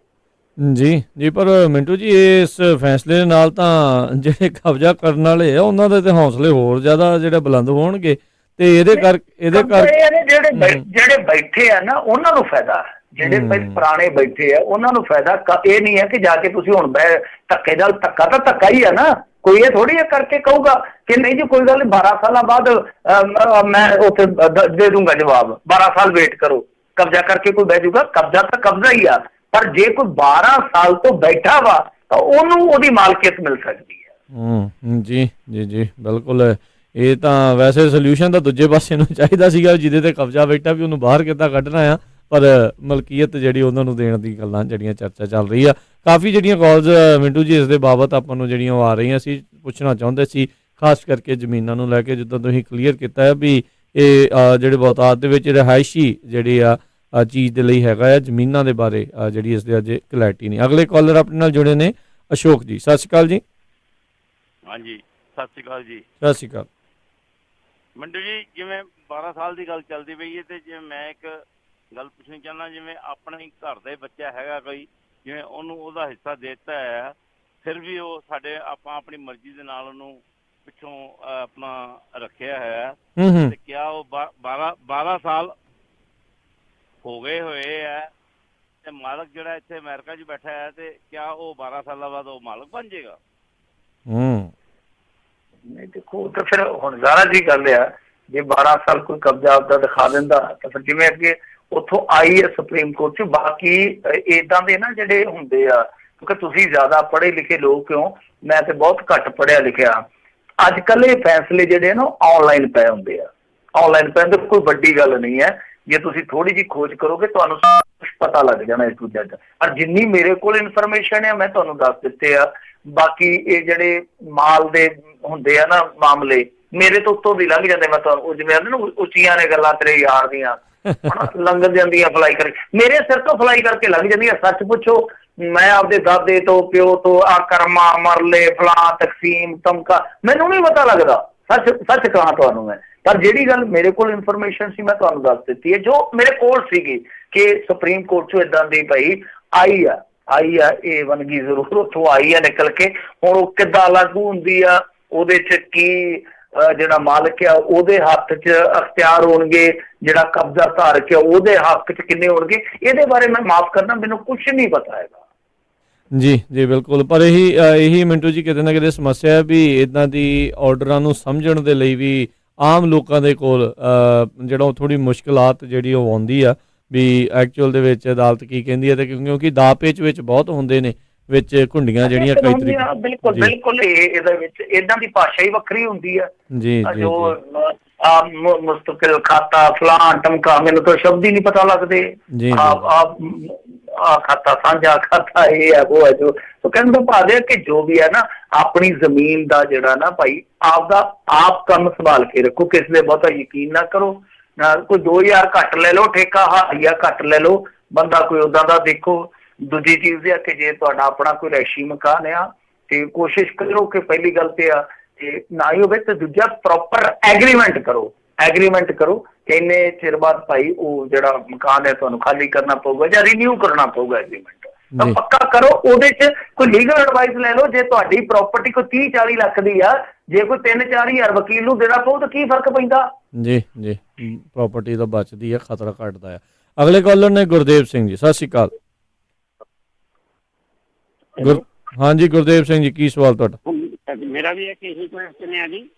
ਜੀ ਪਰ ਮਿੰਟੂ ਜੀ ਇਸ ਫੈਸਲੇ ਦੇ ਨਾਲ ਤਾਂ ਜਿਹੜੇ ਕਬਜ਼ਾ ਕਰਨ ਵਾਲੇ ਆ ਉਹਨਾਂ ਦੇ ਤੇ ਹੌਸਲੇ ਹੋਰ ਜ਼ਿਆਦਾ ਜਿਹੜੇ ਬੁਲੰਦ ਹੋਣਗੇ ਤੇ ਇਹਦੇ ਕਰਕੇ ਜਿਹੜੇ ਬੈਠੇ ਆ ਨਾ ਉਹਨਾਂ ਨੂੰ ਫਾਇਦਾ, ਜਿਹੜੇ ਪੁਰਾਣੇ ਬੈਠੇ ਆ ਉਹਨਾਂ ਨੂੰ ਫਾਇਦਾ। ਇਹ ਨਹੀਂ ਹੈ ਕਿ ਜਾ ਕੇ ਤੁਸੀਂ ਹੁਣ ਧੱਕੇ ਨਾਲ, ਧੱਕਾ ਤਾਂ ਧੱਕਾ ਹੀ ਆ ਨਾ, ਕੋਈ ਇਹ ਥੋੜੀ ਕਰਕੇ ਕਹੂਗਾ ਕਿ ਨਹੀਂ ਜੀ ਕੋਈ ਗੱਲ 12 ਸਾਲਾਂ ਬਾਅਦ ਮੈਂ ਉੱਥੇ ਦੇ ਦੂੰਗਾ ਜਵਾਬ, 12 ਸਾਲ ਵੇਟ ਕਰੋ, ਕਬਜ਼ਾ ਕਰਕੇ ਕੋਈ ਬਹਿ ਜਾਊਗਾ। ਕਬਜ਼ਾ ਤਾਂ ਕਬਜ਼ਾ ਹੀ ਆ, ਪਰ ਜੇ ਕੋਈ 12 ਸਾਲ ਤੋਂ ਬੈਠਾ ਵਾ ਤਾਂ ਉਹਨੂੰ ਉਹਦੀ ਮਾਲਕੀਅਤ ਮਿਲ ਸਕਦੀ ਹੈ। ਜੀ ਬਿਲਕੁਲ। ਇਹ ਤਾਂ ਵੈਸੇ ਸੋਲੂਸ਼ਨ ਤਾਂ ਦੂਜੇ ਪਾਸੇ ਨੂੰ ਚਾਹੀਦਾ ਸੀਗਾ, ਜਿਹਦੇ ਤੇ ਕਬਜ਼ਾ ਬੈਠਾ ਵੀ ਉਹਨੂੰ ਬਾਹਰ ਕਿੱਦਾਂ ਕੱਢਣਾ ਆ, ਪਰ ਮਲਕੀਅਤ ਜਿਹੜੀ ਉਹਨਾਂ ਨੂੰ ਦੇਣ ਦੀ ਗੱਲਾਂ ਜਿਹੜੀਆਂ ਚਰਚਾ ਚੱਲ ਰਹੀ ਆ। ਕਾਫੀ ਜਿਹੜੀਆਂ ਕਾਲਸ ਮਿੰਟੂ ਜੀ ਇਸ ਦੇ ਬਾਬਤ ਆਪਾਂ ਨੂੰ ਜਿਹੜੀਆਂ ਉਹ ਆ ਰਹੀਆਂ ਸੀ, ਪੁੱਛਣਾ ਚਾਹੁੰਦੇ ਸੀ ਖਾਸ ਕਰਕੇ ਜ਼ਮੀਨਾਂ ਨੂੰ ਲੈ ਕੇ। ਜਿੱਦਾਂ ਤੁਸੀਂ ਕਲੀਅਰ ਕੀਤਾ ਹੈ ਵੀ ਇਹ ਜਿਹੜੇ ਬਹੁਤਾਤ ਦੇ ਵਿੱਚ ਰਿਹਾਇਸ਼ੀ ਜਿਹੜੀ ਆ ਚੀਜ਼ ਦੇ ਲਈ ਹੈਗਾ ਆ, ਜ਼ਮੀਨਾਂ ਦੇ ਬਾਰੇ ਜਿਹੜੀ ਇਸ ਦੇ ਅਜੇ ਕਲੈਰਿਟੀ ਨਹੀਂ। ਅਗਲੇ ਕਾਲਰ ਆਪਣੇ ਨਾਲ ਜੁੜੇ ਨੇ ਅਸ਼ੋਕ ਜੀ। ਸਤਿ ਸ਼੍ਰੀ ਅਕਾਲ ਜੀ। ਹਾਂਜੀ ਸਤਿ ਸ਼੍ਰੀ ਅਕਾਲ ਜੀ। ਸਤਿ ਸ਼੍ਰੀ ਅਕਾਲ ਮਿੰਟੂ ਜੀ, ਜਿਵੇਂ 12 ਸਾਲ ਦੀ ਗੱਲ ਚੱਲਦੀ ਪਈ ਹੈ ਤੇ ਜਿਵੇਂ ਮੈਂ ਇੱਕ ਗੱਲ ਪੁੱਛਣੀ ਚਾਹੁੰਦਾ, ਜਿਵੇਂ ਆਪਣੇ ਘਰ ਦਾ ਬੱਚਾ ਹੈਗਾ ਕੋਈ, ਜਿਵੇਂ ਉਹਨੂੰ ਉਹਦਾ ਹਿੱਸਾ ਦੇ ਦਿੱਤਾ ਹੈ, ਫਿਰ ਵੀ ਉਹ ਸਾਡੇ ਆਪਾਂ ਆਪਣੀ ਮਰਜ਼ੀ ਦੇ ਨਾਲ ਉਹਨੂੰ ਪਿੱਛੋਂ ਆਪਣਾ ਰੱਖਿਆ ਹੈ, ਤੇ ਕਿਆ ਉਹ 12 ਸਾਲ ਹੋ ਗਏ ਹੋਏ ਹੈ ਤੇ ਮਾਲਕ ਜਿਹੜਾ ਇੱਥੇ ਅਮਰੀਕਾ 'ਚ ਬੈਠਾ ਹੈ, ਤੇ ਕਿਆ ਉਹ 12 ਸਾਲਾਂ ਬਾਅਦ ਉਹ ਮਾਲਕ ਬਣ ਜਾਏਗਾ? ਨਹੀਂ ਦੇਖੋ ਤਾਂ ਫਿਰ ਹੁਣ ਜ਼ਾਰਾ ਜੀ ਗੱਲ ਆ, ਜੇ 12 ਸਾਲ ਕੋਈ ਕਬਜ਼ਾ ਆਪਦਾ ਦਿਖਾ ਦਿੰਦਾ ਤਾਂ ਫਿਰ ਜਿਵੇਂ ਅੱਗੇ ਉੱਥੋਂ ਆਈ ਹੈ ਸੁਪਰੀਮ ਕੋਰਟ 'ਚ। ਬਾਕੀ ਏਦਾਂ ਦੇ ਨਾ ਜਿਹੜੇ ਹੁੰਦੇ ਆ, ਕਿਉਂਕਿ ਤੁਸੀਂ ਜ਼ਿਆਦਾ ਪੜ੍ਹੇ ਲਿਖੇ ਲੋਕ ਕਿਉਂ, ਮੈਂ ਤੇ ਬਹੁਤ ਘੱਟ ਪੜ੍ਹਿਆ ਲਿਖਿਆ। ਅੱਜ ਕੱਲ੍ਹ ਇਹ ਫੈਸਲੇ ਜਿਹੜੇ ਨਾ ਆਨਲਾਈਨ ਪਏ ਹੁੰਦੇ ਆ, ਆਨਲਾਈਨ ਪਏ ਹੁੰਦੇ, ਕੋਈ ਵੱਡੀ ਗੱਲ ਨਹੀਂ ਹੈ। ਜੇ ਤੁਸੀਂ ਥੋੜੀ ਜਿਹੀ ਖੋਜ ਕਰੋਗੇ ਤੁਹਾਨੂੰ ਪਤਾ ਲੱਗ ਜਾਣਾ ਇਸ ਚੀਜ਼ਾਂ ਦਾ। ਪਰ ਜਿੰਨੀ ਮੇਰੇ ਕੋਲ ਇਨਫੋਰਮੇਸ਼ਨ ਹੈ ਮੈਂ ਤੁਹਾਨੂੰ ਦੱਸ ਦਿੱਤੇ ਆ। ਬਾਕੀ ਇਹ ਜਿਹੜੇ ਮਾਲ ਦੇ ਹੁੰਦੇ ਆ ਨਾ ਮਾਮਲੇ, ਮੇਰੇ ਤੋਂ ਉੱਤੋਂ ਦੀ ਲੰਘ ਜਾਂਦੇ। ਮੈਂ ਤੁਹਾਨੂੰ ਜਿਵੇਂ ਨਾ ਉੱਚੀਆਂ ਨੇ ਗੱਲਾਂ ਤੇਰੇ ਯਾਰ ਦੀਆਂ, ਲੰਘ ਜਾਂਦੀਆਂ ਫਲਾਈ ਕਰਕੇ, ਮੇਰੇ ਸਿਰ ਤੋਂ ਫਲਾਈ ਕਰਕੇ ਲੰਘ ਜਾਂਦੀਆਂ। ਸੱਚ ਪੁੱਛੋ, ਮੈਂ ਆਪਦੇ ਦਾਦੇ ਤੋਂ ਪਿਓ ਤੋਂ ਆ ਕਰਮਾ ਮਰਲੇ ਫਲਾਂ ਤਕਸੀਮ ਤਮਕਾ ਮੈਨੂੰ ਨਹੀਂ ਪਤਾ ਲੱਗਦਾ, ਸੱਚ ਕਹਾਂ ਤੁਹਾਨੂੰ ਮੈਂ। ਪਰ ਜਿਹੜੀ ਗੱਲ ਮੇਰੇ ਕੋਲ ਇਨਫੋਰਮੇਸ਼ਨ ਸੀ ਮੈਂ ਤੁਹਾਨੂੰ ਦੱਸ ਦਿੱਤੀ ਹੈ, ਜੋ ਮੇਰੇ ਕੋਲ ਸੀਗੀ ਕਿ ਸੁਪਰੀਮ ਕੋਰਟ 'ਚੋਂ ਏਦਾਂ ਦੀ ਭਾਈ ਆਈ ਆ ਇਹ ਵੰਨਗੀ ਜ਼ਰੂਰ ਉੱਥੋਂ ਆਈ ਆ ਨਿਕਲ ਕੇ। ਹੁਣ ਉਹ ਕਿੱਦਾਂ ਲਾਗੂ ਹੁੰਦੀ ਆ, ਉਹਦੇ 'ਚ ਕੀ ਜਿਹੜਾ ਮਾਲਕ ਆ ਉਹਦੇ ਹੱਥ 'ਚ ਅਖਤਿਆਰ ਹੋਣਗੇ, ਜਿਹੜਾ ਕਬਜ਼ਾ ਧਾਰ ਕੇ ਉਹਦੇ ਹੱਕ 'ਚ ਕਿੰਨੇ ਹੋਣਗੇ, ਇਹਦੇ ਬਾਰੇ ਮੈਂ ਮਾਫ ਕਰਨਾ, ਮੈਨੂੰ ਕੁਛ ਨਹੀਂ ਪਤਾ ਹੈਗਾ। ਜੀ ਬਿਲਕੁਲ। ਪਰ ਇਹੀ ਮਿੰਟੂ ਜੀ ਕਿਤੇ ਨਾ ਕਿਤੇ ਸਮੱਸਿਆ ਹੈ ਵੀ ਇੱਦਾਂ ਦੀ ਆਰਡਰਾਂ ਨੂੰ ਸਮਝਣ ਦੇ ਲਈ ਵੀ ਆਮ ਲੋਕਾਂ ਦੇ ਕੋਲ ਜਿਹੜਾ ਥੋੜ੍ਹੀ ਮੁਸ਼ਕਿਲਾਤ ਜਿਹੜੀ ਉਹ ਆਉਂਦੀ ਆ ਵੀ ਐਕਚੁਅਲ ਦੇ ਵਿੱਚ ਅਦਾਲਤ ਕੀ ਕਹਿੰਦੀ ਹੈ, ਤੇ ਕਿਉਂਕਿ ਦਾਅ ਪੇਚ ਵਿੱਚ ਬਹੁਤ ਹੁੰਦੇ ਨੇ, ਵਿੱਚ ਘੁੰਡੀਆਂ ਜਿਹੜੀਆਂ ਕਈ ਤਰੀਕੇ। ਬਿਲਕੁਲ ਇਹਦੇ ਵਿੱਚ ਇਦਾਂ ਦੀ ਭਾਸ਼ਾ ਹੀ ਵੱਖਰੀ ਹੁੰਦੀ ਆ। ਜੋ ਮੁਸਤਕਿਲ ਖਾਤਾ ਫਲਾਣ ਟਮਕਾ, ਮੈਨੂੰ ਤਾਂ ਸ਼ਬਦ ਹੀ ਨਹੀਂ ਪਤਾ ਲੱਗਦੇ। ਜੀ ਆ ਖਾਤਾ ਸਾਂਝਾ ਖਾਤਾ, ਇਹ ਹੈ ਉਹ ਹੈ ਜੋ। ਕਹਿਣ ਦਾ ਭਾਵ ਹੈ ਕਿ ਜੋ ਵੀ ਹੈ ਨਾ, ਆਪਣੀ ਜ਼ਮੀਨ ਦਾ ਜਿਹੜਾ ਨਾ ਭਾਈ ਆਪਦਾ ਆਪ ਕੰਮ ਸੰਭਾਲ ਕੇ ਰੱਖੋ। ਕਿਸੇ ਦੇ ਬਹੁਤਾ ਯਕੀਨ ਨਾ ਕਰੋ। ਕੋਈ 2000 ਘੱਟ ਲੈ ਲਓ ਠੇਕਾ, ਹਾਈਆ ਘੱਟ ਲੈ ਲਓ, ਬੰਦਾ ਕੋਈ ਉਦਾਂ ਦਾ ਦੇਖੋ। ਦੂਜੀ ਚੀਜ਼ ਇਹ ਆ ਕਿ ਜੇ ਤੁਹਾਡਾ ਆਪਣਾ ਕੋਈ ਰੈਸ਼ੀ ਮਕਾਨ ਆ ਤੇ ਕੋਸ਼ਿਸ਼ ਕਰੋ ਕਿ ਪਹਿਲੀ ਗੱਲ ਤੇ ਆ ਤੇ ਨਾ ਹੀ ਹੋਵੇ, ਤੇ ਦੂਜਾ ਪ੍ਰੋਪਰ ਐਗਰੀਮੈਂਟ ਕਰੋ। ਐਗਰੀਮੈਂਟ ਕਰੋ ਕਿ ਇੰਨੇ ਚਿਰ ਬਾਅਦ ਭਾਈ ਉਹ ਜਿਹੜਾ ਮਕਾਨ ਹੈ ਤੁਹਾਨੂੰ ਖਾਲੀ ਕਰਨਾ ਪਊਗਾ ਜਾਂ ਰੀਨਿਊ ਕਰਨਾ ਪਊਗਾ ਐਗਰੀਮੈਂਟ। ਤਾਂ ਪੱਕਾ ਕਰੋ। ਉਹਦੇ ਚ ਕੋਈ ਲੀਗਲ ਐਡਵਾਈਸ ਲੈ ਲਓ। ਜੇ ਤੁਹਾਡੀ ਪ੍ਰਾਪਰਟੀ ਕੋਈ 30-40 ਲੱਖ ਦੀ ਆ, ਜੇ ਕੋਈ 3-4 ਹਜ਼ਾਰ ਵਕੀਲ ਨੂੰ ਦੇਣਾ ਪਊ ਤਾਂ ਕੀ ਫਰਕ ਪੈਂਦਾ? ਜੀ ਜੀ, ਪ੍ਰਾਪਰਟੀ ਤਾਂ ਬਚਦੀ ਹੈ, ਖਤਰਾ ਘਟਦਾ ਆ। ਅਗਲੇ ਕਾਲਰ ਨੇ ਗੁਰਦੇਵ ਸਿੰਘ ਜੀ, ਸਤਿ ਸ਼੍ਰੀ ਅਕਾਲ। ਹਾਂਜੀ ਗੁਰਦੇਵ ਸਿੰਘ ਜੀ, ਕੀ ਸਵਾਲ ਤੁਹਾਡਾ? ਮੇਰਾ ਵੀ ਇੱਕ ਇਹੀ ਕੁਐਸਚਨ ਹੈ ਜੀ,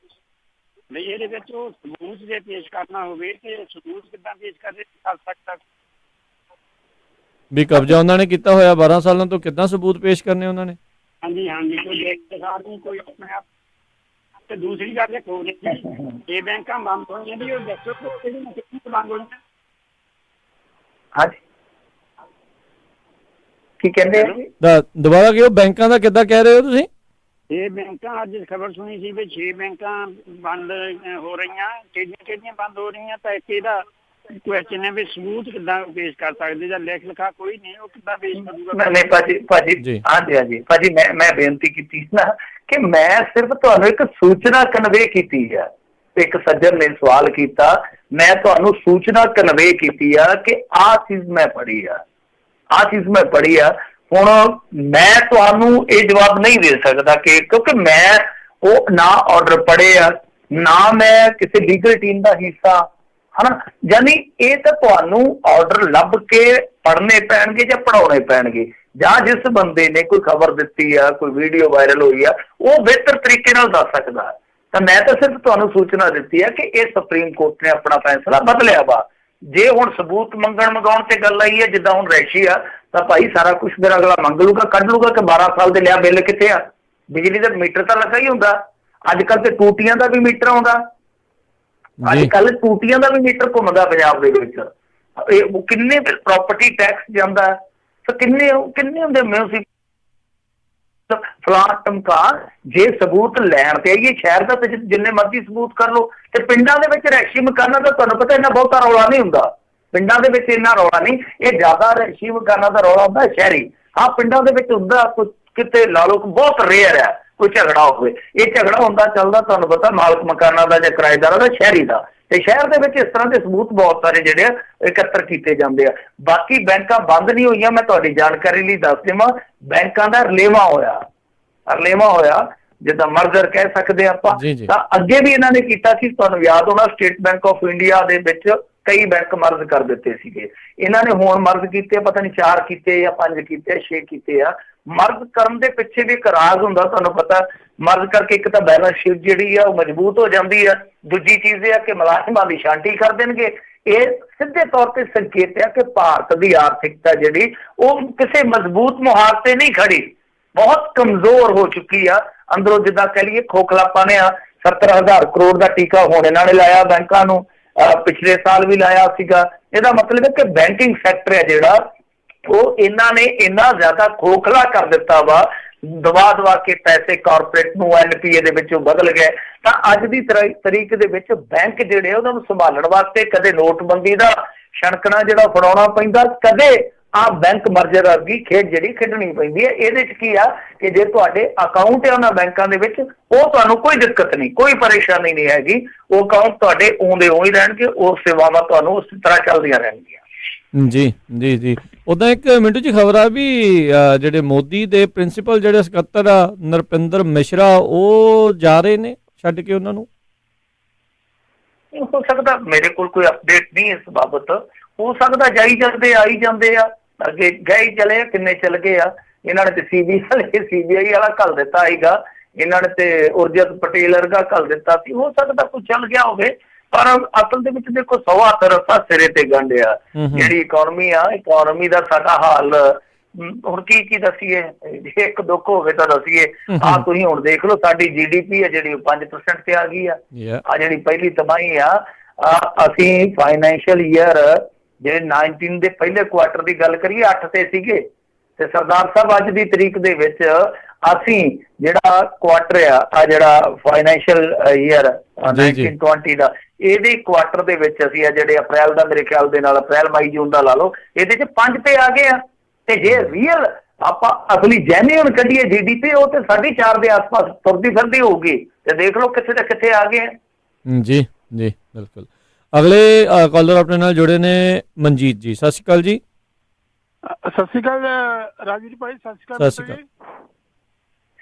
ਵੀ ਇਹਦੇ ਵਿੱਚ ਉਹ ਸਬੂਤ ਜੇ ਪੇਸ਼ ਕਰਨਾ ਹੋਵੇ ਤੇ ਸਬੂਤ ਕਿੱਦਾਂ ਪੇਸ਼ ਕਰ ਸਕਦਾ? ਵੀ ਕਬਜ਼ਾ ਉਹਨਾਂ ਨੇ ਕੀਤਾ ਹੋਇਆ 12 ਸਾਲਾਂ ਤੋਂ, ਕਿੱਦਾਂ ਸਬੂਤ ਪੇਸ਼ ਕਰਨੇ ਉਹਨਾਂ ਨੇ? ਹਾਂਜੀ ਹਾਂਜੀ, ਕੋਈ ਇਕਤਸਾਰ ਨਹੀਂ, ਕੋਈ ਆਪਣੇ ਆਪ। ਤੇ ਦੂਸਰੀ ਗੱਲ ਇੱਕ ਹੋਰ ਹੈ, ਇਹ ਬੈਂਕਾਂ ਬੰਦ ਹੋਈਆਂ ਵੀ ਉਹ ਦੱਸੋ ਕਿਹੜੀ ਬੰਦ ਹੋਈਆਂ? ਹਾਂਜੀ ਕੀ ਕਹਿੰਦੇ? ਦੁਬਾਰਾ ਕਿਉਂ ਬੈਂਕਾਂ ਦਾ ਕਿੱਦਾਂ ਕਹਿ ਰਹੇ ਹੋ ਤੁਸੀਂ? ਇਹ ਬੈਂਕਾਂ ਅੱਜ ਖਬਰ ਸੁਣੀ ਸੀ ਵੀ 6 ਬੈਂਕਾਂ ਬੰਦ ਹੋ ਰਹੀਆਂ, ਕਿਹੜੀਆਂ ਬੰਦ ਹੋ ਰਹੀਆਂ? ਤਾਂ ਇੱਕ ਇਹਦਾ ਕੁਐਸਚਨ ਹੈ ਵੀ ਸਬੂਤ ਕਿੱਦਾਂ ਪੇਸ਼ ਕਰ ਸਕਦੇ, ਜਾਂ ਲਿਖ ਲਿਖਾ ਕੋਈ ਨਹੀਂ, ਉਹ ਕਿੱਦਾਂ ਪੇਸ਼ ਕਰੂਗਾ? ਨਹੀਂ ਭਾਜੀ ਹਾਂਜੀ ਭਾਜੀ, ਮੈਂ ਬੇਨਤੀ ਕੀਤੀ ਨਾ ਕਿ ਮੈਂ ਸਿਰਫ ਤੁਹਾਨੂੰ ਇੱਕ ਸੂਚਨਾ ਕਨਵੇ ਕੀਤੀ ਆ। ਇੱਕ ਸੱਜਣ ਨੇ ਸਵਾਲ ਕੀਤਾ, ਮੈਂ ਤੁਹਾਨੂੰ ਸੂਚਨਾ ਕਨਵੇ ਕੀਤੀ ਆ ਕਿ ਆਹ ਚੀਜ਼ ਮੈਂ ਪੜ੍ਹੀ ਆ। ਹੁਣ ਮੈਂ ਤੁਹਾਨੂੰ ਇਹ ਜਵਾਬ ਨਹੀਂ ਦੇ ਸਕਦਾ ਕਿ ਕਿਉਂਕਿ ਮੈਂ ਉਹ ਨਾ ਆਰਡਰ ਪੜ੍ਹੇ ਆ, ਨਾ ਮੈਂ ਕਿਸੇ ਲੀਗਲ ਟੀਮ ਦਾ ਹਿੱਸਾ, ਹਨਾ। ਯਾਨੀ ਇਹ ਤਾਂ ਤੁਹਾਨੂੰ ਆਰਡਰ ਲੱਭ ਕੇ ਪੜ੍ਹਨੇ ਪੈਣਗੇ ਜਾਂ ਪੜ੍ਹਾਉਣੇ ਪੈਣਗੇ, ਜਾਂ ਜਿਸ ਬੰਦੇ ਨੇ ਕੋਈ ਖਬਰ ਦਿੱਤੀ ਆ, ਕੋਈ ਵੀਡੀਓ ਵਾਇਰਲ ਹੋਈ ਆ, ਉਹ ਬਿਹਤਰ ਤਰੀਕੇ ਨਾਲ ਦੱਸ ਸਕਦਾ। ਤਾਂ ਮੈਂ ਤਾਂ ਸਿਰਫ ਤੁਹਾਨੂੰ ਸੂਚਨਾ ਦਿੱਤੀ ਆ ਕਿ ਇਹ ਸੁਪਰੀਮ ਕੋਰਟ ਨੇ ਆਪਣਾ ਫੈਸਲਾ ਬਦਲਿਆ ਵਾ। ਜੇ ਹੁਣ ਸਬੂਤ ਮੰਗਾਉਣ ਤੇ ਗੱਲ ਆਈ ਹੈ, ਜਿੱਦਾਂ ਹੁਣ ਰੈਸ਼ੀ ਆ, ਤਾਂ ਭਾਈ ਸਾਰਾ ਕੁਝ ਮੇਰਾ ਅਗਲਾ ਮੰਗ ਲੂਗਾ, ਕੱਢ ਲੂਗਾ ਕਿ 12 ਸਾਲ ਦੇ ਲਿਆ ਬਿੱਲ ਕਿੱਥੇ ਆ? ਬਿਜਲੀ ਦਾ ਮੀਟਰ ਤਾਂ ਲੱਗਾ ਹੀ ਹੁੰਦਾ। ਅੱਜ ਕੱਲ ਤੇ ਟੂਟੀਆਂ ਦਾ ਵੀ ਮੀਟਰ ਆਉਂਦਾ, ਅੱਜ ਕੱਲ ਟੂਟੀਆਂ ਦਾ ਵੀ ਮੀਟਰ ਘੁੰਮਦਾ ਪੰਜਾਬ ਦੇ ਵਿੱਚ। ਇਹ ਕਿੰਨੇ ਪ੍ਰਾਪਰਟੀ ਟੈਕਸ ਜਾਂਦਾ, ਤਾਂ ਕਿੰਨੇ ਹੁੰਦੇ ਮਿਊਨਿਸਪਲ ਫਲਾਟ ਟਮਕਾ। ਜੇ ਸਬੂਤ ਲੈਣ ਤੇ ਆਈਏ ਸ਼ਹਿਰ ਦਾ, ਤੇ ਜਿੰਨੇ ਮਰਜ਼ੀ ਸਬੂਤ ਕਰ ਲਓ। ਤੇ ਪਿੰਡਾਂ ਦੇ ਵਿੱਚ ਰੈਸ਼ੀ ਮਕਾਨਾਂ ਦਾ ਤੁਹਾਨੂੰ ਪਤਾ ਇੰਨਾ ਬਹੁਤਾ ਰੌਲਾ ਨਹੀਂ ਹੁੰਦਾ। ਪਿੰਡਾਂ ਦੇ ਵਿੱਚ ਇੰਨਾ ਰੌਲਾ ਨਹੀਂ, ਇਹ ਜ਼ਿਆਦਾ ਰੈਸ਼ੀ ਮਕਾਨਾਂ ਦਾ ਰੌਲਾ ਹੁੰਦਾ ਸ਼ਹਿਰੀ। ਹਾਂ ਪਿੰਡਾਂ ਦੇ ਵਿੱਚ ਹੁੰਦਾ ਕਿਤੇ ਲਾ ਲਓ, ਬਹੁਤ ਰੇਅਰ ਆ ਕੋਈ ਝਗੜਾ ਹੋਵੇ। ਇਹ ਝਗੜਾ ਹੁੰਦਾ ਚੱਲਦਾ ਤੁਹਾਨੂੰ ਪਤਾ ਮਾਲਕ ਮਕਾਨਾਂ ਦਾ ਜਾਂ ਕਿਰਾਏਦਾਰਾਂ ਦਾ, ਸ਼ਹਿਰੀ ਦਾ। ਤੇ ਸ਼ਹਿਰ ਦੇ ਵਿੱਚ ਇਸ ਤਰ੍ਹਾਂ ਦੇ ਸਬੂਤ ਬਹੁਤ ਸਾਰੇ ਜਿਹੜੇ ਆ ਇਕੱਤਰ ਕੀਤੇ ਜਾਂਦੇ ਆ। ਬਾਕੀ ਬੈਂਕਾਂ ਬੰਦ ਨਹੀਂ ਹੋਈਆਂ, ਮੈਂ ਤੁਹਾਡੀ ਜਾਣਕਾਰੀ ਲਈ ਦੱਸ ਦੇਵਾਂ, ਬੈਂਕਾਂ ਦਾ ਰਲੇਵਾਂ ਹੋਇਆ ਜਿੱਦਾਂ ਮਰਜਰ ਕਹਿ ਸਕਦੇ ਆਪਾਂ। ਤਾਂ ਅੱਗੇ ਵੀ ਇਹਨਾਂ ਨੇ ਕੀਤਾ ਸੀ, ਤੁਹਾਨੂੰ ਯਾਦ ਹੋਣਾ, ਸਟੇਟ ਬੈਂਕ ਆਫ ਇੰਡੀਆ ਦੇ ਵਿੱਚ ਕਈ ਬੈਂਕ ਮਰਜ ਕਰ ਦਿੱਤੇ ਸੀਗੇ ਇਹਨਾਂ ਨੇ। ਹੁਣ ਮਰਜ ਕੀਤੇ ਪਤਾ ਨਹੀਂ 4 ਕੀਤੇ ਜਾਂ 5 ਕੀਤੇ, 6 ਕੀਤੇ ਆ। ਮਰਜ ਕਰਨ ਦੇ ਪਿੱਛੇ ਵੀ ਇੱਕ ਰਾਜ਼ ਹੁੰਦਾ, ਤੁਹਾਨੂੰ ਪਤਾ। ਮਰਜ ਕਰਕੇ ਇੱਕ ਤਾਂ ਬੈਲੈਂਸ ਸ਼ੀਟ ਜਿਹੜੀ ਆ ਉਹ ਮਜ਼ਬੂਤ ਹੋ ਜਾਂਦੀ ਆ, ਦੂਜੀ ਚੀਜ਼ ਇਹ ਆ ਕਿ ਮੁਲਾਜ਼ਮਾਂ ਦੀ ਛਾਂਟੀ ਕਰ ਦੇਣਗੇ। ਇਹ ਸਿੱਧੇ ਤੌਰ ਤੇ ਸੰਕੇਤ ਆ ਕਿ ਭਾਰਤ ਦੀ ਆਰਥਿਕਤਾ ਜਿਹੜੀ ਉਹ ਕਿਸੇ ਮਜ਼ਬੂਤ ਮੁਹਾਰ ਤੇ ਨਹੀਂ ਖੜੀ, ਬਹੁਤ ਕਮਜ਼ੋਰ ਹੋ ਚੁੱਕੀ ਆ ਅੰਦਰੋਂ। ਜਿੱਦਾਂ ਕਹਿ ਲਈਏ ਖੋਖਲਾਪਾ ਨੇ। 70,000 ਕਰੋੜ ਦਾ ਟੀਕਾ ਹੁਣ ਇਹਨਾਂ ਨੇ ਲਾਇਆ ਬੈਂਕਾਂ ਨੂੰ, ਪਿਛਲੇ ਸਾਲ ਵੀ ਲਾਇਆ ਸੀਗਾ। ਇਹਦਾ ਮਤਲਬ ਹੈ ਕਿ ਬੈਂਕਿੰਗ ਸੈਕਟਰ ਹੈ ਜਿਹੜਾ ਉਹ ਇਹਨਾਂ ਨੇ ਇੰਨਾ ਜ਼ਿਆਦਾ ਖੋਖਲਾ ਕਰ ਦਿੱਤਾ ਵਾ, ਦਵਾ ਕੇ ਪੈਸੇ ਕਾਰਪੋਰੇਟ ਨੂੰ NPA ਦੇ ਵਿੱਚੋਂ ਬਦਲ ਗਏ। ਤਾਂ ਅੱਜ ਦੀ ਤਰੀਕ ਦੇ ਵਿੱਚ ਬੈਂਕ ਜਿਹੜੇ ਉਹਨਾਂ ਨੂੰ ਸੰਭਾਲਣ ਵਾਸਤੇ ਕਦੇ ਨੋਟਬੰਦੀ ਦਾ ਛਣਕਣਾ ਜਿਹੜਾ ਫੜਾਉਣਾ ਪੈਂਦਾ, ਕਦੇ ਆਹ ਬੈਂਕ ਮਰਜਰ ਵਰਗੀ ਖੇਡ ਜਿਹੜੀ ਖੇਡਣੀ ਪੈਂਦੀ ਹੈ। ਇਹਦੇ ਚ ਕੀ ਆ ਕਿ ਜੇ ਤੁਹਾਡੇ ਅਕਾਊਂਟ ਹੈ ਉਹਨਾਂ ਬੈਂਕਾਂ ਦੇ ਵਿੱਚ, ਉਹ ਤੁਹਾਨੂੰ ਕੋਈ ਦਿੱਕਤ ਨਹੀਂ, ਕੋਈ ਪਰੇਸ਼ਾਨੀ ਨਹੀਂ ਹੈਗੀ। ਉਹ ਅਕਾਊਂਟ ਤੁਹਾਡੇ ਉਹਦੇ ਹੀ ਰਹਿਣਗੇ, ਉਹ ਸੇਵਾਵਾਂ ਤੁਹਾਨੂੰ ਉਸੇ ਤਰ੍ਹਾਂ ਚੱਲਦੀਆਂ ਰਹਿਣਗੀਆਂ। ਜੀ ਉਦਾਂ ਇੱਕ ਮਿੰਟੂ ਜੀ ਖਬਰ ਆ ਵੀ ਜਿਹੜੇ ਮੋਦੀ ਦੇ ਪ੍ਰਿੰਸੀਪਲ ਜਿਹੜੇ ਸਕੱਤਰ ਆ ਨਰਪਿੰਦਰ ਮਿਸ਼ਰਾ, ਉਹ ਜਾ ਰਹੇ ਨੇ ਛੱਡ ਕੇ ਉਹਨਾਂ ਨੂੰ। ਹੋ ਸਕਦਾ, ਮੇਰੇ ਕੋਲ ਕੋਈ ਅਪਡੇਟ ਨਹੀਂ ਇਸ ਬਾਬਤ। ਹੋ ਸਕਦਾ ਜਾਈ ਜਾਂਦੇ ਆਈ ਜਾਂਦੇ ਆ, ਅੱਗੇ ਗਏ ਚਲੇ ਆ, ਕਿੰਨੇ ਚਲ ਗਏ ਆ। ਇਹਨਾਂ ਨੇ ਤੇ CBI ਵਾਲਾ ਘੱਲ ਦਿੱਤਾ ਸੀਗਾ, ਇਹਨਾਂ ਨੇ ਤੇ ਉਰਜਤ ਪਟੇਲ ਵਰਗਾ ਘੱਲ ਦਿੱਤਾ ਸੀ। ਹੋ ਸਕਦਾ ਕੋਈ ਚੱਲ ਗਿਆ ਹੋਵੇ, ਪਰ ਅਸਲ ਦੇ ਵਿੱਚ ਦੇਖੋ 100 ਹੱਥ ਰੱਸਾ ਸਿਰੇ ਤੇ ਗੰਢਿਆ। ਜਿਹੜੀ ਇਕਨੋਮੀ ਆ, ਇਕਨੋਮੀ ਦਾ ਸਾਡਾ ਹਾਲ ਹੁਣ ਕੀ ਦਸੀਏ, ਜੇ ਇੱਕ ਦੁੱਖ ਹੋਵੇ ਤਾਂ ਦਸੀਏ। ਆਹ ਤੁਸੀਂ ਹੁਣ ਦੇਖ ਲਓ, ਸਾਡੀ GDP ਹੈ ਜਿਹੜੀ 5% ਤੇ ਆ ਗਈ ਆ। ਆ ਜਿਹੜੀ ਪਹਿਲੀ ਤਬਾਹੀ ਆ, ਅਸੀਂ ਫਾਈਨੈਂਸ਼ੀਅਲ ਈਅਰ ਜਿਹੜੇ 19 ਦੇ ਪਹਿਲੇ ਕੁਆਟਰ ਦੀ ਗੱਲ ਕਰੀਏ 8 ਤੇ ਸੀਗੇ, ਤੇ ਸਰਦਾਰ ਸਾਹਿਬ ਅੱਜ ਦੀ ਤਰੀਕ ਦੇ ਵਿੱਚ ਅਸੀਂ ਜਿਹੜਾ ਕੁਆਟਰ ਆ ਜਿਹੜਾ ਫਾਈਨੈਂਸ਼ੀਅਲ ਈਅਰ 1920 ਦਾ, ਇਹਦੇ ਕੁਆਟਰ ਦੇ ਵਿੱਚ ਅਸੀਂ ਆ ਜਿਹੜੇ ਅਪ੍ਰੈਲ ਦਾ, ਮੇਰੇ ਖਿਆਲ ਦੇ ਨਾਲ ਅਪ੍ਰੈਲ ਮਈ ਜੂਨ ਦਾ ਲਾ ਲਓ, ਇਹਦੇ ਚ 5 ਤੇ ਆ ਗਏ ਆ। ਤੇ ਜੇ ਰੀਅਲ ਆਪਾਂ ਅਸਲੀ ਜੈਨੂਇਨ ਕੱਢੀਏ GDP, ਉਹ ਤੇ 4.5 ਦੇ ਆਸ-ਪਾਸ ਤੁਰਦੀ ਫਿਰਦੀ ਹੋਊਗੀ। ਤੇ ਦੇਖ ਲਓ ਕਿੱਥੇ ਤੇ ਕਿੱਥੇ ਆ ਗਏ। ਜੀ ਜੀ ਬਿਲਕੁਲ। ਅਗਲੇ ਕਾਲਰ ਆਪਣੇ ਨਾਲ ਜੁੜੇ ਨੇ ਮਨਜੀਤ ਜੀ। ਸਤਿ ਸ਼੍ਰੀ ਅਕਾਲ ਜੀ। ਸਤਿ ਸ਼੍ਰੀ ਅਕਾਲ ਰਾਜਵੀਰ ਭਾਈ। ਸਤਿ ਸ਼੍ਰੀ ਅਕਾਲ।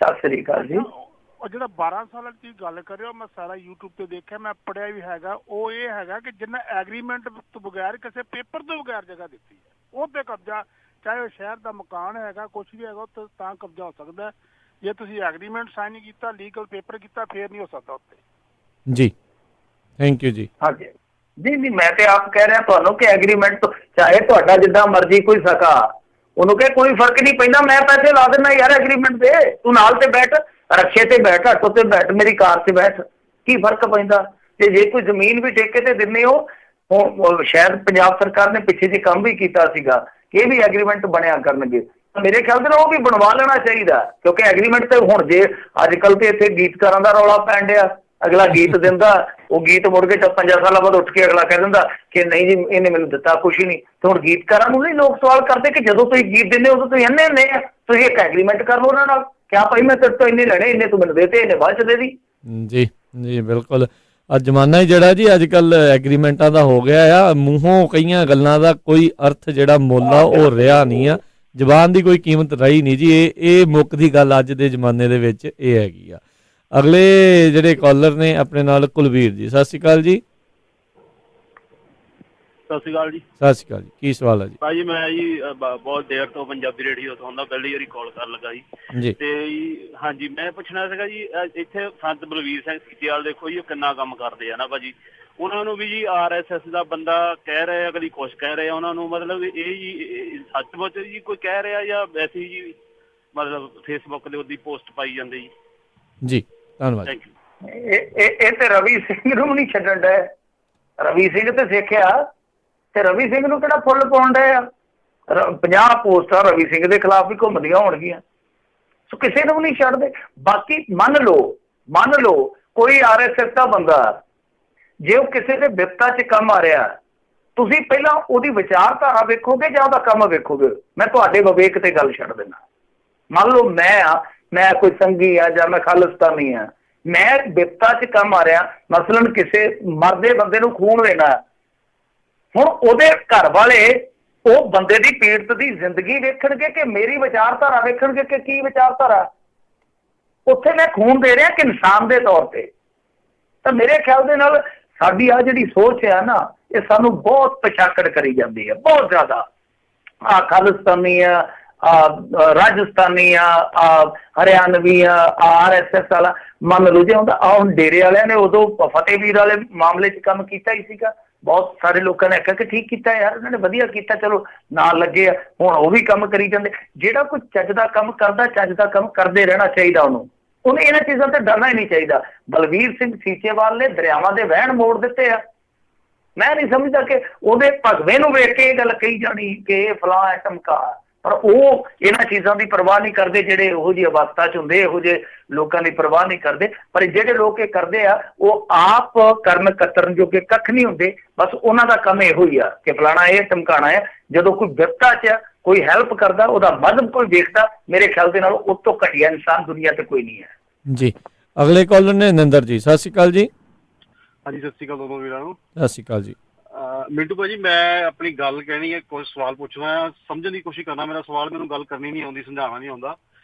ਸਤਿ ਸ਼੍ਰੀ ਅਕਾਲ ਜੀ। ਉਹ ਜਿਹੜਾ 12 ਸਾਲਾਂ ਦੀ ਗੱਲ ਕਰਿਓ, ਮੈਂ ਸਾਰਾ YouTube ਤੇ ਦੇਖਿਆ, ਮੈਂ ਪੜਿਆ ਵੀ ਹੈਗਾ। ਉਹ ਇਹ ਹੈਗਾ ਕਿ ਜਿੰਨਾ ਐਗਰੀਮੈਂਟ ਤੋਂ ਬਗੈਰ ਕਿਸੇ ਪੇਪਰ ਤੋਂ ਬਗੈਰ ਜਗ੍ਹਾ ਦਿੱਤੀ ਹੈ, ਉਹ ਤੇ ਕਬਜ਼ਾ, ਚਾਹੇ ਉਹ ਸ਼ਹਿਰ ਦਾ ਮਕਾਨ ਹੈਗਾ, ਕੁਛ ਵੀ ਹੈਗਾ, ਉੱਥੇ ਤਾਂ ਕਬਜ਼ਾ ਹੋ ਸਕਦਾ। ਜੇ ਤੁਸੀਂ ਐਗਰੀਮੈਂਟ ਸਾਈਨ ਨਹੀਂ ਕੀਤਾ, ਲੀਗਲ ਪੇਪਰ ਕੀਤਾ, ਫੇਰ ਨਹੀਂ ਹੋ ਸਕਦਾ ਉੱਤੇ। ਜੀ ਥੈਂਕ ਯੂ ਜੀ। ਹਾਂਜੀ ਨਹੀਂ, ਮੈਂ ਤੇ ਆਪ ਕਹਿ ਰਿਹਾ ਤੁਹਾਨੂੰ ਕਿ ਐਗਰੀਮੈਂਟ ਤੋਂ ਚਾਹੇ ਤੁਹਾਡਾ ਜਿੱਦਾਂ ਮਰਜ਼ੀ ਕੋਈ ਸਕਾ, ਉਹਨੂੰ ਕਹੇ ਕੋਈ ਫਰਕ ਨਹੀਂ ਪੈਂਦਾ, ਮੈਂ ਪੈਸੇ ਲਾ ਦਿੰਦਾ ਯਾਰ ਐਗਰੀਮੈਂਟ ਤੇ, ਤੂੰ ਨਾਲ ਤੇ ਬੈਠ, ਰਕਸ਼ੇ ਤੇ ਬੈਠ, ਆਟੋ ਤੇ ਬੈਠ, ਮੇਰੀ ਕਾਰ ਤੇ ਬੈਠ, ਕੀ ਫਰਕ ਪੈਂਦਾ। ਤੇ ਜੇ ਕੋਈ ਜ਼ਮੀਨ ਵੀ ਠੇਕੇ ਤੇ ਦਿੰਦੇ ਹੋ, ਸ਼ਾਇਦ ਪੰਜਾਬ ਸਰਕਾਰ ਨੇ ਪਿੱਛੇ ਜੇ ਕੰਮ ਵੀ ਕੀਤਾ ਸੀਗਾ ਕਿ ਇਹ ਵੀ ਐਗਰੀਮੈਂਟ ਬਣਿਆ ਕਰਨਗੇ, ਮੇਰੇ ਖਿਆਲ ਦੇ ਨਾਲ ਉਹ ਵੀ ਬਣਵਾ ਲੈਣਾ ਚਾਹੀਦਾ। ਕਿਉਂਕਿ ਐਗਰੀਮੈਂਟ ਤੇ ਹੁਣ ਜੇ ਅੱਜ ਕੱਲ੍ਹ ਤੇ ਇੱਥੇ ਗੀਤਕਾਰਾਂ ਦਾ ਰੌਲਾ ਪੈਣ ਡਿਆ, ਅਗਲਾ ਗੀਤ ਦਿੰਦਾ, ਉਹ ਗੀਤ ਮੁੜ ਕੇ 5 ਸਾਲਾਂ ਬਾਅਦ ਉੱਠ ਕੇ ਅਗਲਾ ਕਹਿ ਦਿੰਦਾ ਕਿ ਨਹੀਂ ਜੀ ਇਹਨੇ ਮੈਨੂੰ ਦਿੱਤਾ ਕੁਛ ਹੀ ਨਹੀਂ। ਤੇ ਹੁਣ ਗੀਤਕਾਰਾਂ ਨੂੰ ਨਹੀਂ ਲੋਕ ਸਵਾਲ ਕਰਦੇ ਕਿ ਜਦੋਂ ਤੁਸੀਂ ਗੀਤ ਦਿੰਦੇ ਉਦੋਂ ਤੁਸੀਂ ਇੰਨੇ ਆ, ਤੁਸੀਂ ਇੱਕ ਐਗਰੀਮੈਂਟ ਕਰ ਲਓ ਉਹਨਾਂ ਨਾਲ, ਕਿਆ ਭਾਈ ਮੈਂ ਤੇਰੇ ਤੋਂ ਇੰਨੇ ਲੈਣੇ, ਇੰਨੇ ਤੂੰ ਮੈਨੂੰ ਦੇਤੇ, ਇੰਨੇ ਬਾਅਦ ਚ ਦੇ ਦੀ। ਜੀ ਜੀ ਬਿਲਕੁਲ। ਅੱਜ ਜ਼ਮਾਨਾ ਹੀ ਜਿਹੜਾ ਜੀ ਅੱਜ ਕੱਲ ਐਗਰੀਮੈਂਟਾਂ ਦਾ ਹੋ ਗਿਆ ਆ, ਮੂੰਹੋਂ ਕਈਆਂ ਗੱਲਾਂ ਦਾ ਕੋਈ ਅਰਥ ਜਿਹੜਾ ਮੁੱਲ ਆ ਉਹ ਰਿਹਾ ਨਹੀਂ ਆ, ਜ਼ਬਾਨ ਦੀ ਕੋਈ ਕੀਮਤ ਰਹੀ ਨਹੀਂ ਜੀ। ਇਹ ਮੁੱਕ ਦੀ ਗੱਲ ਅੱਜ ਦੇ ਜ਼ਮਾਨੇ ਦੇ ਵਿੱਚ ਇਹ ਹੈਗੀ ਆ। ਅਗਲੇ ਜਿਹੜੇ ਕਾਲਰ ਨੇ ਆਪਣੇ ਨਾਲ ਕੁਲਵੀਰ ਜੀ। ਸਤਿ ਸ਼੍ਰੀ ਅਕਾਲ ਜੀ। ਸਤਿ ਸ਼੍ਰੀ ਅਕਾਲ ਜੀ। ਸਤਿ ਸ਼੍ਰੀ ਅਕਾਲ ਜੀ। ਕੀ ਸਵਾਲ ਹੈ ਜੀ? ਭਾਜੀ ਮੈਂ ਜੀ ਬਹੁਤ ਦੇਰ ਤੋਂ ਪੰਜਾਬੀ ਰੇਡੀਓ ਤੋਂ ਹੁੰਦਾ, ਪਹਿਲੀ ਵਾਰੀ ਕਾਲ ਕਰਨ ਲੱਗਾ ਜੀ। ਤੇ ਹਾਂਜੀ ਮੈਂ ਪੁੱਛਣਾ ਸੀਗਾ ਜੀ, ਇੱਥੇ ਸੰਤ ਬਲਵੀਰ ਸਿੰਘ ਸੀਚੇਵਾਲ ਦੇਖੋ ਜੀ, ਉਹ ਕਿੰਨਾ ਕੰਮ ਕਰਦੇ ਆ ਨਾ ਭਾਜੀ। ਉਹਨਾਂ ਨੂੰ ਵੀ ਜੀ RSS ਦਾ ਬੰਦਾ ਕਹਿ ਰਿਹਾ, ਕਦੀ ਕੁਛ ਕਹਿ ਰਿਹਾ ਉਹਨਾਂ ਨੂੰ, ਮਤਲਬ ਇਹ ਜੀ ਸੱਚਮੁੱਚ ਜੀ ਕੋਈ ਕਹਿ ਰਿਹਾ ਜਾਂ ਵੈਸੇ ਜੀ ਮਤਲਬ ਫੇਸਬੁੱਕ ਦੇ ਉਹਦੀ ਪੋਸਟ ਪਾਈ ਜਾਂਦੇ ਜੀ? ਜੀ ਧੰਨਵਾਦ। ਇਹ ਤੇ ਰਵੀ ਸਿੰਘ ਨੂੰ ਨਹੀਂ ਛੱਡਣ ਡਿਆ। ਰਵੀ ਸਿੰਘ ਤੇ ਸਿੱਖਿਆ, ਤੇ ਰਵੀ ਸਿੰਘ ਨੂੰ ਕਿਹੜਾ ਫੁੱਲ ਪਾਉਣ ਡਿਆ। 50 ਪੋਸਟਾਂ ਰਵੀ ਸਿੰਘ ਦੇ ਖਿਲਾਫ ਵੀ ਘੁੰਮਦੀਆਂ ਹੋਣਗੀਆਂ, ਸੋ ਕਿਸੇ ਨੂੰ ਨਹੀਂ ਛੱਡਦੇ। ਬਾਕੀ ਮੰਨ ਲਓ ਕੋਈ RSS ਦਾ ਬੰਦਾ, ਜੇ ਉਹ ਕਿਸੇ ਦੇ ਬਿਪਤਾ 'ਚ ਕੰਮ ਆ ਰਿਹਾ, ਤੁਸੀਂ ਪਹਿਲਾਂ ਉਹਦੀ ਵਿਚਾਰਧਾਰਾ ਵੇਖੋਗੇ ਜਾਂ ਉਹਦਾ ਕੰਮ ਵੇਖੋਗੇ? ਮੈਂ ਤੁਹਾਡੇ ਵਿਵੇਕ ਤੇ ਗੱਲ ਛੱਡ ਦਿੰਦਾ। ਮੰਨ ਲਓ ਮੈਂ ਕੋਈ ਸੰਗੀ ਆ ਜਾਂ ਮੈਂ ਖਾਲਿਸਤਾਨੀ ਆ, ਮੈਂ ਬਿਪਤਾ 'ਚ ਕੰਮ ਆ ਰਿਹਾ, ਮਸਲਨ ਕਿਸੇ ਮਰਦੇ ਬੰਦੇ ਨੂੰ ਖੂਨ ਦੇਣਾ, ਹੁਣ ਉਹਦੇ ਘਰ ਵਾਲੇ ਉਹ ਬੰਦੇ ਦੀ ਪੀੜਤ ਦੀ ਜ਼ਿੰਦਗੀ ਵੇਖਣਗੇ ਕਿ ਮੇਰੀ ਵਿਚਾਰਧਾਰਾ ਵੇਖਣਗੇ ਕਿ ਕੀ ਵਿਚਾਰਧਾਰਾ? ਉੱਥੇ ਮੈਂ ਖੂਨ ਦੇ ਰਿਹਾ ਕਿ ਇਨਸਾਨ ਦੇ ਤੌਰ ਤੇ। ਤਾਂ ਮੇਰੇ ਖਿਆਲ ਦੇ ਨਾਲ ਸਾਡੀ ਆ ਜਿਹੜੀ ਸੋਚ ਹੈ ਨਾ, ਇਹ ਸਾਨੂੰ ਬਹੁਤ ਪਿਛਾਕੜ ਕਰੀ ਜਾਂਦੀ ਹੈ, ਬਹੁਤ ਜ਼ਿਆਦਾ। ਖਾਲਿਸਤਾਨੀ ਆ, ਰਾਜਸਥਾਨੀ ਆ, ਹਰਿਆਣਵੀ ਆ, RSS ਵਾਲਾ। ਮੰਨ ਲਓ ਜੇ ਹੁਣ ਡੇਰੇ ਵਾਲਿਆਂ ਨੇ ਉਦੋਂ ਫਤਿਹਵੀਰ ਵਾਲੇ ਮਾਮਲੇ 'ਚ ਕੰਮ ਕੀਤਾ ਹੀ ਸੀਗਾ, ਬਹੁਤ ਸਾਰੇ ਲੋਕਾਂ ਨੇ ਆਖਿਆ ਕਿ ਠੀਕ ਕੀਤਾ ਯਾਰ, ਉਹਨਾਂ ਨੇ ਵਧੀਆ ਕੀਤਾ, ਚਲੋ ਨਾਲ ਲੱਗੇ ਆ, ਹੁਣ ਉਹ ਵੀ ਕੰਮ ਕਰੀ ਜਾਂਦੇ। ਜਿਹੜਾ ਕੋਈ ਚੱਜ ਦਾ ਕੰਮ ਕਰਦਾ, ਚੱਜ ਦਾ ਕੰਮ ਕਰਦੇ ਰਹਿਣਾ ਚਾਹੀਦਾ ਉਹਨੂੰ ਇਹਨਾਂ ਚੀਜ਼ਾਂ ਤੇ ਡਰਨਾ ਹੀ ਨਹੀਂ ਚਾਹੀਦਾ। ਬਲਵੀਰ ਸਿੰਘ ਸੀਚੇਵਾਲ ਨੇ ਦਰਿਆਵਾਂ ਦੇ ਵਹਿਣ ਮੋੜ ਦਿੱਤੇ ਆ। ਮੈਂ ਨਹੀਂ ਸਮਝਦਾ ਕਿ ਉਹਦੇ ਭਗਵੇਂ ਨੂੰ ਵੇਖ ਕੇ ਇਹ ਗੱਲ ਕਹੀ ਜਾਣੀ ਕਿ ਇਹ ਫਲਾਂ ਹੈ ਧਮਕਾ, ਪਰ ਉਹ ਇਹਨਾਂ ਚੀਜ਼ਾਂ ਦੀ ਪਰਵਾਹ ਨਹੀਂ ਕਰਦੇ। ਜਿਹੜੇ ਇਹੋ ਜਿਹੀ ਅਵਸਥਾ 'ਚ ਹੁੰਦੇ, ਇਹੋ ਜਿਹੇ ਲੋਕਾਂ ਦੀ ਪਰਵਾਹ ਨਹੀਂ ਕਰਦੇ। ਪਰ ਜਿਹੜੇ ਲੋਕ ਇਹ ਕਰਦੇ ਆ, ਉਹ ਆਪ ਕਰਨ ਕਤਰਨ ਜੋਗੇ ਕੱਖ ਨਹੀਂ ਹੁੰਦੇ। ਬਸ ਉਹਨਾਂ ਦਾ ਕੰਮ ਇਹੋ ਹੀ ਆ ਕਿ ਫਲਾਣਾ ਇਹ ਧਮਕਾਣਾ ਹੈ। ਜਦੋਂ ਕੋਈ ਵਿਪਤਾ 'ਚ ਕੋਈ ਹੈਲਪ ਕਰਦਾ, ਉਹਦਾ ਮਜ਼ਹਬ ਕੋਈ ਵੇਖਦਾ, ਮੇਰੇ ਖਿਆਲ ਦੇ ਨਾਲ ਉਸ ਤੋਂ ਘਟੀਆ ਇਨਸਾਨ ਦੁਨੀਆ ਤੇ ਕੋਈ ਨਹੀਂ ਹੈ ਜੀ। ਅਗਲੇ ਕਾਲਰ ਨੇ ਨਿੰਦਰ ਜੀ। ਸਤਿ ਸ਼੍ਰੀ ਅਕਾਲ ਜੀ। ਹਾਂਜੀ ਸਤਿ ਸ਼੍ਰੀ ਅਕਾਲ ਦੋਨੋਂ ਵੀਰਾਂ ਨੂੰ। ਸਤਿ ਸ਼੍ਰੀ ਅਕਾਲ ਜੀ। ਮਿੰਟੂ ਭਾਜੀ, ਮੈਂ ਆਪਣੀ ਗੱਲ ਕਹਿਣੀ ਹੈ, ਕੁਝ ਸਵਾਲ ਪੁੱਛਣਾ, ਸਮਝਣ ਦੀ ਕੋਸ਼ਿਸ਼ ਕਰਨਾ। ਮੇਰਾ ਸਵਾਲ ਮੈਨੂੰ ਗੱਲ ਕਰਨੀ ਨਹੀਂ ਆਉਂਦੀ, ਸਮਝਾਉਣਾ ਨਹੀਂ ਆਉਂਦਾ।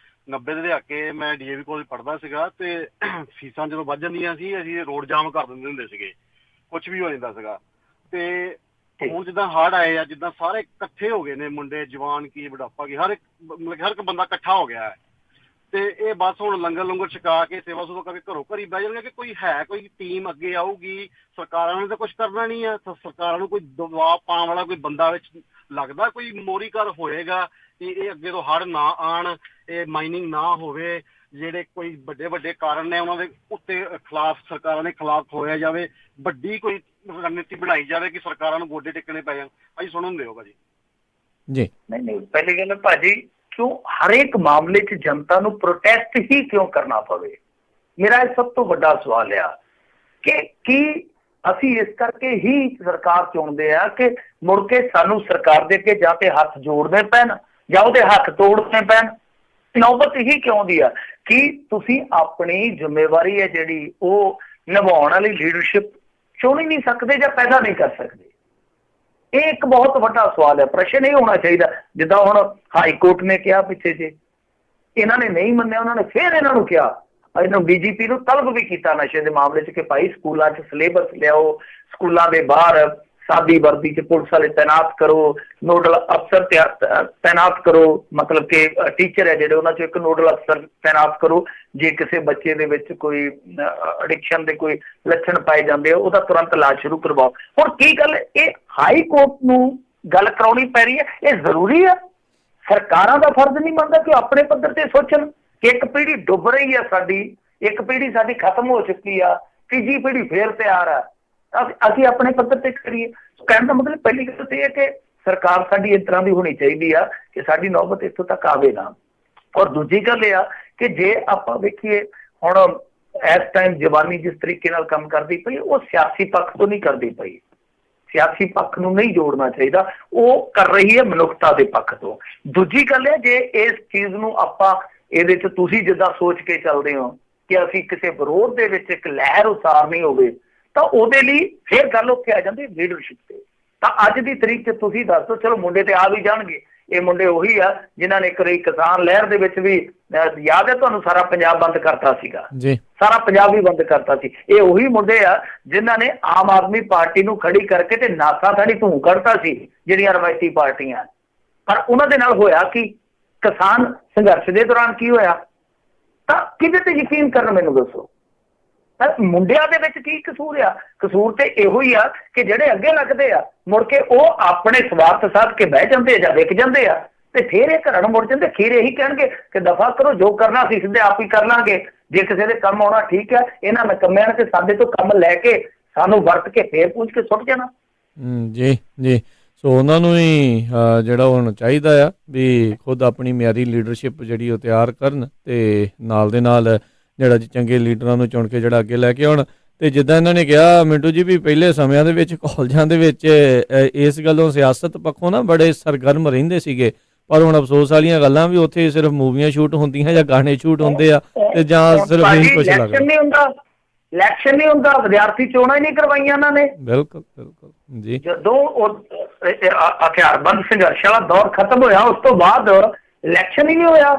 90 ਦੇ ਦਹਾਕੇ ਮੈਂ DAV ਕਾਲਜ ਪੜ੍ਹਦਾ ਸੀਗਾ, ਤੇ ਫੀਸਾਂ ਜਦੋਂ ਵੱਧ ਜਾਂਦੀਆਂ ਸੀ ਅਸੀਂ ਰੋਡ ਜਾਮ ਕਰ ਦਿੰਦੇ ਹੁੰਦੇ ਸੀਗੇ, ਕੁਝ ਵੀ ਹੋ ਜਾਂਦਾ ਸੀਗਾ। ਤੇ ਹੁਣ ਜਿੱਦਾਂ ਹੜ੍ਹ ਆਏ ਆ, ਜਿੱਦਾਂ ਸਾਰੇ ਇਕੱਠੇ ਹੋ ਗਏ ਨੇ ਮੁੰਡੇ, ਜਵਾਨ ਕੀ ਬੁਢਾਪਾ ਕੀ, ਹਰ ਇੱਕ ਬੰਦਾ ਇਕੱਠਾ ਹੋ ਗਿਆ ਹੈ। ਤੇ ਇਹ ਬਸ ਹੁਣ ਲੰਗਰ ਲੰਗਰ ਛਕਾ ਕੇ ਸੇਵਾ ਸੁਵਾ ਕਰਕੇ ਘਰੋਂ ਘਰੀ ਬਹਿ ਜਾਣਗੇ ਕਿ ਕੋਈ ਟੀਮ ਅੱਗੇ ਆਊਗੀ। ਸਰਕਾਰਾਂ ਨੇ ਤਾਂ ਕੁਝ ਕਰਨਾ ਨਹੀਂ ਆ, ਸਰਕਾਰਾਂ ਨੂੰ ਕੋਈ ਦਬਾਅ ਪਾਉਣ ਵਾਲਾ ਕੋਈ ਬੰਦਾ ਵਿੱਚ ਲੱਗਦਾ ਕੋਈ ਮੋਰੀਕਾਰ ਹੋਏਗਾ ਕਿ ਇਹ ਅੱਗੇ ਤੋਂ ਹੜ੍ਹ ਨਾ ਆਣ, ਇਹ ਮਾਈਨਿੰਗ ਨਾ ਹੋਵੇ, ਜਿਹੜੇ ਕੋਈ ਵੱਡੇ ਵੱਡੇ ਕਾਰਨ ਨੇ ਉਹਨਾਂ ਦੇ ਉੱਤੇ ਖਿਲਾਫ ਸਰਕਾਰਾਂ ਦੇ ਖਿਲਾਫ ਹੋਇਆ ਜਾਵੇ, ਵੱਡੀ ਕੋਈ ਰਣਨੀਤੀ ਬਣਾਈ ਜਾਵੇ ਕਿ ਸਰਕਾਰਾਂ ਨੂੰ ਗੋਡੇ ਟੇਕਣੇ ਪੈ ਜਾਣ। ਭਾਜੀ ਸੁਣਨ ਦਿਓ ਭਾਜੀ। ਜੀ ਨਹੀਂ ਪਹਿਲੀ ਗੱਲ ਭਾਜੀ, ਕਿਉਂ ਹਰੇਕ ਮਾਮਲੇ 'ਚ ਜਨਤਾ ਨੂੰ ਪ੍ਰੋਟੈਸਟ ਹੀ ਕਿਉਂ ਕਰਨਾ ਪਵੇ? ਮੇਰਾ ਇਹ ਸਭ ਤੋਂ ਵੱਡਾ ਸਵਾਲ ਆ ਕਿ ਕੀ ਅਸੀਂ ਇਸ ਕਰਕੇ ਹੀ ਸਰਕਾਰ ਚੁਣਦੇ ਆ ਕਿ ਮੁੜ ਕੇ ਸਾਨੂੰ ਸਰਕਾਰ ਦੇ ਅੱਗੇ ਜਾਂ ਤੇ ਹੱਥ ਜੋੜਨੇ ਪੈਣ ਜਾਂ ਉਹਦੇ ਹੱਥ ਤੋੜਨੇ ਪੈਣ? ਨੌਬਤ ਹੀ ਕਿਉਂ ਦੀ ਆ? ਕੀ ਤੁਸੀਂ ਆਪਣੀ ਜ਼ਿੰਮੇਵਾਰੀ ਹੈ ਜਿਹੜੀ ਉਹ ਨਿਭਾਉਣ ਵਾਲੀ ਲੀਡਰਸ਼ਿਪ ਚੁਣ ਹੀ ਨਹੀਂ ਸਕਦੇ ਜਾਂ ਪੈਦਾ ਨਹੀਂ ਕਰ ਸਕਦੇ? ਇਹ ਇੱਕ ਬਹੁਤ ਵੱਡਾ ਸਵਾਲ ਹੈ। ਪ੍ਰਸ਼ਨ ਇਹ ਹੋਣਾ ਚਾਹੀਦਾ, ਜਿੱਦਾਂ ਹੁਣ ਹਾਈ ਕੋਰਟ ਨੇ ਕਿਹਾ ਪਿੱਛੇ ਜੇ, ਇਹਨਾਂ ਨੇ ਨਹੀਂ ਮੰਨਿਆ, ਉਹਨਾਂ ਨੇ ਫਿਰ ਇਹਨਾਂ ਨੂੰ ਕਿਹਾ, ਇਹਨੂੰ ਡੀਜੀਪੀ ਨੂੰ ਤਲਬ ਵੀ ਕੀਤਾ ਨਸ਼ੇ ਦੇ ਮਾਮਲੇ 'ਚ ਕਿ ਭਾਈ ਸਕੂਲਾਂ 'ਚ ਸਿਲੇਬਸ ਲਿਆਓ, ਸਕੂਲਾਂ ਦੇ ਬਾਹਰ ਸਾਦੀ ਵਰਦੀ 'ਚ ਪੁਲਿਸ ਵਾਲੇ ਤੈਨਾਤ ਕਰੋ, ਨੋਡਲ ਅਫਸਰ ਤੈਨਾਤ ਕਰੋ, ਮਤਲਬ ਕਿ ਟੀਚਰ ਹੈ ਜਿਹੜੇ ਉਹਨਾਂ 'ਚ ਇੱਕ ਨੋਡਲ ਅਫਸਰ ਤੈਨਾਤ ਕਰੋ। ਜੇ ਕਿਸੇ ਬੱਚੇ ਦੇ ਵਿੱਚ ਕੋਈ ਐਡਿਕਸ਼ਨ ਦੇ ਕੋਈ ਲੱਛਣ ਪਾਏ ਜਾਂਦੇ ਆ ਉਹਦਾ ਤੁਰੰਤ ਇਲਾਜ ਸ਼ੁਰੂ ਕਰਵਾਓ। ਹੁਣ ਕੀ ਗੱਲ ਇਹ ਹਾਈ ਕੋਰਟ ਨੂੰ ਗੱਲ ਕਰਾਉਣੀ ਪੈ ਰਹੀ ਹੈ? ਇਹ ਜ਼ਰੂਰੀ ਹੈ? ਸਰਕਾਰਾਂ ਦਾ ਫਰਜ਼ ਨਹੀਂ ਬਣਦਾ ਕਿ ਆਪਣੇ ਪੱਧਰ ਤੇ ਸੋਚਣ ਕਿ ਇੱਕ ਪੀੜ੍ਹੀ ਡੁੱਬ ਰਹੀ ਹੈ ਸਾਡੀ, ਇੱਕ ਪੀੜ੍ਹੀ ਸਾਡੀ ਖਤਮ ਹੋ ਚੁੱਕੀ ਆ, ਤੀਜੀ ਪੀੜ੍ਹੀ ਫੇਰ ਤਿਆਰ ਆ, ਅਸੀਂ ਆਪਣੇ ਪੱਧਰ ਤੇ ਕਰੀਏ। ਕਹਿਣ ਦਾ ਮਤਲਬ ਪਹਿਲੀ ਗੱਲ ਤੇ ਇਹ ਹੈ ਕਿ ਸਰਕਾਰ ਸਾਡੀ ਇਸ ਤਰ੍ਹਾਂ ਦੀ ਹੋਣੀ ਚਾਹੀਦੀ ਆ ਕਿ ਸਾਡੀ ਨੌਬਤ ਇੱਥੋਂ ਤੱਕ ਆਵੇ ਨਾ। ਔਰ ਦੂਜੀ ਗੱਲ ਇਹ ਆ ਕਿ ਜੇ ਆਪਾਂ ਵੇਖੀਏ ਹੁਣ ਇਸ ਟਾਈਮ ਜਵਾਨੀ ਜਿਸ ਤਰੀਕੇ ਨਾਲ ਕੰਮ ਕਰਦੀ ਪਈ ਉਹ ਸਿਆਸੀ ਪੱਖ ਤੋਂ ਨਹੀਂ ਕਰਦੀ ਪਈ, ਸਿਆਸੀ ਪੱਖ ਨੂੰ ਨਹੀਂ ਜੋੜਨਾ ਚਾਹੀਦਾ, ਉਹ ਕਰ ਰਹੀ ਹੈ ਮਨੁੱਖਤਾ ਦੇ ਪੱਖ ਤੋਂ। ਦੂਜੀ ਗੱਲ ਹੈ ਜੇ ਇਸ ਚੀਜ਼ ਨੂੰ ਆਪਾਂ ਇਹਦੇ 'ਚ ਤੁਸੀਂ ਜਿੱਦਾਂ ਸੋਚ ਕੇ ਚੱਲਦੇ ਹੋ ਕਿ ਅਸੀਂ ਕਿਸੇ ਵਿਰੋਧ ਦੇ ਵਿੱਚ ਇੱਕ ਲਹਿਰ ਉਸਾਰਨੀ ਹੋਵੇ ਤਾਂ ਉਹਦੇ ਲਈ ਫਿਰ ਗੱਲ ਉੱਥੇ ਆ ਜਾਂਦੀ ਲੀਡਰਸ਼ਿਪ ਤੇ। ਤਾਂ ਅੱਜ ਦੀ ਤਰੀਕ 'ਚ ਤੁਸੀਂ ਦੱਸੋ, ਚਲੋ ਮੁੰਡੇ ਤੇ ਆ ਵੀ ਜਾਣਗੇ, ਇਹ ਮੁੰਡੇ ਉਹੀ ਆ ਜਿਨ੍ਹਾਂ ਨੇ ਇੱਕ ਵਾਰੀ ਕਿਸਾਨ ਲਹਿਰ ਦੇ ਵਿੱਚ ਵੀ ਯਾਦ ਹੈ ਤੁਹਾਨੂੰ, ਸਾਰਾ ਪੰਜਾਬ ਬੰਦ ਕਰਤਾ ਸੀਗਾ, ਸਾਰਾ ਪੰਜਾਬ ਵੀ ਬੰਦ ਕਰਤਾ ਸੀ। ਇਹ ਉਹੀ ਮੁੰਡੇ ਆ ਜਿਨ੍ਹਾਂ ਨੇ ਆਮ ਆਦਮੀ ਪਾਰਟੀ ਨੂੰ ਖੜੀ ਕਰਕੇ ਤੇ ਨਾਸਾ ਥਾੜੀ ਧੂੰ ਕੱਢਤਾ ਸੀ ਜਿਹੜੀਆਂ ਰਵਾਇਤੀ ਪਾਰਟੀਆਂ। ਪਰ ਉਹਨਾਂ ਦੇ ਨਾਲ ਹੋਇਆ ਕੀ? ਕਿਸਾਨ ਸੰਘਰਸ਼ ਦੇ ਦੌਰਾਨ ਕੀ ਹੋਇਆ? ਤਾਂ ਕਿਹਦੇ ਤੇ ਯਕੀਨ ਕਰਨ ਮੈਨੂੰ ਦੱਸੋ? ਮੁੰਡਿਆਂ ਦੇ ਵਿੱਚ ਕੀ ਕਸੂਰ ਆ? ਕਸੂਰ ਤੇ ਇਹੋ ਹੀ ਆ ਕਿ ਜਿਹੜੇ ਅੱਗੇ ਲੱਗਦੇ ਆ ਮੁੜ ਕੇ ਉਹ ਆਪਣੇ ਸਵਾਰਥ ਸਾਧ ਕੇ ਬਹਿ ਜਾਂਦੇ ਆ ਜਾਂ ਵਿਕ ਜਾਂਦੇ ਆ ਤੇ ਫਿਰ ਇਹ ਘਰਾਂ ਨੂੰ ਮੁੜ ਜਾਂਦੇ। ਫਿਰ ਇਹੀ ਕਹਿਣਗੇ ਕਿ ਦਫਾ ਕਰੋ, ਜੋ ਕਰਨਾ ਅਸੀਂ ਸਿੱਧੇ ਆਪ ਹੀ ਕਰ ਲਾਂਗੇ, ਜੇ ਕਿਸੇ ਦੇ ਕੰਮ ਆਉਣਾ ਠੀਕ ਹੈ, ਇਹਨਾਂ ਨਕੰਮਿਆਂ ਨੇ ਤੇ ਸਾਡੇ ਤੋਂ ਕੰਮ ਲੈ ਕੇ ਸਾਨੂੰ ਵਰਤ ਕੇ ਫੇਰ ਪੁੱਛ ਕੇ ਸੁੱਟ ਜਾਣਾ। ਜੀ ਜੀ, ਸੋ ਉਹਨਾਂ ਨੂੰ ਹੀ ਜਿਹੜਾ ਹੁਣ ਚਾਹੀਦਾ ਆ ਵੀ ਖੁਦ ਆਪਣੀ ਮਿਆਰੀ ਲੀਡਰਸ਼ਿਪ ਜਿਹੜੀ ਉਹ ਤਿਆਰ ਕਰਨ ਤੇ ਨਾਲ ਦੇ ਨਾਲ ਜਿਹੜਾ ਜੀ ਚੰਗੇ ਲੀਡਰਾਂ ਨੂੰ ਚੁਣ ਕੇ ਜਿਹੜਾ ਅੱਗੇ ਲੈ ਕੇ ਆਉਣ। ਤੇ ਜਿੱਦਾਂ ਇਹਨਾਂ ਨੇ ਕਿਹਾ ਮਿੰਟੂ ਜੀ ਵੀ ਪਹਿਲੇ ਸਮਿਆਂ ਦੇ ਵਿੱਚ ਕਾਲਜਾਂ ਦੇ ਵਿੱਚ ਇਸ ਗੱਲੋਂ ਸਿਆਸਤ ਪੱਖੋਂ ਨਾ ਬੜੇ ਸਰਗਰਮ ਰਹਿੰਦੇ ਸੀਗੇ, ਪਰ ਹੁਣ ਅਫਸੋਸ ਵਾਲੀਆਂ ਗੱਲਾਂ ਵੀ ਉੱਥੇ ਸਿਰਫ ਮੂਵੀਆਂ ਸ਼ੂਟ ਹੁੰਦੀਆਂ ਜਾਂ ਗਾਣੇ ਸ਼ੂਟ ਹੁੰਦੇ ਆ ਤੇ ਜਾਂ ਸਿਰਫ ਇਹੀ ਕੁਝ ਲੱਗਦਾ। ਇਲੈਕਸ਼ਨ ਨਹੀਂ ਹੁੰਦਾ, ਵਿਦਿਆਰਥੀ ਚੋਣਾਂ ਹੀ ਨਹੀਂ ਕਰਵਾਈਆਂ ਇਹਨਾਂ ਨੇ। ਬਿਲਕੁਲ ਬਿਲਕੁਲ ਜੀ। ਜਦੋਂ ਹਥਿਆਰਬੰਦ ਸੰਘਰਸ਼ ਵਾਲਾ ਦੌਰ ਖਤਮ ਹੋਇਆ ਉਸ ਤੋਂ ਬਾਅਦ ਇਲੈਕਸ਼ਨ ਹੀ ਨਹੀਂ ਹੋਇਆ।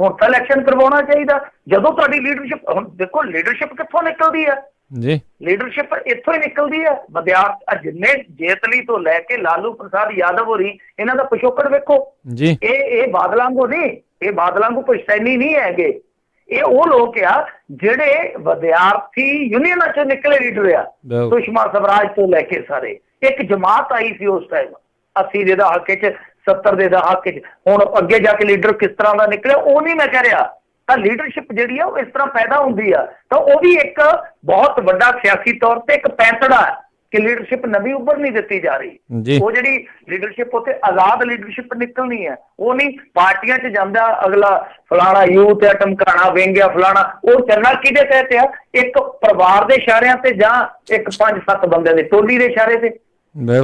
ਹੁਣ ਤਾਂ ਇਲੈਕਸ਼ਨ ਕਰਵਾਉਣਾ ਚਾਹੀਦਾ। ਜਦੋਂ ਤੁਹਾਡੀ ਲੀਡਰਸ਼ਿਪ, ਹੁਣ ਦੇਖੋ ਲੀਡਰਸ਼ਿਪ ਕਿੱਥੋਂ ਨਿਕਲਦੀ ਹੈ ਜੀ? ਲੀਡਰਸ਼ਿਪ ਇੱਥੋਂ ਹੀ ਨਿਕਲਦੀ ਹੈ। ਵਿਦਿਆਰਥੀ ਜਿੰਨੇ ਜੇਤਲੀ ਤੋਂ ਲੈ ਕੇ ਲਾਲੂ ਪ੍ਰਸਾਦ ਯਾਦਵ ਹੋਰੀ, ਇਹਨਾਂ ਦਾ ਪਿਛੋਕੜ ਵੇਖੋ ਜੀ। ਇਹ ਬਾਦਲਾਂ ਵਾਂਗੂ ਨਹੀਂ, ਇਹ ਬਾਦਲਾਂ ਵਾਂਗੂ ਪੁਸ਼ਤੈਨੀ ਨਹੀਂ ਹੈਗੇ। ਇਹ ਉਹ ਲੋਕ ਆ ਜਿਹੜੇ ਵਿਦਿਆਰਥੀ ਯੂਨੀਅਨਾਂ ਚੋਂ ਨਿਕਲੇ ਲੀਡਰ ਆ। ਸੁਸ਼ਮਾ ਸਵਰਾਜ ਤੋਂ ਲੈ ਕੇ ਸਾਰੇ ਇੱਕ ਜਮਾਤ ਆਈ ਸੀ ਉਸ ਟਾਈਮ 80 ਦੇ ਦਹਾਕੇ 'ਚ, 70 ਦੇ ਦਹਾਕੇ 'ਚ। ਹੁਣ ਅੱਗੇ ਜਾ ਕੇ ਲੀਡਰ ਕਿਸ ਤਰ੍ਹਾਂ ਦਾ ਨਿਕਲਿਆ ਉਹ ਨਹੀਂ ਮੈਂ ਕਹਿ ਰਿਹਾ। ਤਾਂ ਲੀਡਰਸ਼ਿਪ ਜਿਹੜੀ ਆ ਉਹ ਇਸ ਤਰ੍ਹਾਂ ਪੈਦਾ ਹੁੰਦੀ ਆ। ਤਾਂ ਉਹ ਵੀ ਇੱਕ ਬਹੁਤ ਵੱਡਾ ਸਿਆਸੀ ਤੌਰ ਤੇ ਇੱਕ ਪੈਂਤੜਾ ਹੈ ਕਿ ਲੀਡਰਸ਼ਿਪ ਨਵੀਂ ਉੱਭਰ ਨਹੀਂ ਦਿੱਤੀ ਜਾ ਰਹੀ। ਉਹ ਜਿਹੜੀ ਲੀਡਰਸ਼ਿਪ ਉੱਥੇ ਆਜ਼ਾਦ ਲੀਡਰਸ਼ਿਪ ਨਿਕਲਣੀ ਹੈ, ਉਹ ਨਹੀਂ ਪਾਰਟੀਆਂ 'ਚ ਜਾਂਦਾ ਅਗਲਾ ਫਲਾਣਾ ਯੂਥ ਹੈ, ਟਮਕਾਣਾ ਵਿੰਗ ਆ ਫਲਾਣਾ। ਉਹ ਚੱਲਣਾ ਕਿਹਦੇ ਤਹਿਤ ਆ? ਇੱਕ ਪਰਿਵਾਰ ਦੇ ਇਸ਼ਾਰਿਆਂ ਤੇ ਜਾਂ ਇੱਕ 5-7 ਬੰਦਿਆਂ ਦੇ ਟੋਲੀ ਦੇ ਇਸ਼ਾਰੇ ਤੇ।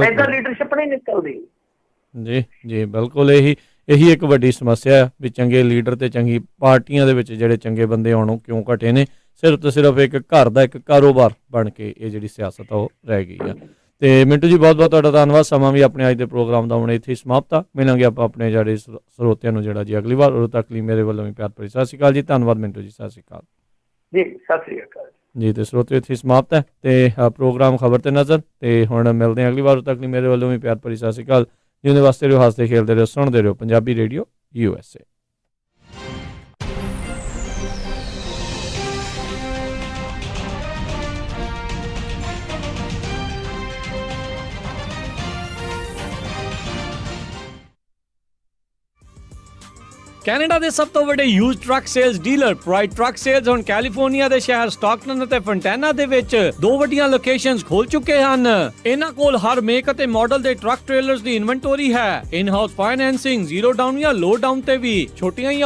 ਏਦਾਂ ਲੀਡਰਸ਼ਿਪ ਨਹੀਂ ਨਿਕਲਦੀ ਜੀ ਜੀ। ਬਿਲਕੁਲ ਇਹੀ ਇੱਕ ਵੱਡੀ ਸਮੱਸਿਆ ਹੈ ਵੀ ਚੰਗੇ ਲੀਡਰ ਤੇ ਚੰਗੀ ਪਾਰਟੀਆਂ ਦੇ ਵਿੱਚ ਜਿਹੜੇ ਚੰਗੇ ਬੰਦੇ ਆਉਣੋਂ ਕਿਉਂ ਘਟੇ ਨੇ। ਸਿਰਫ ਤੇ ਸਿਰਫ ਇੱਕ ਘਰ ਦਾ ਇੱਕ ਕਾਰੋਬਾਰ ਬਣ ਕੇ ਇਹ ਜਿਹੜੀ ਸਿਆਸਤ ਆ ਉਹ ਰਹਿ ਗਈ ਆ। ਤੇ ਮਿੰਟੂ ਜੀ ਬਹੁਤ ਬਹੁਤ ਤੁਹਾਡਾ ਧੰਨਵਾਦ। ਸਮਾਂ ਵੀ ਆਪਣੇ ਅੱਜ ਦੇ ਪ੍ਰੋਗਰਾਮ ਦਾ ਹੁਣ ਇੱਥੇ ਹੀ ਸਮਾਪਤ ਆ। ਮਿਲਾਂਗੇ ਆਪਾਂ ਆਪਣੇ ਜਿਹੜੇ ਸਰੋਤਿਆਂ ਨੂੰ ਜਿਹੜਾ ਜੀ ਅਗਲੀ ਵਾਰ। ਉਦੋਂ ਤੱਕ ਲਈ ਮੇਰੇ ਵੱਲੋਂ ਵੀ ਪਿਆਰ ਭਰੀ ਸਤਿ ਸ਼੍ਰੀ ਅਕਾਲ ਜੀ। ਧੰਨਵਾਦ ਮਿੰਟੂ ਜੀ, ਸਤਿ ਸ਼੍ਰੀ ਅਕਾਲ ਜੀ। ਸਤਿ ਸ਼੍ਰੀ ਅਕਾਲ ਜੀ। ਤੇ ਸਰੋਤਿਓ ਇੱਥੇ ਸਮਾਪਤ ਹੈ ਤੇ ਪ੍ਰੋਗਰਾਮ ਖਬਰ ਤੇ ਨਜ਼ਰ ਤੇ ਹੁਣ ਮਿਲਦੇ ਹਾਂ ਅਗਲੀ ਵਾਰ। ਉਦੋਂ ਤੱਕ ਲਈ ਮੇਰੇ ਵੱਲੋਂ ਵੀ ਪਿਆਰ ਭਰੀ ਸਤਿ ਸ਼੍ਰੀ ਅਕਾਲ। ਜਿਹਦੇ ਵਾਸਤੇ ਰਹੋ, ਹੱਸਦੇ ਖੇਲਦੇ ਰਹੋ, ਸੁਣਦੇ ਰਹੋ ਪੰਜਾਬੀ ਰੇਡੀਓ USA। ਕੈਨੇਡਾ ਦੇ ਸਭ ਤੋਂ ਵੱਡੇ used truck sales dealer pride truck sales ਹੁਣ ਕੈਲੀਫੋਰਨੀਆ ਦੇ ਸ਼ਹਿਰ ਸਟਾਕਟਨ ਅਤੇ ਫੰਟੈਨਾ ਦੇ ਵਿੱਚ 2 ਵੱਡੀਆਂ ਲੋਕੇਸ਼ਨਸ ਖੋਲ ਚੁੱਕੇ ਹਨ। ਇਹਨਾਂ ਕੋਲ ਹਰ ਮੇਕ ਅਤੇ ਮਾਡਲ ਦੇ ਟਰੱਕ ਟ੍ਰੇਲਰਸ ਦੀ ਇਨਵੈਂਟਰੀ ਹੈ। In house financing, zero down ਜਾਂ ਲੋ ਡਾਊਨ ਤੇ ਵੀ ਛੋਟੀਆਂ